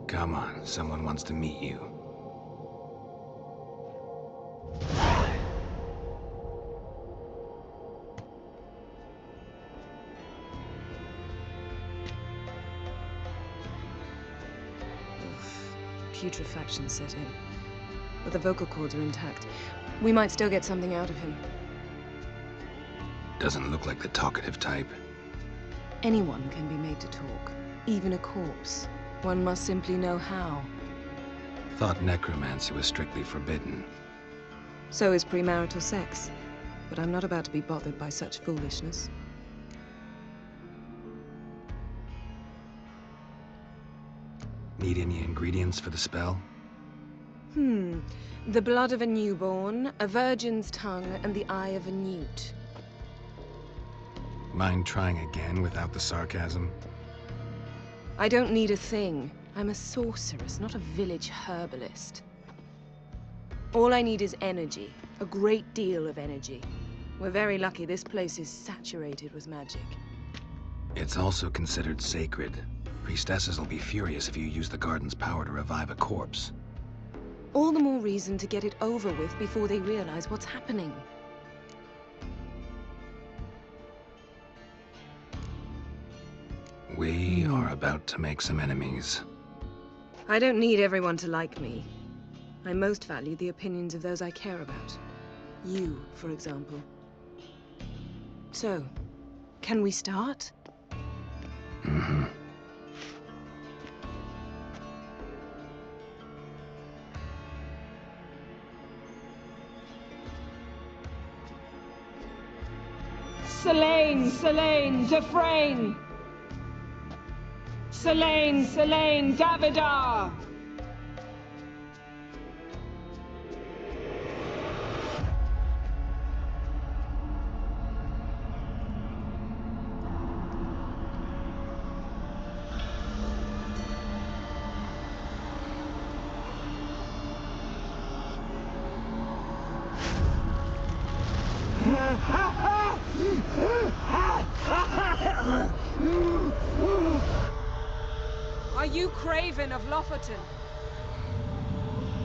Come on, someone wants to meet you. Putrefaction set in. But the vocal cords are intact. We might still get something out of him. Doesn't look like the talkative type. Anyone can be made to talk, even a corpse. One must simply know how. Thought necromancy was strictly forbidden. So is premarital sex. But I'm not about to be bothered by such foolishness. Need any ingredients for the spell? The blood of a newborn, a virgin's tongue, and the eye of a newt. Mind trying again without the sarcasm? I don't need a thing. I'm a sorceress, not a village herbalist. All I need is energy. A great deal of energy. We're very lucky this place is saturated with magic. It's also considered sacred. Priestesses will be furious if you use the garden's power to revive a corpse. All the more reason to get it over with before they realize what's happening. We are about to make some enemies. I don't need everyone to like me. I most value the opinions of those I care about. You, for example. So, can we start? Mm-hmm. Selene, Selene, Dufresne! Selene, Selene, Davidar! Are you Craven of Lofferton?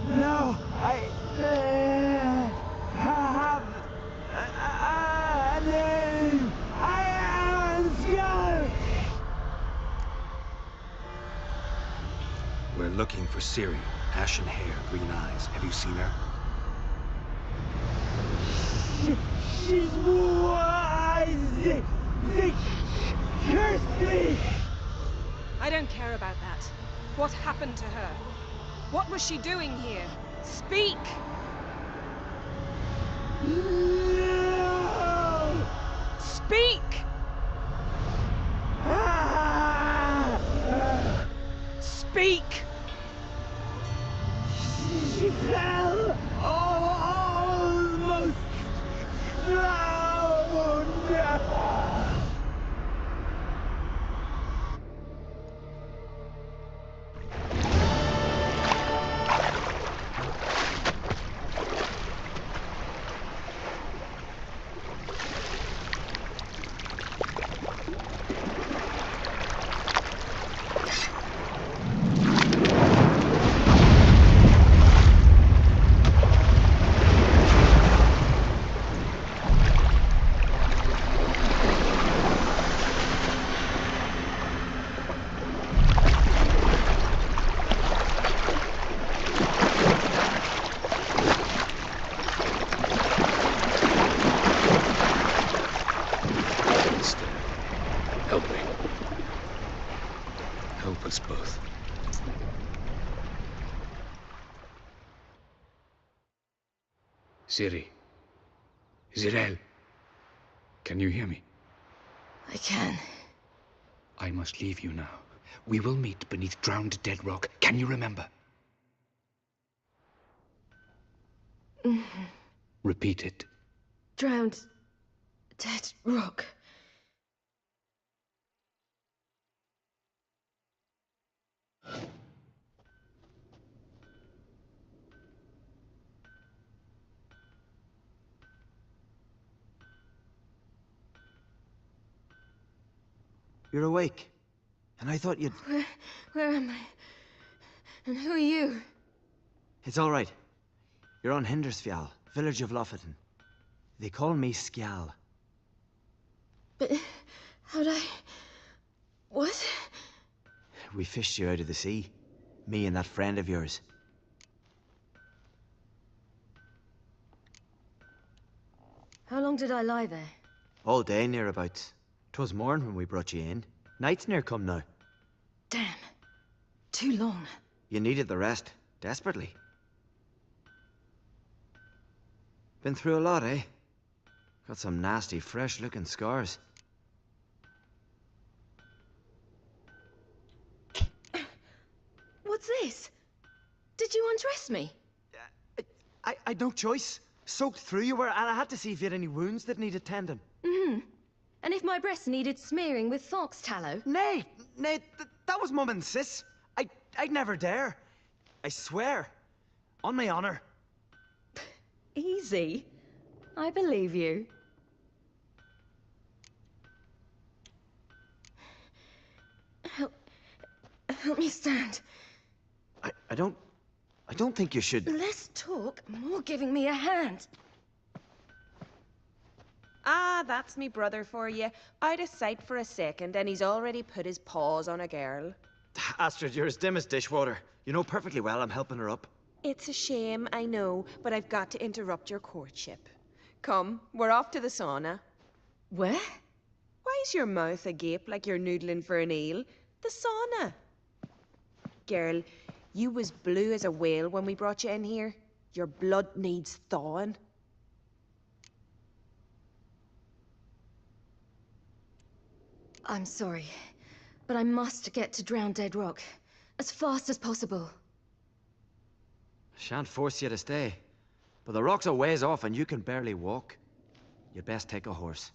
No, I have a name. I am Geralt. We're looking for Ciri. Ashen hair, green eyes. Have you seen her? She's wise. They cursed me. I don't care about that. What happened to her? What was she doing here? Speak! No! Speak! Speak! She fell almost drowned. Help me. Help us both. Ciri. Zirel. Can you hear me? I can. I must leave you now. We will meet beneath drowned dead rock. Can you remember? Repeat it. Drowned. Dead rock. You're awake. And I thought you'd... Where am I? And who are you? It's all right. You're on Hindersfjall, village of Lofoten. They call me Skjal. But how'd I... What? We fished you out of the sea. Me and that friend of yours. How long did I lie there? All day nearabouts. 'Twas morn when we brought you in. Night's near come now. Damn. Too long. You needed the rest, desperately. Been through a lot, eh? Got some nasty, fresh-looking scars. What's this? Did you undress me? I'd no choice. Soaked through you were, and I had to see if you had any wounds that needed tending. Mm-hmm. And if my breasts needed smearing with fox tallow? Nay, that was Mum and Sis. I'd never dare. I swear. On my honor. Easy. I believe you. Help me stand. I don't think you should... Less talk, more giving me a hand. Ah, that's me brother for you. Out of sight for a second, and he's already put his paws on a girl. Astrid, you're as dim as dishwater. You know perfectly well I'm helping her up. It's a shame, I know, but I've got to interrupt your courtship. Come, we're off to the sauna. Where? Why's your mouth agape like you're noodling for an eel? The sauna. Girl, you was blue as a whale when we brought you in here. Your blood needs thawing. I'm sorry, but I must get to Drowned Dead Rock as fast as possible. Shan't force you to stay. But the rock's a ways off and you can barely walk. You'd best take a horse.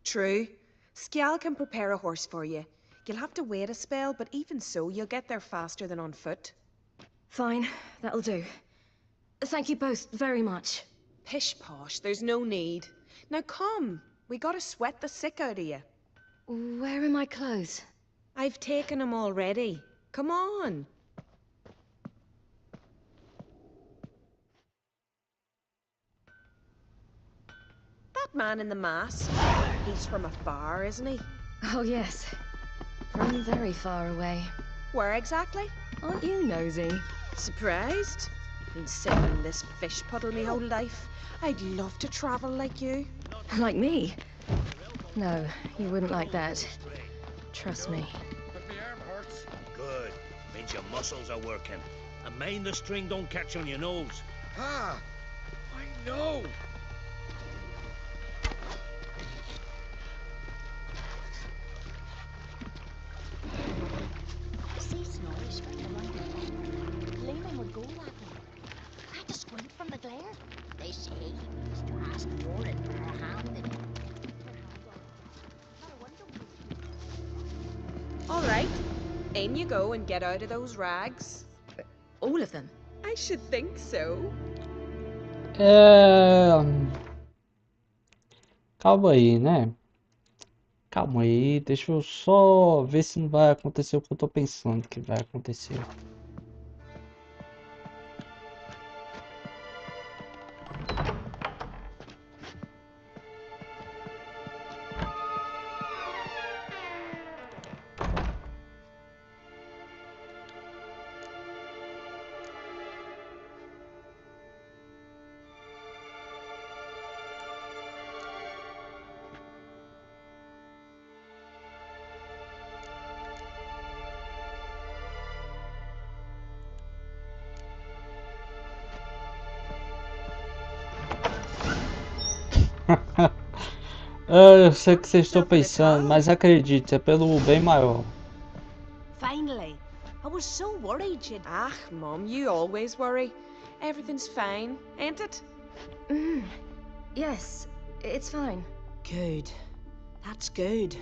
True. Skjal can prepare a horse for you. You'll have to wait a spell, but even so, you'll get there faster than on foot. Fine, that'll do. Thank you both very much. Pish-posh, there's no need. Now come, we gotta sweat the sick out of you. Where are my clothes? I've taken them already. Come on. That man in the mask, he's from afar, isn't he? Oh yes, from very far away. Where exactly? Aren't you nosy? Surprised? Been sitting in this fish puddle me whole life. I'd love to travel like you. Like me? No, you wouldn't like that. Trust me. But my arm hurts. Good. Means your muscles are working. And mind the string don't catch on your nose. Ah, I know. See Snorri straight along the left. Layman would go that way. Try to squint from the glare. They say he needs to ask for it for a hand in it. All right, in you go and get out of those rags. All of them? I should think so. Calma aí, né? Calma aí, deixa eu só ver se não vai acontecer o que eu tô pensando que vai acontecer. Eu sei o que vocês estão pensando, mas acredite, é pelo bem maior. Finally. I was so worried you'd... Ah, Mum, you always worry. Everything's fine, ain't it? Yes, it's fine. Good. That's good.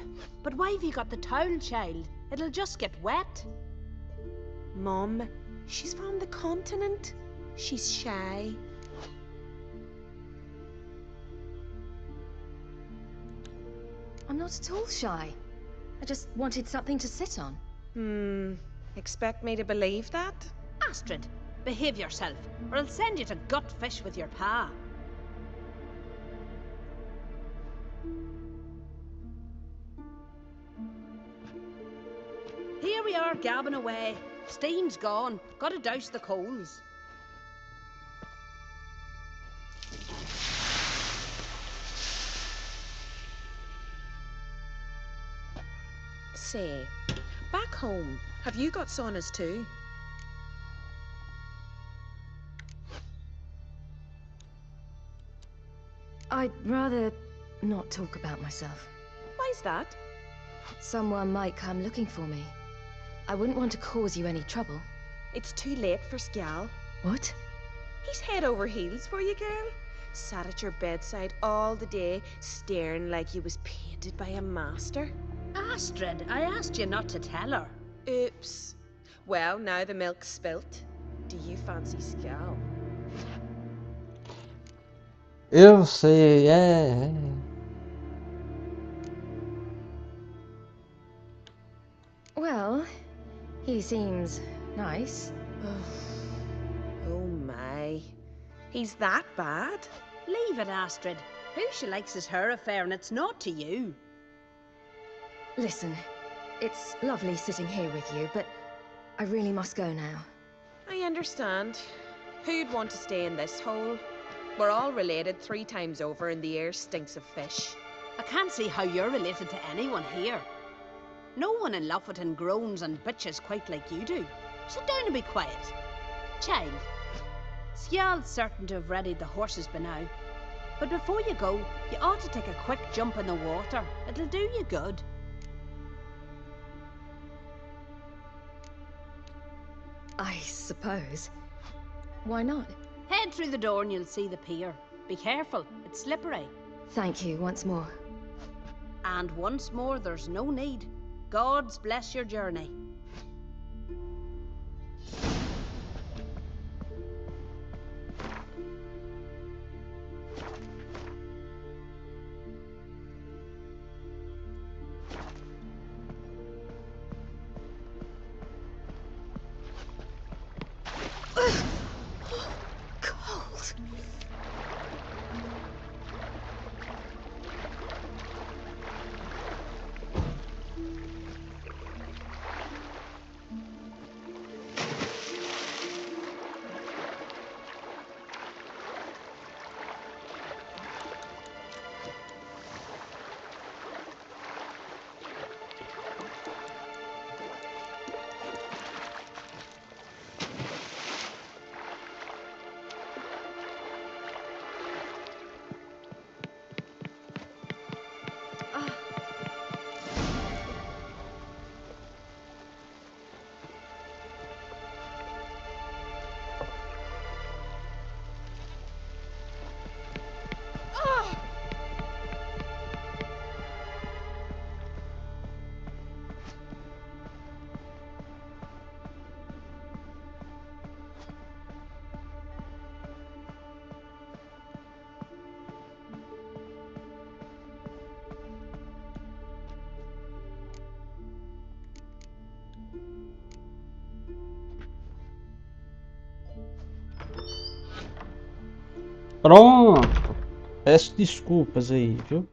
But why have you got the towel, child? It'll just get wet. Mum, she's from the continent. She's shy. I'm not at all shy. I just wanted something to sit on. Expect me to believe that? Astrid, behave yourself, or I'll send you to gut fish with your pa. Here we are gabbing away. Steam's gone. Gotta douse the coals. Say, back home, have you got saunas too? I'd rather not talk about myself. Why's that? Someone might come looking for me. I wouldn't want to cause you any trouble. It's too late for Skjal. What? He's head over heels for you, girl. Sat at your bedside all the day, staring like you was painted by a master. Astrid, I asked you not to tell her. Oops. Well, now the milk's spilt. Do you fancy Skjal? Eu sei, é. Well, he seems nice. Oh my. He's that bad? Leave it, Astrid. Who she likes is her affair, and it's not to you. Listen, it's lovely sitting here with you, but I really must go now. I understand. Who'd want to stay in this hole? We're all related 3 times over, and the air stinks of fish. I can't see how you're related to anyone here. No one in Lofoten groans and bitches quite like you do. Sit down and be quiet. Child, Skjal's certain to have readied the horses by now. But before you go, you ought to take a quick jump in the water. It'll do you good. I suppose. Why not? Head through the door and you'll see the pier. Be careful, it's slippery. Thank you once more. And once more, there's no need. God's bless your journey. Cold. Pronto. Peço desculpas aí, viu?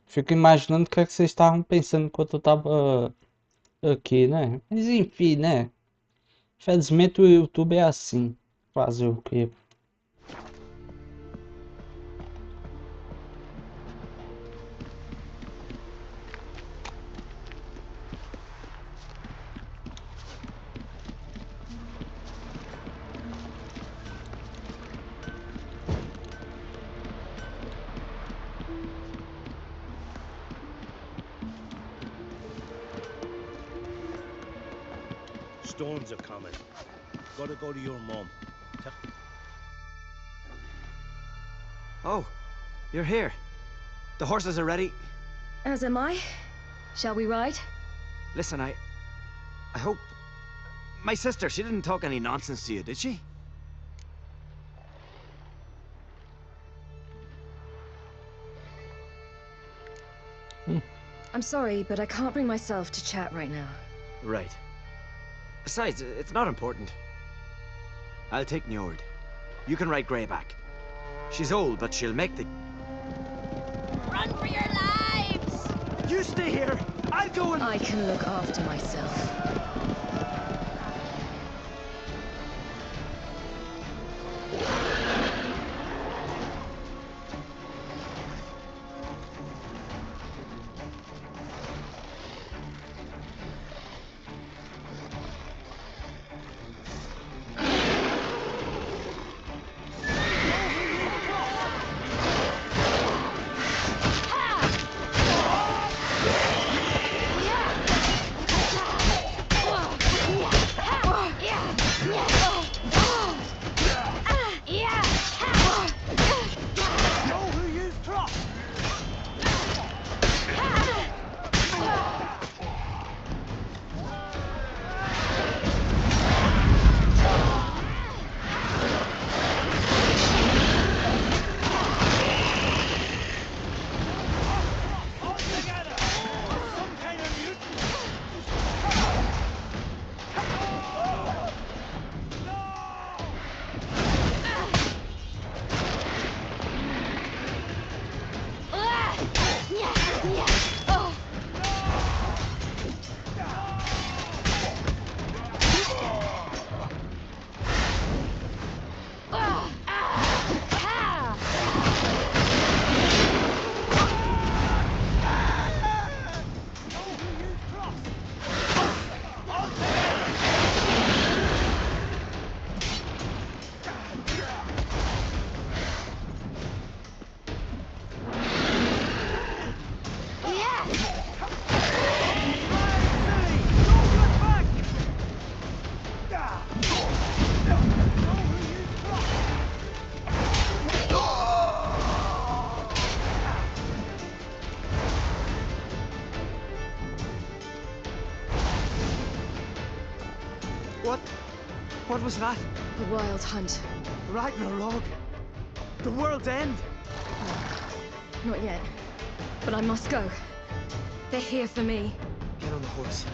Fico imaginando o que é que vocês estavam pensando enquanto eu tava aqui, né? Mas enfim, né? Infelizmente o YouTube é assim. Fazer o quê? Storms are coming. Gotta go to your mum. Oh, you're here. The horses are ready. As am I. Shall we ride? Listen, I hope... My sister, she didn't talk any nonsense to you, did she? I'm sorry, but I can't bring myself to chat right now. Right. Besides, it's not important. I'll take Njord. You can ride Greyback. She's old, but she'll make the... Run for your lives! You stay here! I'll go and... I can look after myself. What was that? The Wild Hunt. Ragnarok? The world's end? Not yet. But I must go. They're here for me. Get on the horse.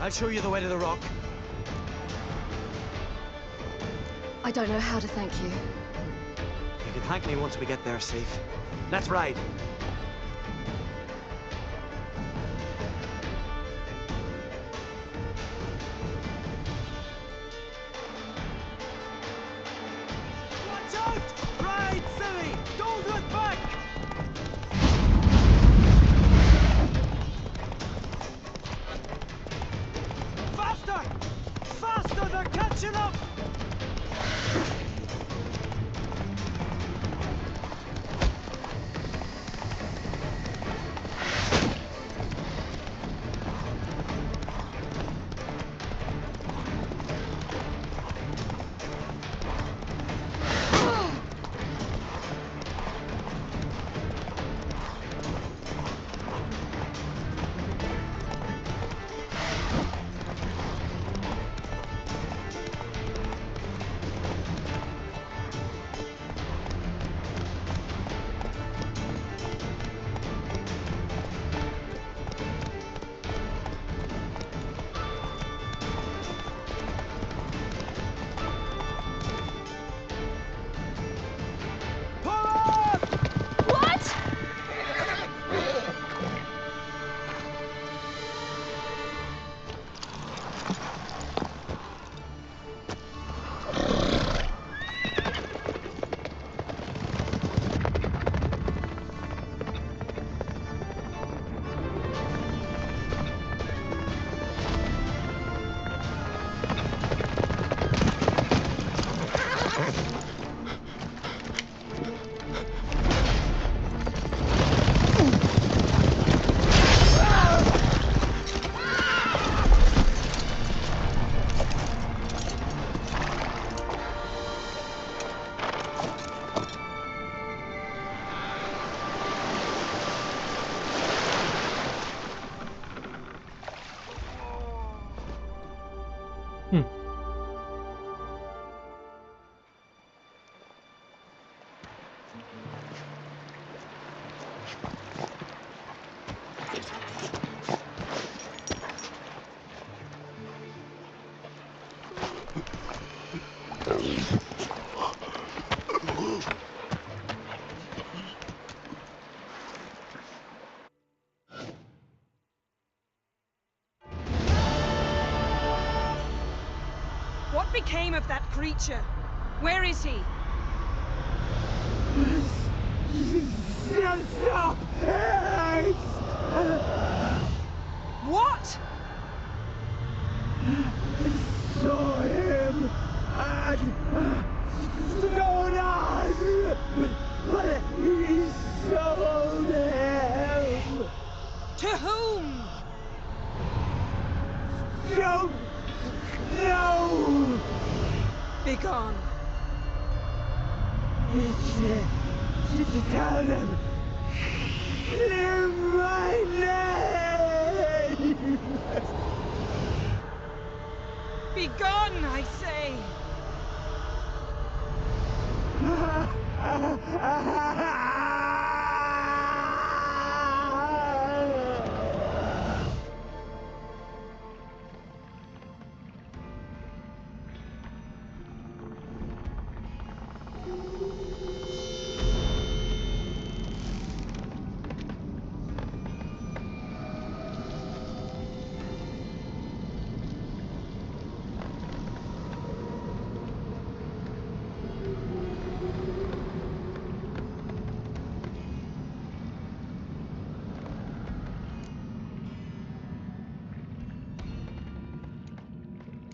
I'll show you the way to the rock. I don't know how to thank you. You can thank me once we get there safe. Let's ride. Watch out! Ride, Ciri! Don't look back! Faster! Faster! They're catching up! What became of that creature? Where is he? Stop! What? Saw him and thrown on, but he sold him. To whom? Don't know. Begone. Tell them. Clear my name. Begone, I say.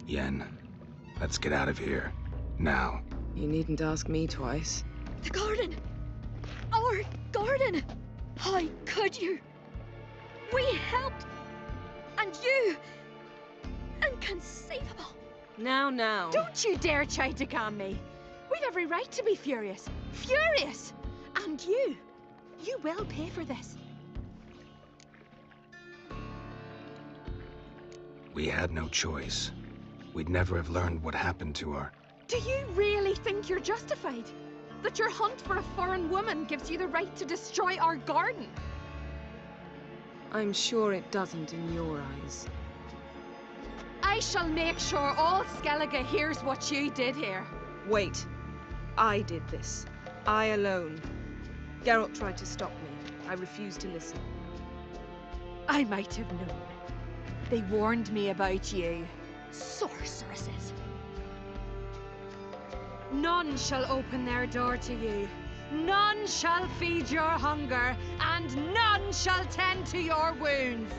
Yen, let's get out of here. Now. You needn't ask me twice. The garden! Our garden! How could you? We helped! And you! Inconceivable! Now. Don't you dare try to calm me! We've every right to be furious! Furious! And you will pay for this. We had no choice. We'd never have learned what happened to our... Do you really think you're justified? That your hunt for a foreign woman gives you the right to destroy our garden? I'm sure it doesn't in your eyes. I shall make sure all Skellige hears what you did here. Wait. I did this. I alone. Geralt tried to stop me. I refused to listen. I might have known. They warned me about you. Sorceresses. None shall open their door to you. None shall feed your hunger, and none shall tend to your wounds.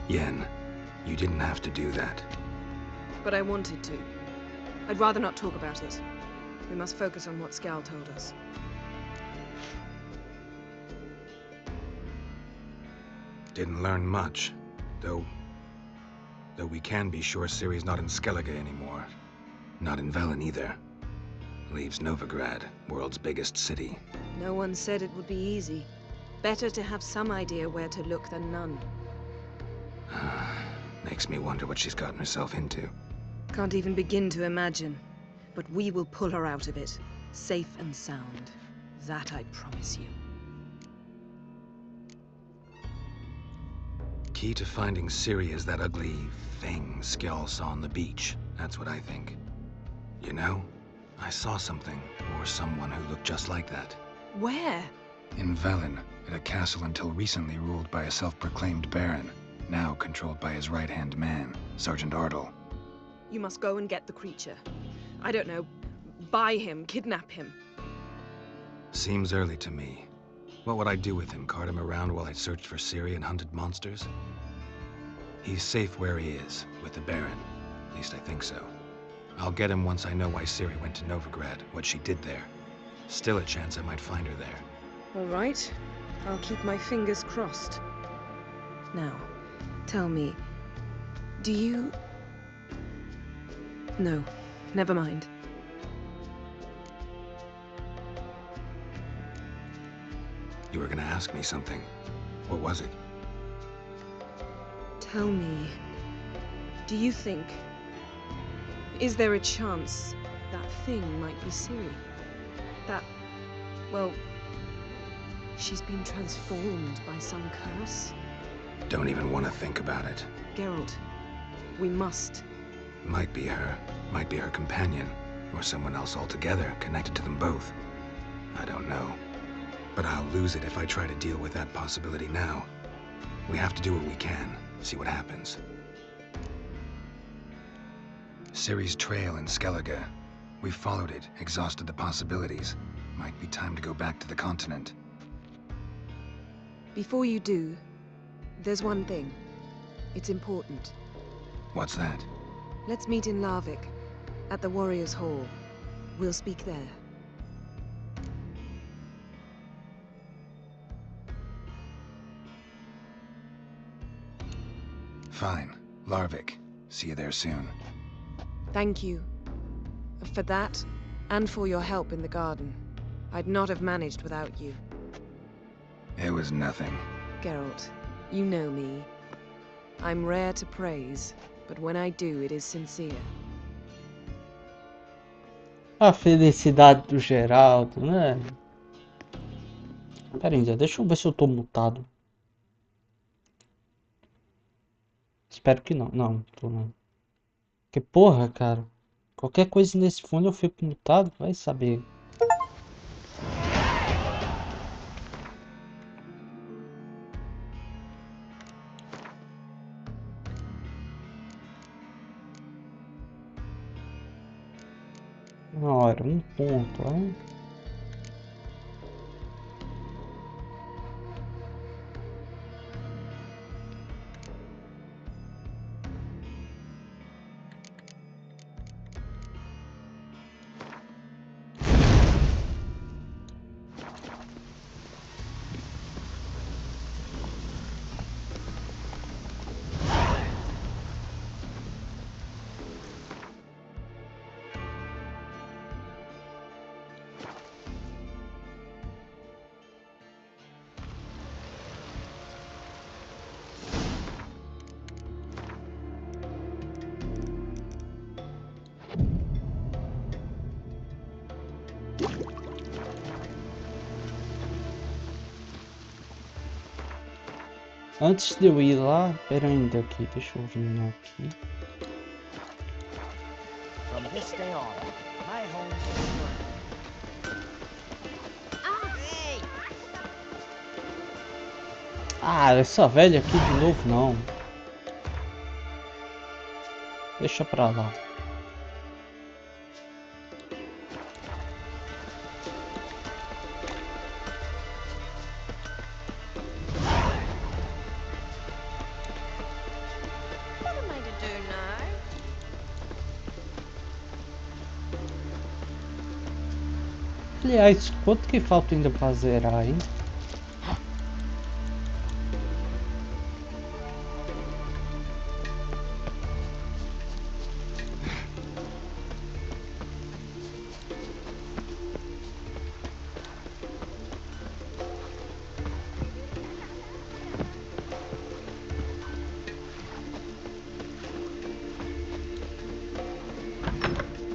Yen, you didn't have to do that. But I wanted to. I'd rather not talk about it. We must focus on what Skal told us. Didn't learn much, though we can be sure Ciri's not in Skellige anymore. Not in Velen either. Leaves Novigrad, world's biggest city. No one said it would be easy. Better to have some idea where to look than none. Makes me wonder what she's gotten herself into. Can't even begin to imagine. But we will pull her out of it. Safe and sound. That I promise you. Key to finding Ciri is that ugly thing Skjall saw on the beach. That's what I think. You know, I saw something, or someone who looked just like that. Where? In Velen, at a castle until recently ruled by a self-proclaimed baron, now controlled by his right-hand man, Sergeant Ardle. You must go and get the creature. I don't know, buy him, kidnap him. Seems early to me. What would I do with him? Cart him around while I searched for Ciri and hunted monsters? He's safe where he is, with the Baron. At least I think so. I'll get him once I know why Ciri went to Novigrad, what she did there. Still a chance I might find her there. All right. I'll keep my fingers crossed. Now, tell me, do you... No, never mind. You were gonna ask me something. What was it? Tell me, do you think... Is there a chance that thing might be Ciri? That, well, She's been transformed by some curse. Don't even want to think about it. Geralt, we must. Might be her companion, or someone else altogether connected to them both. I don't know. But I'll lose it if I try to deal with that possibility now. We have to do what we can, see what happens. Ciri's trail in Skellige. We followed it, exhausted the possibilities. Might be time to go back to the continent. Before you do, there's one thing. It's important. What's that? Let's meet in Larvik, at the Warriors' Hall. We'll speak there. Fine. Larvik. See you there soon. Thank you. For that, and for your help in the garden. I'd not have managed without you. It was nothing. Geralt, you know me. I'm rare to praise, but when I do, it is sincere. A felicidade do Geralt, né? Pera aí, deixa eu ver se eu tô mutado. Espero que não. Não, tô não. Que porra, cara. Qualquer coisa nesse fone eu fico mutado, vai saber. Ora, um ponto, hein? Antes de eu ir lá, pera ainda aqui, deixa eu vir aqui. From this day on, my home Ah, essa velha aqui de novo não. Deixa pra lá. Aliás, quanto que falta ainda pra zerar, hein?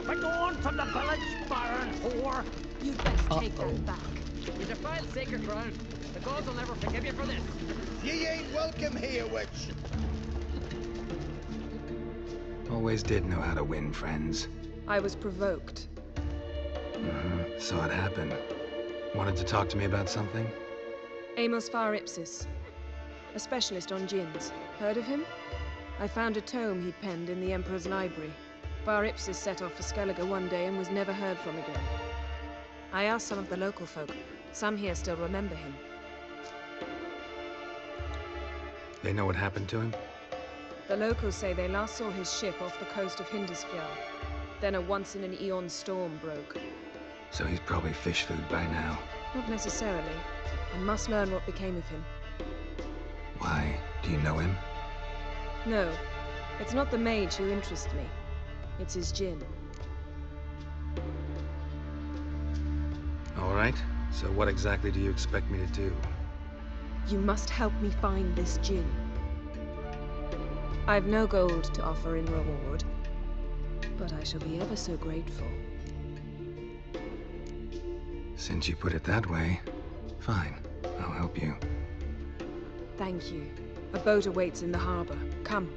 Begone from the village, baron whore! You'd best take that back. You defiled sacred ground. The gods will never forgive you for this. Ye ain't welcome here, witch. Always did know how to win friends. I was provoked. Saw it happen. Wanted to talk to me about something? Amos Far Ipsis, a specialist on djinns. Heard of him? I found a tome he'd penned in the Emperor's library. Far Ipsis set off for Skellige one day and was never heard from again. I asked some of the local folk. Some here still remember him. They know what happened to him? The locals say they last saw his ship off the coast of Hindisfjall. Then a once-in-an-eon storm broke. So he's probably fish food by now. Not necessarily. I must learn what became of him. Why? Do you know him? No. It's not the mage who interests me. It's his djinn. All right. So what exactly do you expect me to do? You must help me find this djinn. I've no gold to offer in reward, but I shall be ever so grateful. Since you put it that way, fine. I'll help you. Thank you. A boat awaits in the harbor. Come.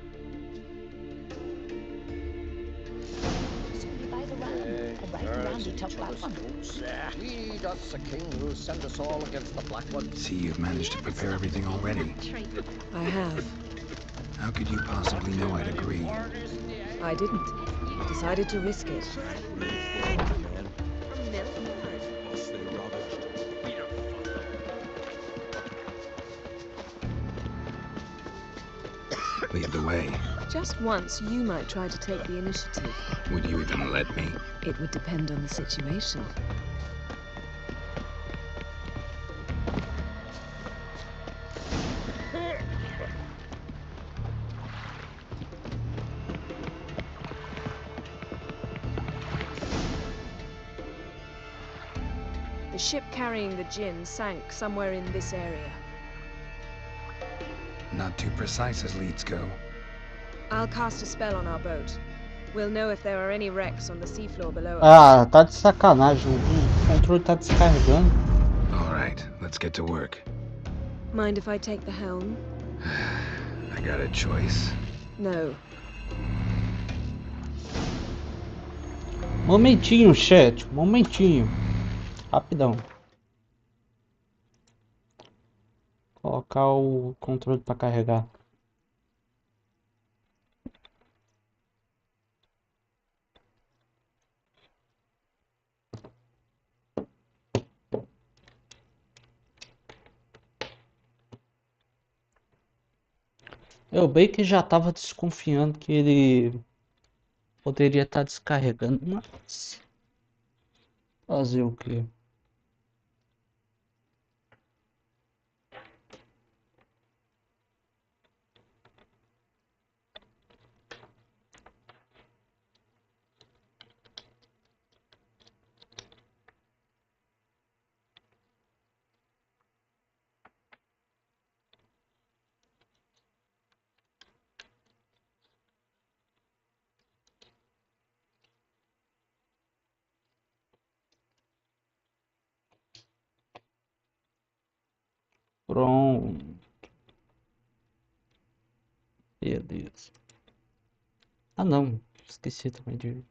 Lead us, the king who sent us all against the Black One. See, you've managed to prepare everything already. I have. How could you possibly know I'd agree? I didn't. I decided to risk it. Lead the way. Just once, you might try to take the initiative. Would you even let me? It would depend on the situation. The ship carrying the gin sank somewhere in this area. Not too precise as leads go. I'll cast a spell on our boat. We'll know if there are any wrecks on the seafloor below us. Ah, tá de sacanagem. O controle tá descarregando. All right, let's get to work. Mind if I take the helm? I got a choice. No. Momentinho, chat. Momentinho. Rapidão. Colocar o controle para carregar. Eu bem que já tava desconfiando que ele poderia estar descarregando, mas fazer o quê? Pronto. Beleza. Ah não, esqueci também de...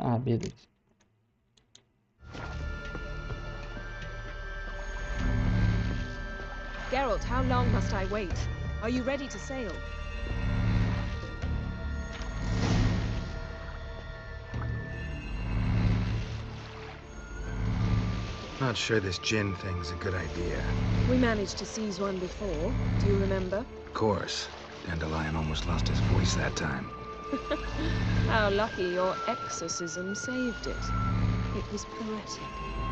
Ah, beleza. Geralt, how long must I wait? Are you ready to sail? Not sure this gin thing's a good idea. We managed to seize one before. Do you remember? Of course. Dandelion almost lost his voice that time. How lucky your exorcism saved it. It was poetic.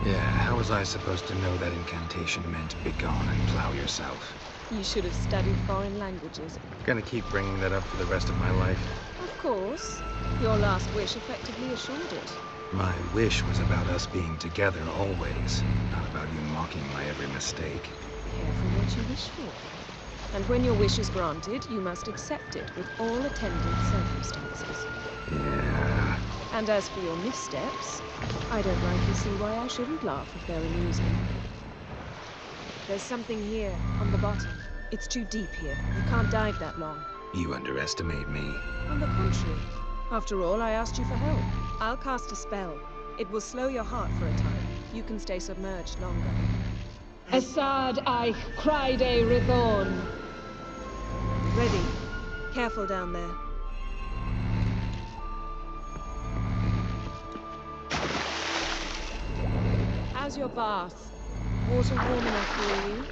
Yeah, how was I supposed to know that incantation meant begone and plow yourself? You should have studied foreign languages. Gonna keep bringing that up for the rest of my life. Of course. Your last wish effectively assured it. My wish was about us being together always, not about you mocking my every mistake. Careful what you wish for. And when your wish is granted, you must accept it with all attendant circumstances. Yeah. And as for your missteps, I don't rightly see why I shouldn't laugh if they're amusing. There's something here, on the bottom. It's too deep here. You can't dive that long. You underestimate me. On the contrary. After all, I asked you for help. I'll cast a spell. It will slow your heart for a time. You can stay submerged longer. Assad Eich Cryde Rithorn. Ready. Careful down there. How's your bath? Water warm enough for you?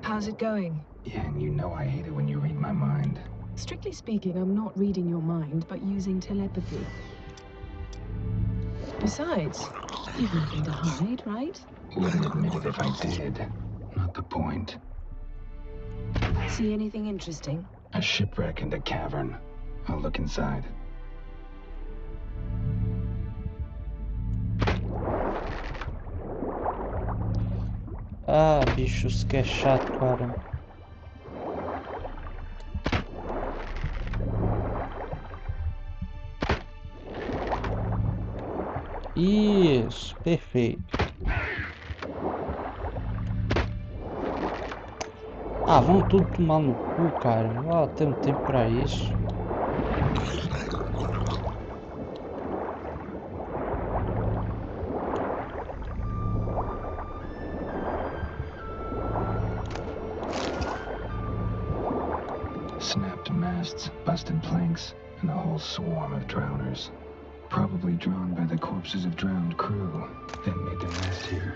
How's it going? Yeah, and you know I hate it when you read my mind. Strictly speaking, I'm not reading your mind, but using telepathy. Besides, you've nothing to hide, right? Wouldn't admit it if I did. Not the point. See anything interesting? A shipwreck and a cavern. I'll look inside. Ah, bichos, que é chato, cara. Isso, perfeito. Ah, vão tudo tomar no cu, cara. Ah, tem tempo pra isso. Snapped masts, busted planks, and a whole swarm of drowners. Probably drawn by the corpses of drowned crew, then made their nest here.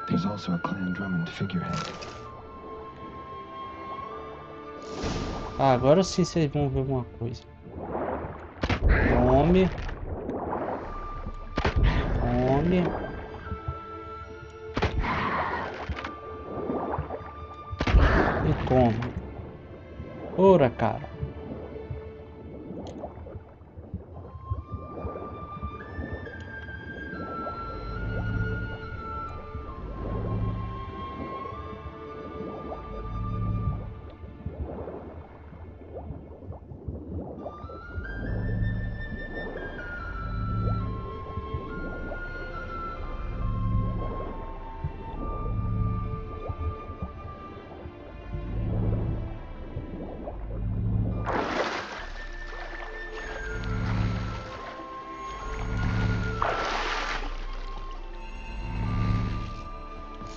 There's also a clan Drummond figurehead. Ah, agora sim vocês vão ver uma coisa. Come. Come. E come. Ora, cara.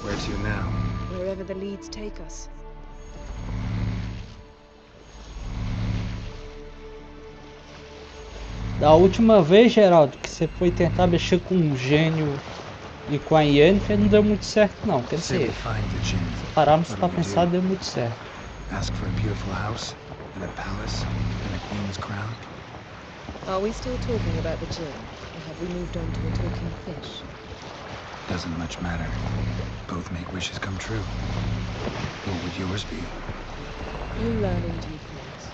Where to now? Wherever the leads take us. Da última vez, Geralt, que você foi tentar mexer com um gênio e com a Yennefer, não deu muito certo não. Quer dizer, se pararmos pra pensar, deu muito certo. Ask for a beautiful house, and a palace, and a queen's crown. Are we still talking about the gin, or have we moved on to a talking fish? Doesn't much matter. Both make wishes come true. What would yours be? You learn in due course.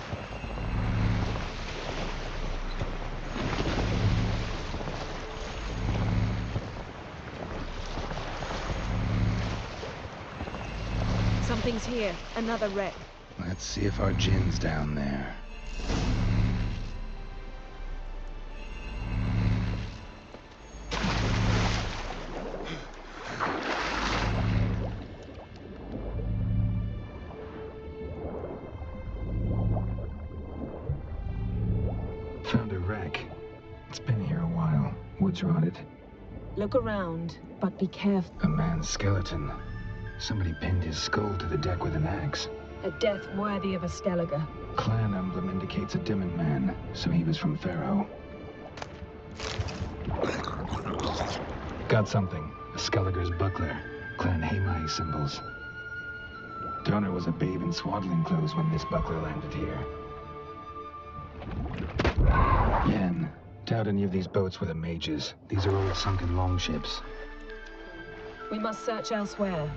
Something's here. Another wreck. Let's see if our gin's down there. Found a wreck. It's been here a while. Wood's rotted. Look around, but be careful. A man's skeleton. Somebody pinned his skull to the deck with an axe. A death worthy of a Skellige. Clan emblem indicates a Dimment man, so he was from Pharaoh. Got something. A Skellige's buckler. Clan Hamai symbols. Donner was a babe in swaddling clothes when this buckler landed here. Yen. Doubt any of these boats were the mages. These are old sunken longships. We must search elsewhere.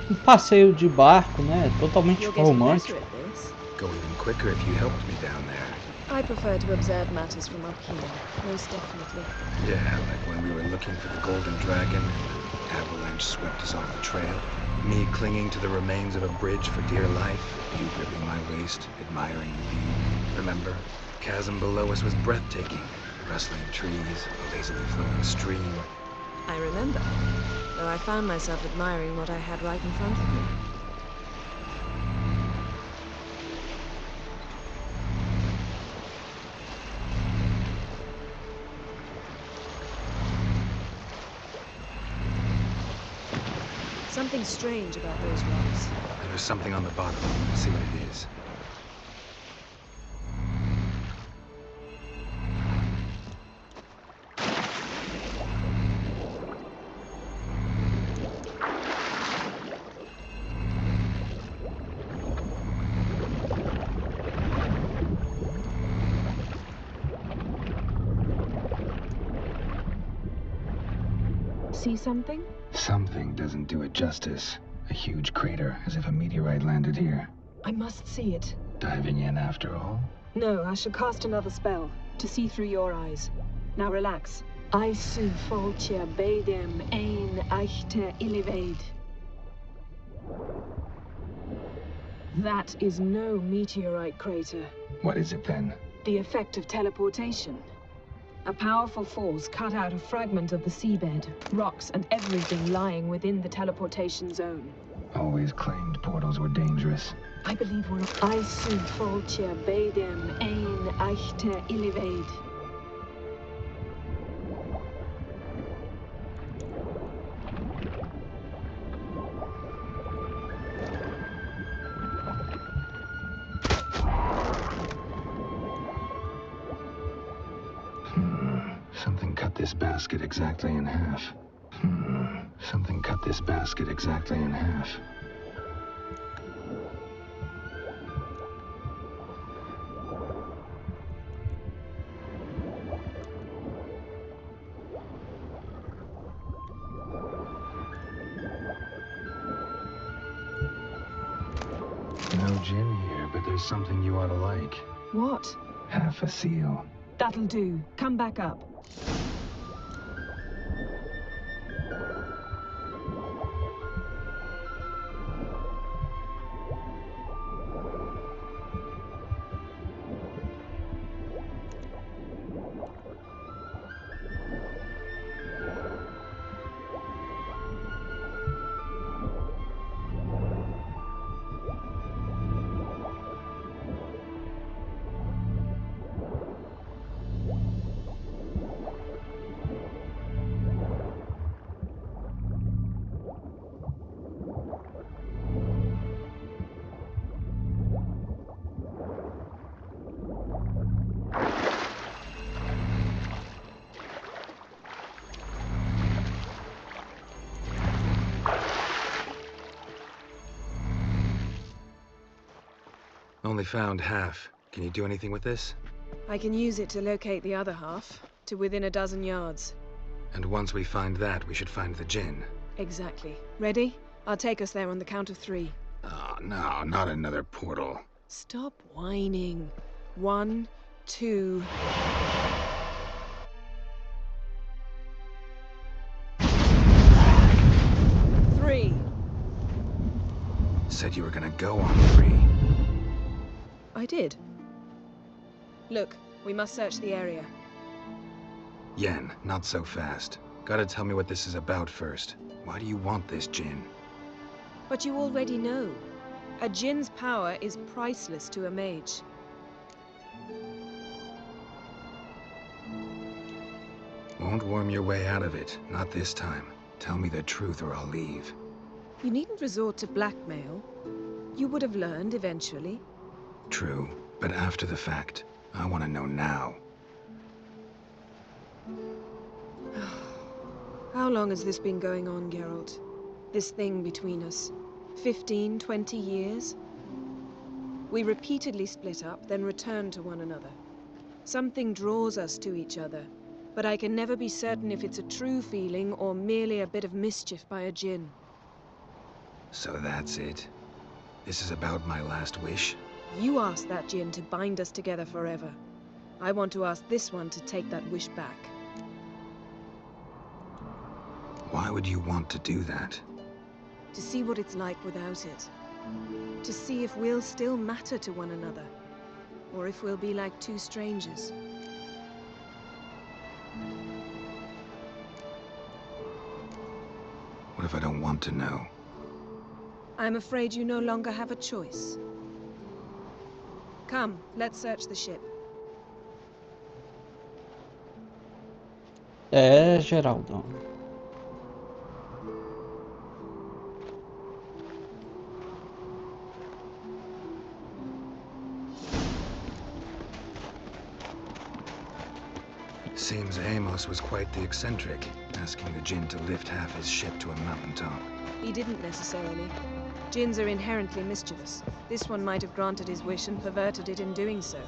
Um passeio de barco, né? Totalmente romântico. Go even quicker if you helped me down there. I prefer to observe matters from up here, most definitely. Yeah, like when we were looking for the Golden Dragon, avalanche swept us off the trail. Me clinging to the remains of a bridge for dear life, you gripping my waist, admiring the view. Remember? Chasm below us was breathtaking. Rustling trees, a lazily flowing stream. I remember, though I found myself admiring what I had right in front of me. Something strange about those rocks. There's something on the bottom. Let's see what it is. See something? Something doesn't do it justice. A huge crater, as if a meteorite landed here. I must see it. Diving in after all? No, I shall cast another spell, to see through your eyes. Now relax. I su foltia bedem ein eichte illivaid. That is no meteorite crater. What is it then? The effect of teleportation. A powerful force cut out a fragment of the seabed, rocks and everything lying within the teleportation zone. Always claimed portals were dangerous. I believe we're... I su foltia bedem ein eichte illivaid. Something cut this basket exactly in half. Something cut this basket exactly in half. No gin here, but there's something you ought to like. What? Half a seal. That'll do. Come back up. Only found half. Can you do anything with this? I can use it to locate the other half, to within a dozen yards. And once we find that, we should find the gin. Exactly. Ready? I'll take us there on the count of 3. Oh, no, not another portal. Stop whining. 1, 2... Three. Said you were gonna go on 3. I did. Look, we must search the area. Yen, not so fast. Gotta tell me what this is about first. Why do you want this gin? But you already know. A djinn's power is priceless to a mage. Won't worm your way out of it. Not this time. Tell me the truth or I'll leave. You needn't resort to blackmail. You would have learned eventually. True, but after the fact. I want to know now. How long has this been going on, Geralt? This thing between us? 15, 20 years? We repeatedly split up, then returned to one another. Something draws us to each other, but I can never be certain if it's a true feeling or merely a bit of mischief by a djinn. So that's it? This is about my last wish? You asked that djinn to bind us together forever. I want to ask this one to take that wish back. Why would you want to do that? To see what it's like without it. To see if we'll still matter to one another. Or if we'll be like two strangers. What if I don't want to know? I'm afraid you no longer have a choice. Come, let's search the ship. Geraldo. Seems Amos was quite the eccentric, asking the djinn to lift half his ship to a mountaintop. He didn't necessarily. Djinns are inherently mischievous. This one might have granted his wish and perverted it in doing so.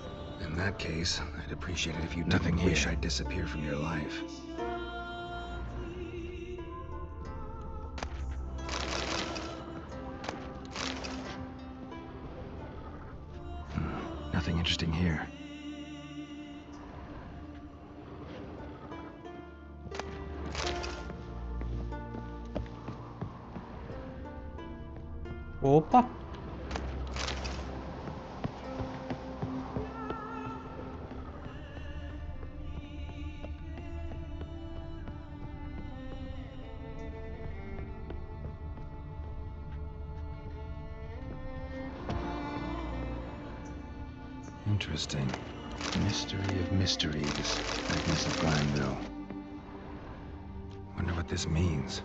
In that case, I'd appreciate it if you didn't wish I'd disappear from your life. interesting here. Opa! Interesting. Mystery of mysteries. Agnes of Grimeville. Wonder what this means.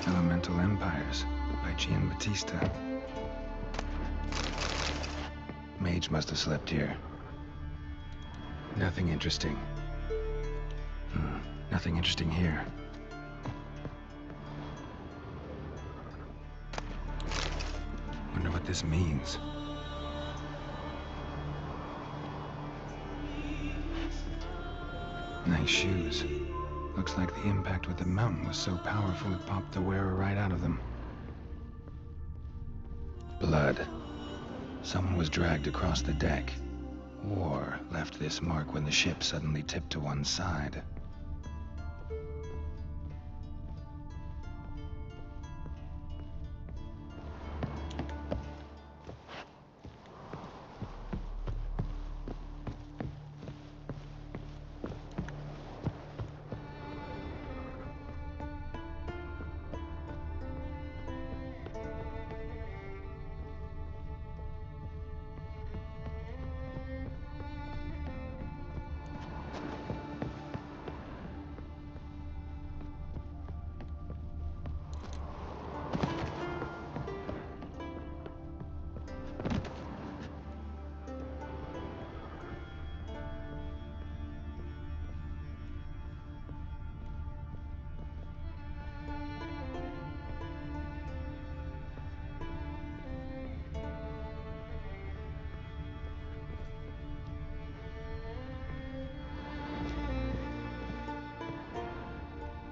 Elemental Empires by Giambattista. Mage must have slept here. Nothing interesting. Nothing interesting here. Wonder what this means. Nice shoes. Looks like the impact with the mountain was so powerful it popped the wearer right out of them. Blood. Someone was dragged across the deck, or left this mark when the ship suddenly tipped to one side.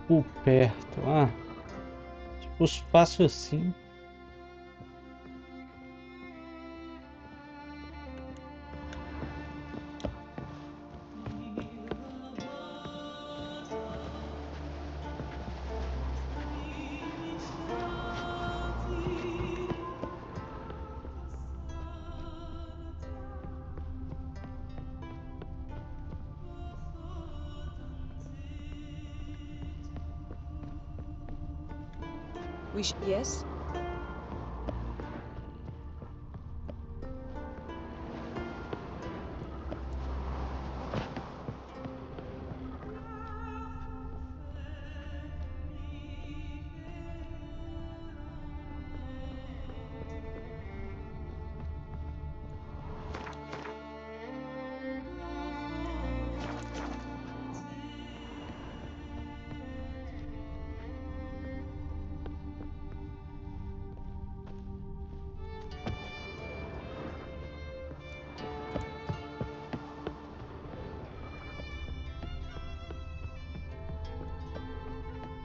Por perto, tipo os passos assim. Yes?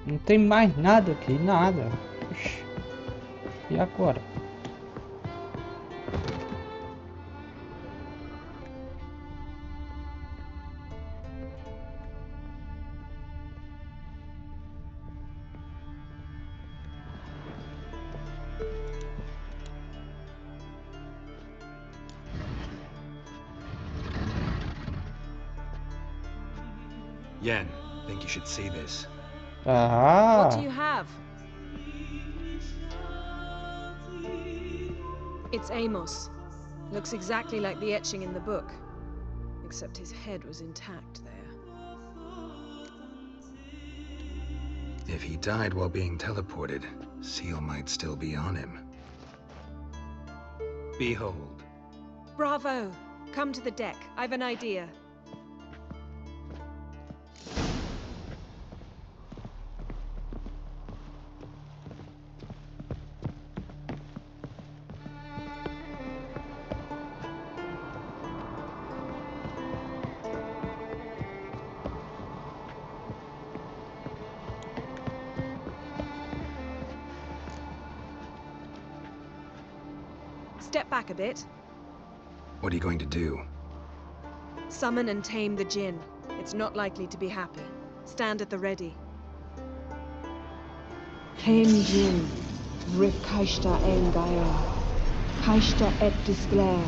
Não tem mais nada aqui, nada. Oxi. E agora? Yen, think you should see this. What do you have? It's Amos. Looks exactly like the etching in the book. Except his head was intact there. If he died while being teleported, Seal might still be on him. Behold. Bravo! Come to the deck. I've an idea. Step back a bit. What are you going to do? Summon and tame the djinn. It's not likely to be happy. Stand at the ready. Tame djinn. Rif kaishta ein gaia. Kaishta et disglair.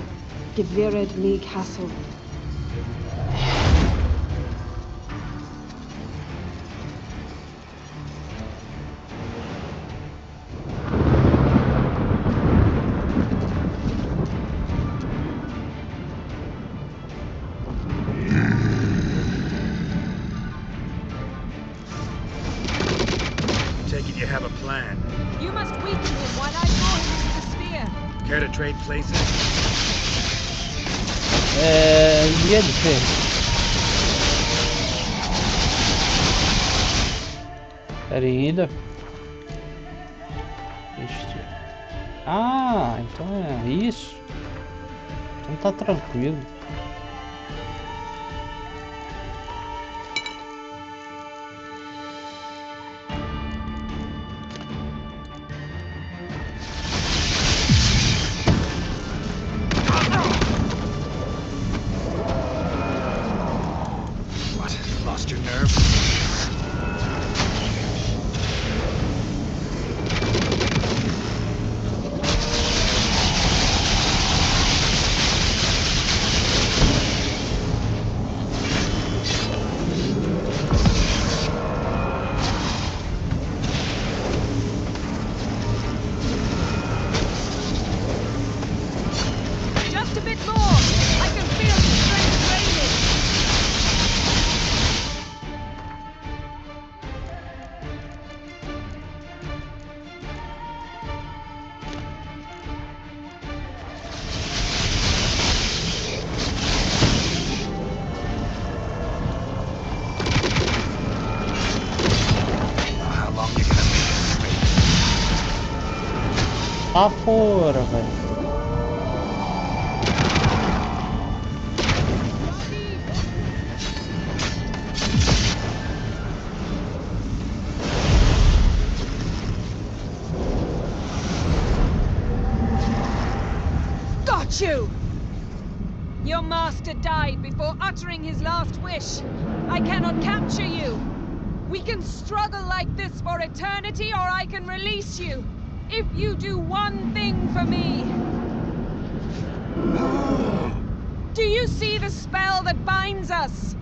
Gevired lig hassel. You have a plan. You must weaken him while I draw him into the sphere. Care to trade places? Yedi. Ferida. Ah, então é isso. Então tá tranquilo. Lost your nerve? Just a bit more. I can feel the strength draining. How long are you gonna make it straight? Tá fora, velho. Got you! Your master died before uttering his last wish. I cannot capture you. We can struggle like this for eternity, or I can release you. If you do one thing for me. Do you see the spell that binds us?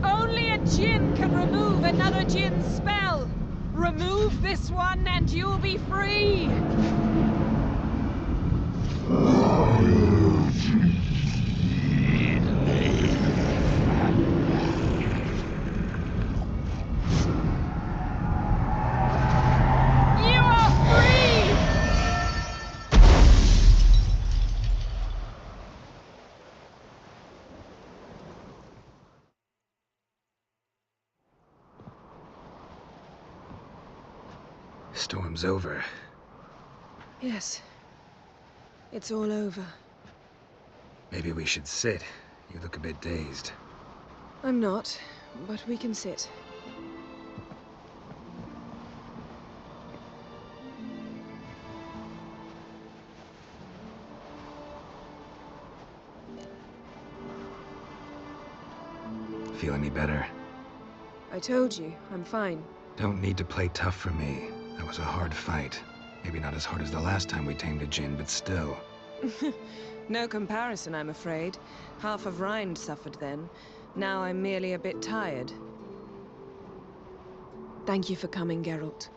Only a djinn can remove another djinn's spell. Remove this one and you'll be free. You are free! Storm's over. Yes. It's all over. Maybe we should sit. You look a bit dazed. I'm not, but we can sit. Feel any better? I told you, I'm fine. Don't need to play tough for me. That was a hard fight. Maybe not as hard as the last time we tamed a djinn, but still. No comparison, I'm afraid. Half of Rind suffered then. Now I'm merely a bit tired. Thank you for coming, Geralt.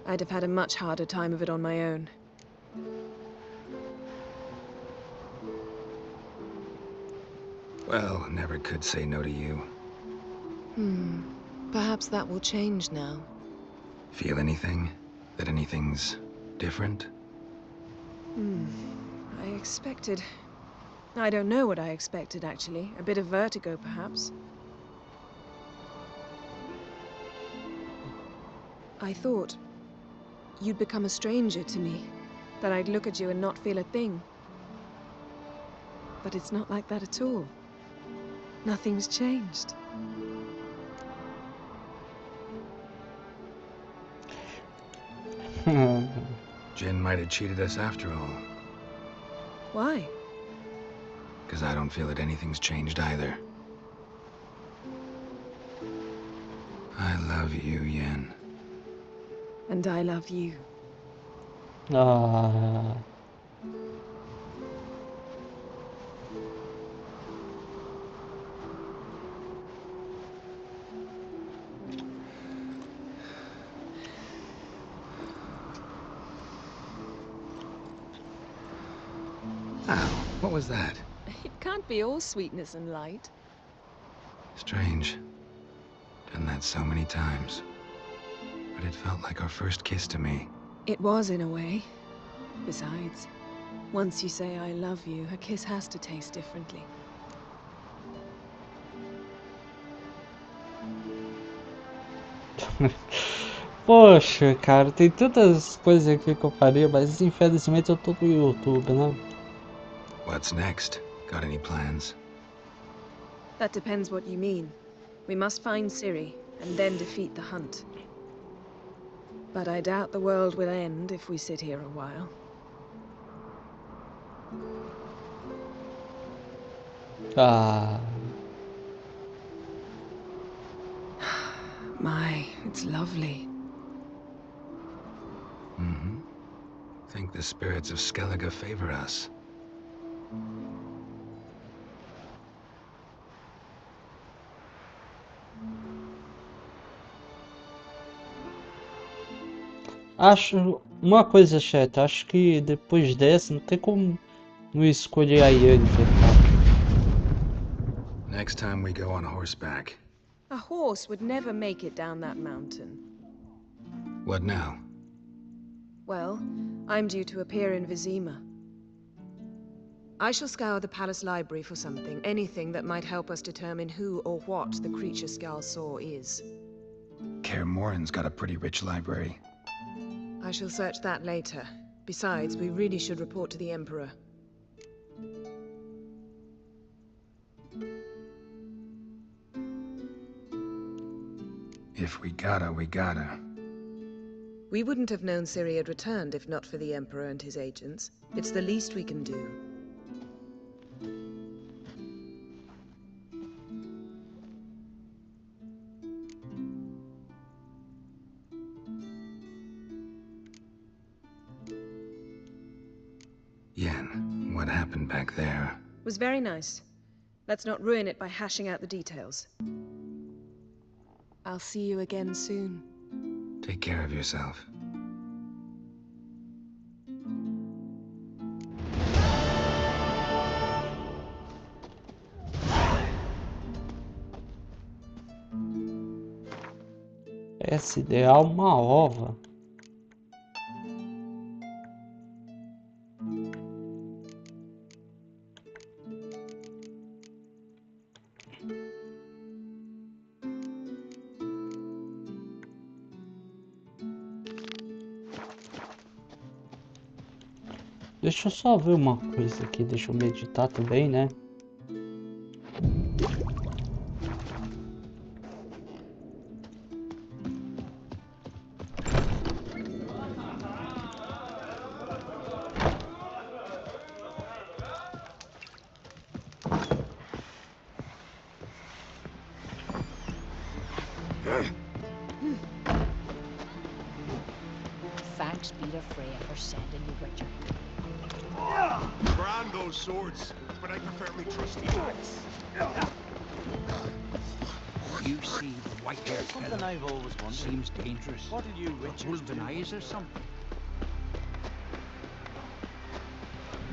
I'd have had a much harder time of it on my own. Well, never could say no to you. Perhaps that will change now. Feel anything? That anything's different? I expected... I don't know what I expected, actually. A bit of vertigo, perhaps. I thought you'd become a stranger to me. That I'd look at you and not feel a thing. But it's not like that at all. Nothing's changed. Jin might have cheated us after all. Why? Because I don't feel that anything's changed either. I love you, Yen. And I love you. Ah. Ow, what was that? It can't be all sweetness and light. Strange. Done that so many times. But it felt like our first kiss to me. It was, in a way. Besides, once you say I love you, a kiss has to taste differently. Poxa, cara, tem tantas coisas aqui que eu faria, mas infelizmente eu tô no YouTube, né? What's next? Got any plans? That depends what you mean. We must find Ciri, and then defeat the hunt. But I doubt the world will end if we sit here a while. Ah. My, it's lovely. Mm-hmm. Think the spirits of Skellige favor us. Acho uma coisa, chat, acho que depois dessa não tem como não escolher a Yen, Next time we go on horseback. A horse would never make it down that mountain. What now? Well, I'm due to appear in Vizima. I shall scour the palace library for something, anything that might help us determine who or what the creature Skal saw is. Kaer Morhen's got a pretty rich library. I shall search that later. Besides, we really should report to the Emperor. If we gotta, we gotta. We wouldn't have known Ciri had returned if not for the Emperor and his agents. It's the least we can do. Yen, what happened back there? Was very nice. Let's not ruin it by hashing out the details. I'll see you again soon. Take care of yourself. Essa ideal uma ova. Deixa eu só ver uma coisa aqui, deixa eu meditar também, né? Thanks be to Freya for sending you, Richard. Grand those swords, but I prefer me trusty axe. You see the white-haired Something fellow I've always wondered. seems dangerous. What did you, Richard? Wolven eyes or something?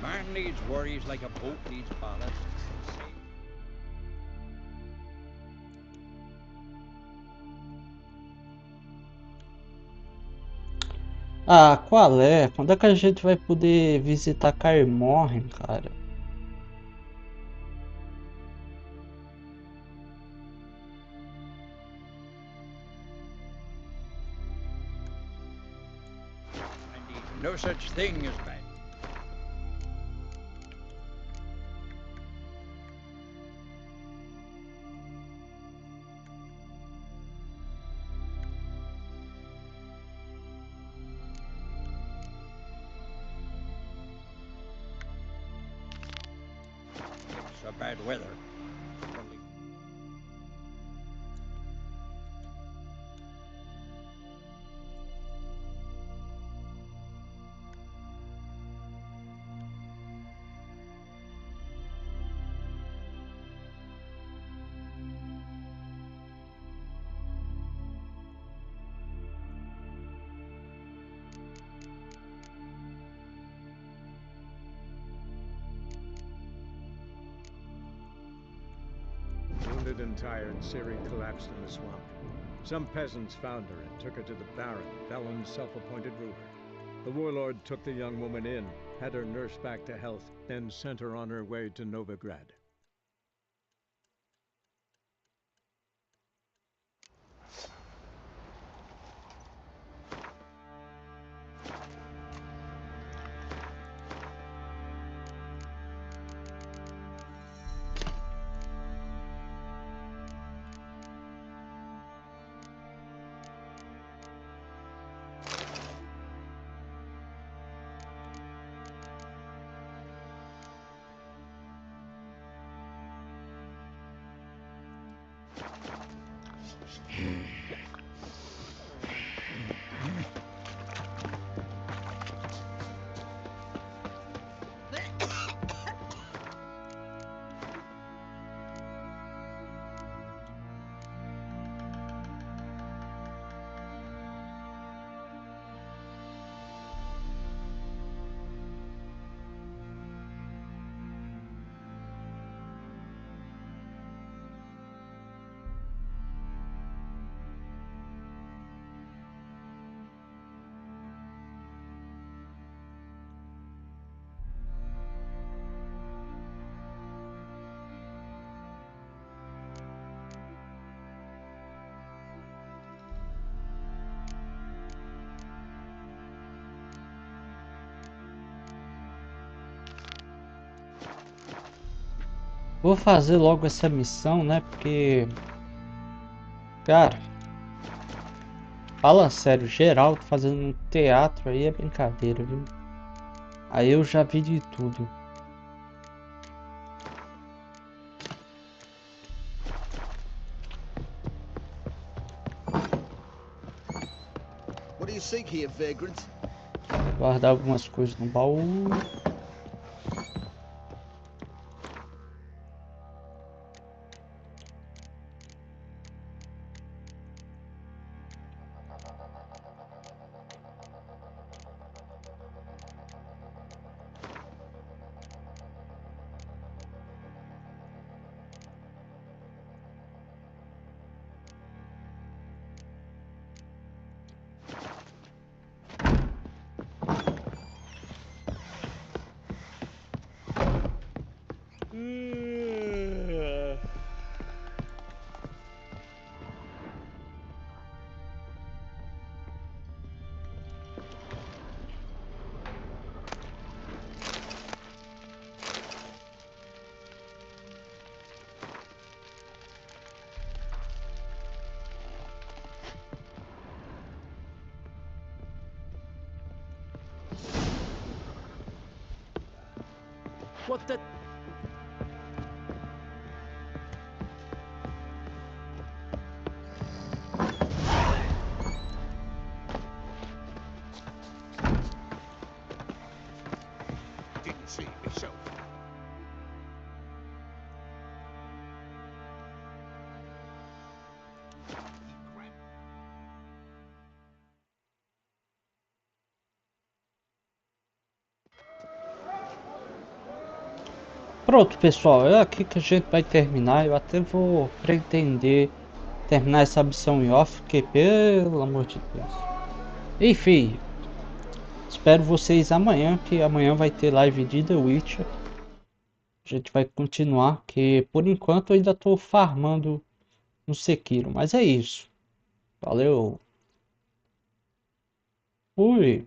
Man needs worries like a boat needs ballast. Ah, qual é? Quando é que a gente vai poder visitar Kaer Morhen, cara? No such thing as bad. bad weather. Wounded and tired, Ciri collapsed in the swamp. Some peasants found her and took her to the Baron, Belen's self-appointed ruler. The warlord took the young woman in, had her nursed back to health, then sent her on her way to Novigrad. Vou fazer logo essa missão, né? Porque... Cara... Fala sério, Geralt fazendo um teatro aí é brincadeira, viu? Aí eu já vi de tudo. What do you seek here, vagrant? Guardar algumas coisas no baú. What the... Didn't see it myself. Pronto, pessoal, é aqui que a gente vai terminar. Eu até vou pretender terminar essa missão em off, porque pelo amor de Deus. Enfim, espero vocês amanhã, que amanhã vai ter live de The Witcher. A gente vai continuar, que por enquanto eu ainda tô farmando no Sekiro, mas é isso. Valeu. Fui.